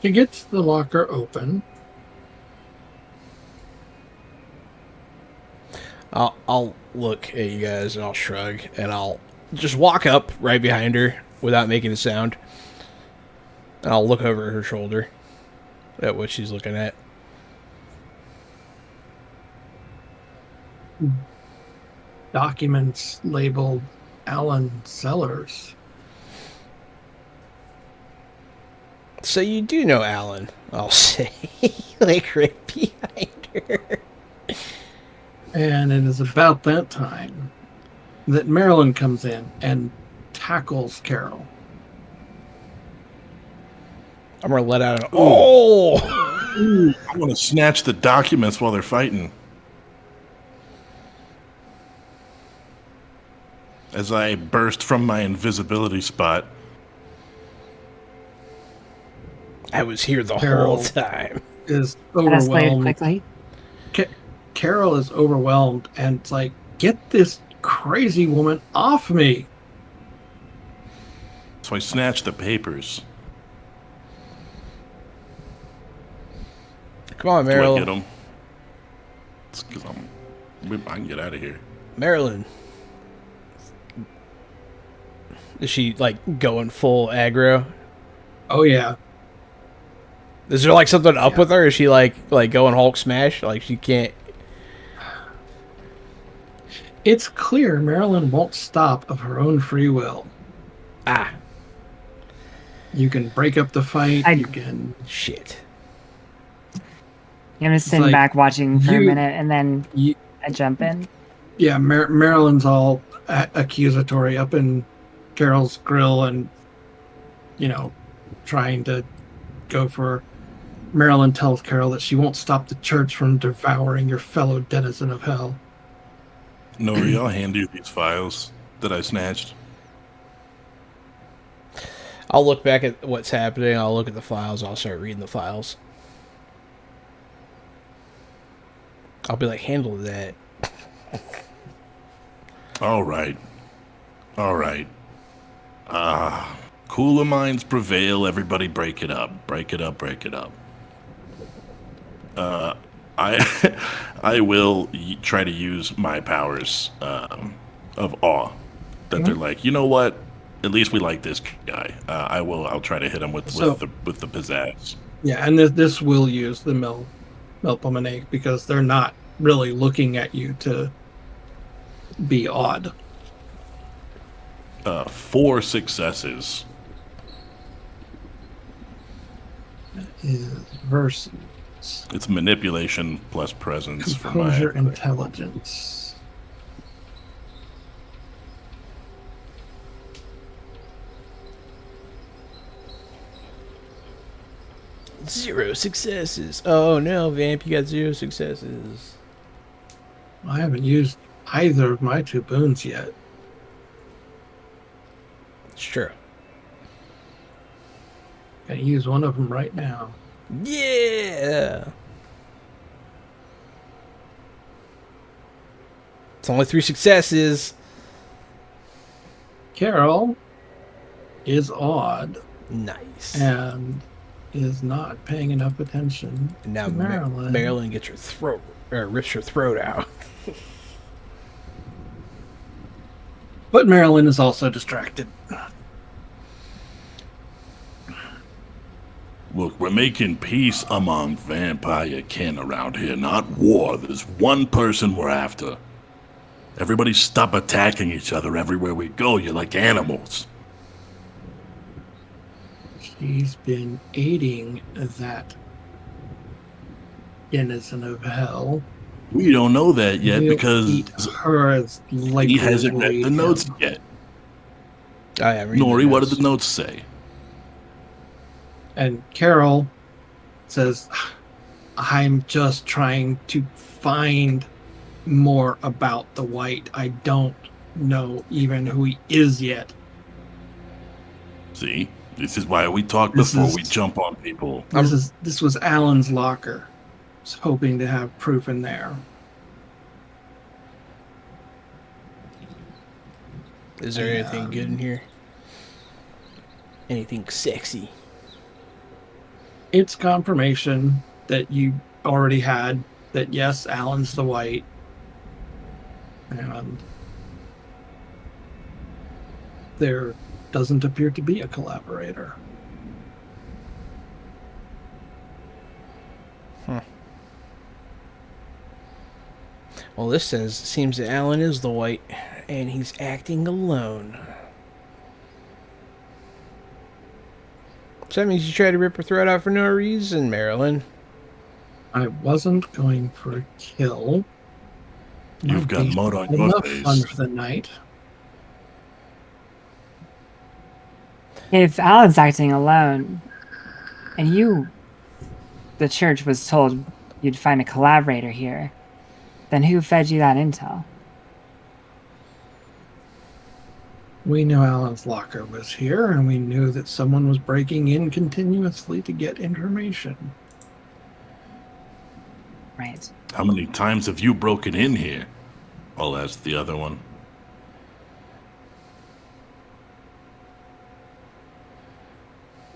She gets the locker open. I'll look at you guys and I'll shrug and I'll just walk up right behind her without making a sound. And I'll look over her shoulder at what she's looking at. Documents labeled Alan Sellers. So you do know Alan, I'll say, like right behind her. And it is about that time that Marilyn comes in and tackles Carol. I'm gonna let out an oh. I want to snatch the documents while they're fighting. As I burst from my invisibility spot. I was here the Carol whole time. is That escalated overwhelmed. quickly. Carol is overwhelmed and it's like, get this crazy woman off me. So I snatched the papers. Come on, Do I get Marilyn. them? It's because I can get out of here. Marilyn. Is she like going full aggro? Oh yeah. Is there like something up Yeah. with her? Is she like going Hulk smash? Like she can't. It's clear Marilyn won't stop of her own free will. Ah, You can break up the fight. I- You can. shit. I'm gonna stand like, back watching for a you- minute, and then You, I jump in. yeah, Marilyn's all accusatory up in Carol's grill and, trying to go for. Marilyn tells Carol that she won't stop the church from devouring your fellow denizen of hell. Nori, I'll hand you these files that I snatched. I'll look back at what's happening. I'll look at the files. I'll start reading the files. I'll be like, handle that. All right. All right. Cooler minds prevail. Everybody break it up. Break it up. Break it up. I will try to use my powers of awe. That they're like, you know what? At least we like this guy. I'll try to hit him with the pizzazz. Yeah, and this will use the Melpomene because they're not really looking at you to be odd. 4 successes. Is versus It's manipulation plus presence for my. composure intelligence. 0 successes. Oh no, Vamp, you got 0 successes. I haven't used either of my 2 boons yet. It's true. Gonna use one of them right now. Yeah. It's only 3 successes. Carol is odd Nice. and is not paying enough attention And now to Marilyn. Marilyn gets her throat, or rips her throat out. But Marilyn is also distracted. Look, we're making peace among vampire kin around here, not war. There's one person we're after. Everybody stop attacking each other everywhere we go. You're like animals. She's been aiding that denizen of hell. We don't know that yet We'll because eat her as likely he hasn't as we'll read eat the him. notes yet. I am. Nori, what did the notes say? And Carol says, I'm just trying to find more about the White. I don't know even who he is yet. See, this is why we talk This before is- we jump on people. This was Alan's locker. I was hoping to have proof in there. Is there anything good in here? Anything sexy? It's confirmation that you already had that yes, Alan's the White. And there doesn't appear to be a collaborator. Well, this seems that Alan is the White, and he's acting alone. So that means you tried to rip her throat out for no reason, Marilyn. I wasn't going for a kill. You've got Enough mud on your fun face. for the night. If Alan's acting alone, and the church was told you'd find a collaborator here, then who fed you that intel? We knew Alan's locker was here, and we knew that someone was breaking in continuously to get information. Right. How many times have you broken in here? I'll ask the other one.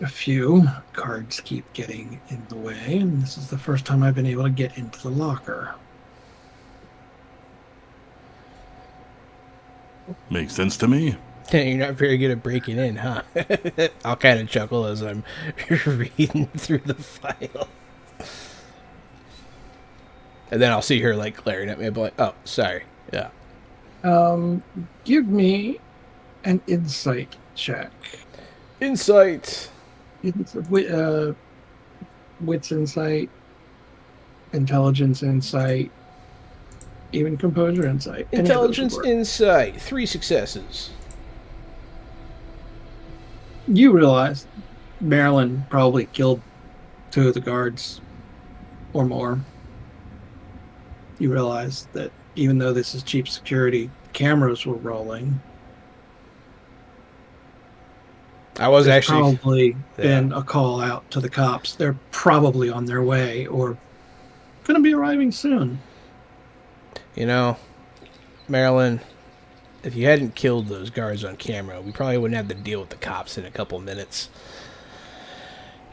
A few cards keep getting in the way, and this is the first time I've been able to get into the locker. Makes sense to me. You're not very good at breaking in, huh? I'll kind of chuckle as I'm reading through the file. And then I'll see her, like, glaring at me. I'll be like, oh, sorry. Yeah. Give me an insight check. Insight. Wits insight, intelligence insight, even composure insight. Any of those would Intelligence work. insight. 3 successes. You realize Marilyn probably killed 2 of the guards or more. You realize that even though this is cheap security, cameras were rolling. I was There's actually... probably been a call out to the cops. They're probably on their way or going to be arriving soon. You know, Marilyn, if you hadn't killed those guards on camera, we probably wouldn't have to deal with the cops in a couple minutes.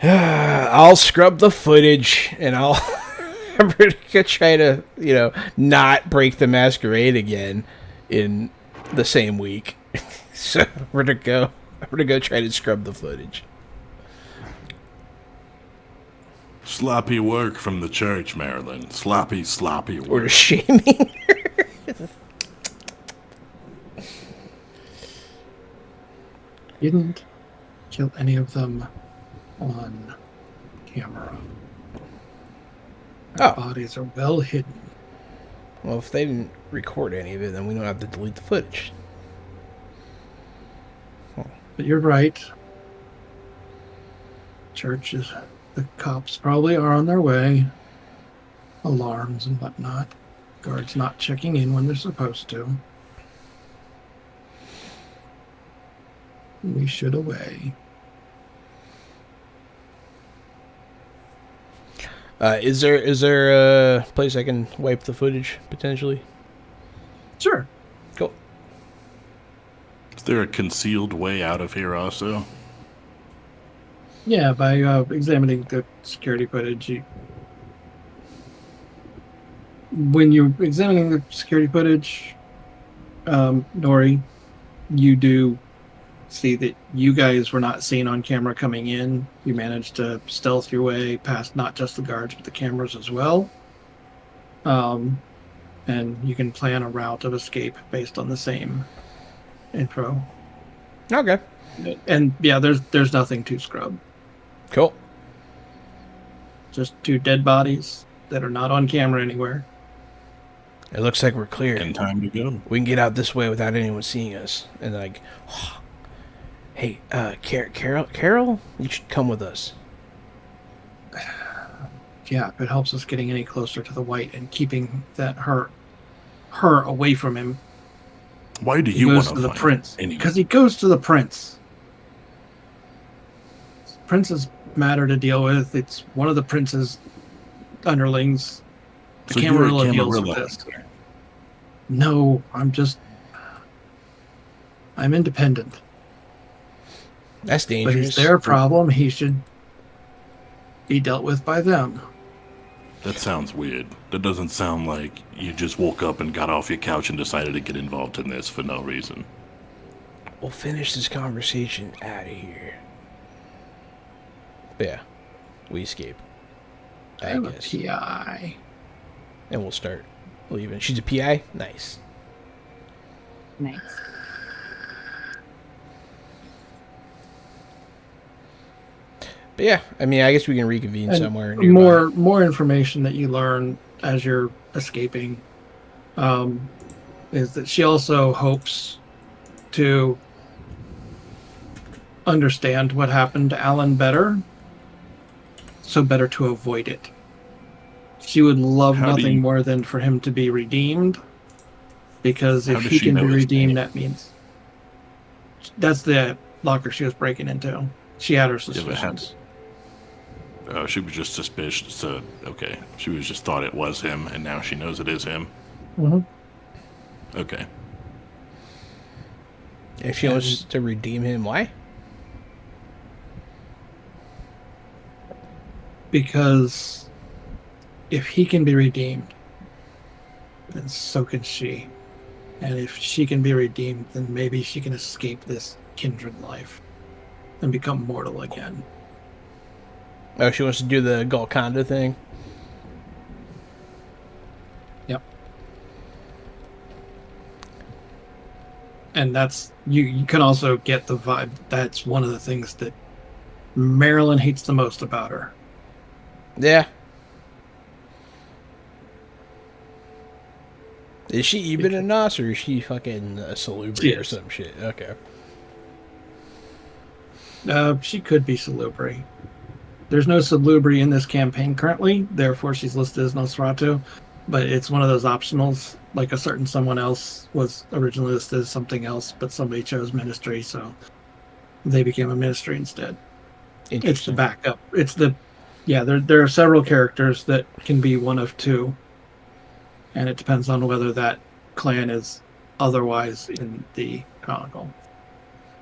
I'll scrub the footage, and I'm going to try to, not break the masquerade again in the same week. So I'm going to go try to scrub the footage. Sloppy work from the church, Marilyn. Sloppy Or work. just shaming. Didn't kill any of them on camera. Their Oh. bodies are well hidden. Well, if they didn't record any of it, then we don't have to delete the footage. But you're right. Churches, the cops probably are on their way. Alarms and whatnot. Guards not checking in when they're supposed to. We should away. Is there a place I can wipe the footage potentially? Sure. Cool. Is there a concealed way out of here also? Yeah, by examining the security footage, when you're examining the security footage, Nori, you do see that you guys were not seen on camera coming in. You managed to stealth your way past not just the guards, but the cameras as well. And you can plan a route of escape based on the same info. Okay. And yeah, there's nothing to scrub. Cool. Just 2 dead bodies that are not on camera anywhere. It looks like we're clear. And time to go. We can get out this way without anyone seeing us. And like, hey, Carol, you should come with us. Yeah, if it helps us getting any closer to the white and keeping that her away from him. Why do He you want goes to to the find prince anyone? because he goes to the prince. Prince's matter to deal with. It's one of the prince's underlings. The So you're a Camarilla deals with Camarilla this. hunter. No, I'm independent. That's But dangerous. it's their problem. He should be dealt with by them. That sounds weird. That doesn't sound like you just woke up and got off your couch and decided to get involved in this for no reason. We'll finish this conversation out of here. But yeah, we escape. I I'm a guess. PI. And we'll start leaving. She's a PI? Nice. Nice. But yeah, I mean, I guess we can reconvene somewhere nearby. More information that you learn as you're escaping is that she also hopes to understand what happened to Alan better, so better to avoid it. She would love How do nothing you- more than for him to be redeemed, because How if does he she can be know his redeemed, name? that means that's the locker she was breaking into. She had her Yeah, but suspicions. she was just suspicious. So, okay. She was just thought it was him, and now she knows it is him. Mhm. Okay. If she wants to redeem him, why? Because if he can be redeemed, then so can she. And if she can be redeemed, then maybe she can escape this kindred life and become mortal again. Oh, she wants to do the Golconda thing? Yep. And that's you can also get the vibe that's one of the things that Marilyn hates the most about her. Yeah. Is she even a Nos or is she fucking a Salubri She or is. some shit? Okay. She could be Salubri. There's no Salubri in this campaign currently, therefore she's listed as Nosferatu, but it's one of those optionals, like a certain someone else was originally listed as something else, but somebody chose Ministry, so they became a Ministry instead. It's the Interesting. backup. There are several characters that can be one of two, and it depends on whether that clan is otherwise in the Chronicle.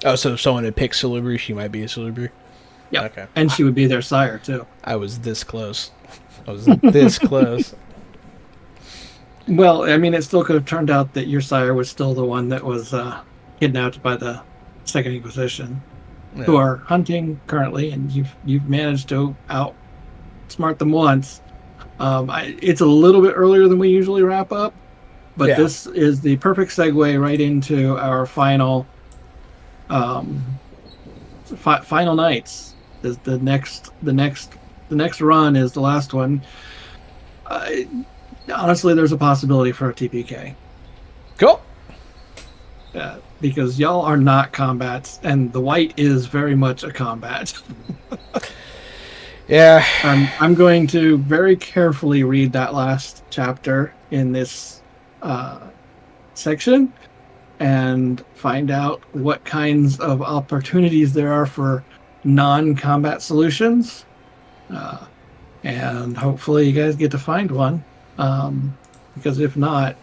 Oh, so if someone had picked Salubri, she might be a Salubri? Yeah. Okay. And she would be their sire, too. I was this close. I was this close. Well, I mean, it still could have turned out that your sire was still the one that was kidnapped by the Second Inquisition, Yeah. who are hunting currently, and you've managed to outsmart them once. It's a little bit earlier than we usually wrap up, but Yeah. this is the perfect segue right into our final final nights. The next run is the last one. Honestly, there's a possibility for a TPK. Cool. Because y'all are not combats, and the white is very much a combat. Yeah. I'm going to very carefully read that last chapter in this section and find out what kinds of opportunities there are for non-combat solutions. and hopefully you guys get to find one. Because if not,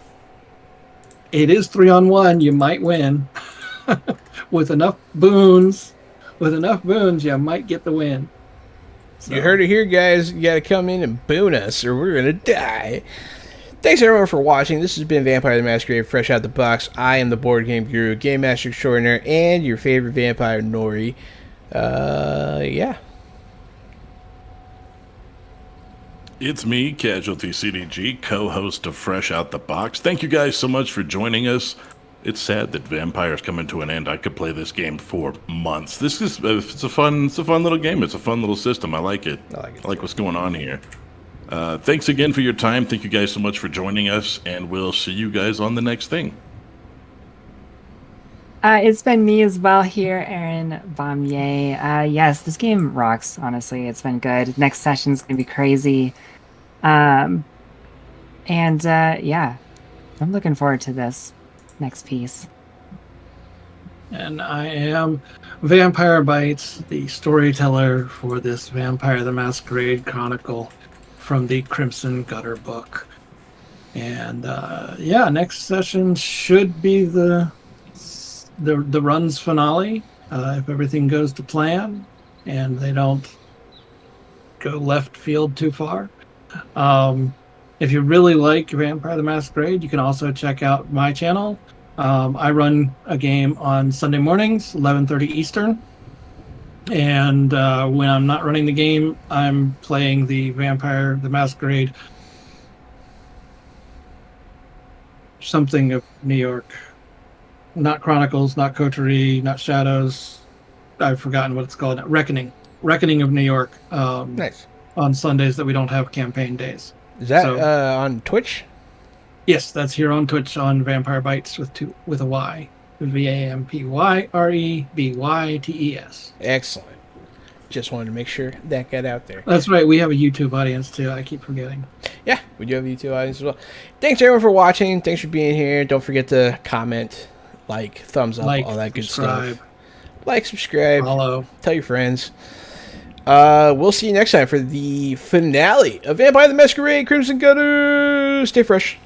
it is 3-on-1. You might win with enough boons. With enough boons, you might get the win. So, You heard it here, guys. You got to come in and boon us, or we're gonna die. Thanks everyone for watching. This has been Vampire the Masquerade, fresh out the box. I am the board game guru, game master extraordinaire, and your favorite vampire, Nori. Yeah. It's me, Casualty CDG, co-host of Fresh Out the Box. Thank you guys so much for joining us. It's sad that Vampire's coming to an end. I could play this game for months. This is it's a fun little game. It's a fun little system. I like it. I like what's going on here. Thanks again for your time. Thank you guys so much for joining us, and we'll see you guys on the next thing. It's been me as well here, Aaron Bamier. Yes, this game rocks, honestly. It's been good. Next session's going to be crazy. Yeah, I'm looking forward to this next piece. and I am Vampire Bites, the storyteller for this Vampire the Masquerade Chronicle from the Crimson Gutter book. And yeah, next session should be the run's finale, if everything goes to plan and they don't go left field too far. If you really like Vampire the Masquerade, you can also check out my channel. I run a game on Sunday mornings, 11:30 Eastern. And when I'm not running the game, I'm playing the Vampire the Masquerade something of New York. Not Chronicles, not Coterie, not Shadows. I've forgotten what it's called. Reckoning. Reckoning of New York. Nice. On Sundays that we don't have campaign days. Is that on Twitch? Yes, that's here on Twitch on Vampire Bites with a Y. VampyreBytes. Excellent. Just wanted to make sure that got out there. That's right. We have a YouTube audience too. I keep forgetting. Yeah, we do have a YouTube audience as well. Thanks everyone for watching. Thanks for being here. Don't forget to comment, like, thumbs up, all that good subscribe, stuff. Like, subscribe, follow, tell your friends. We'll see you next time for the finale of Vampire the Masquerade Crimson Gutter. Stay fresh.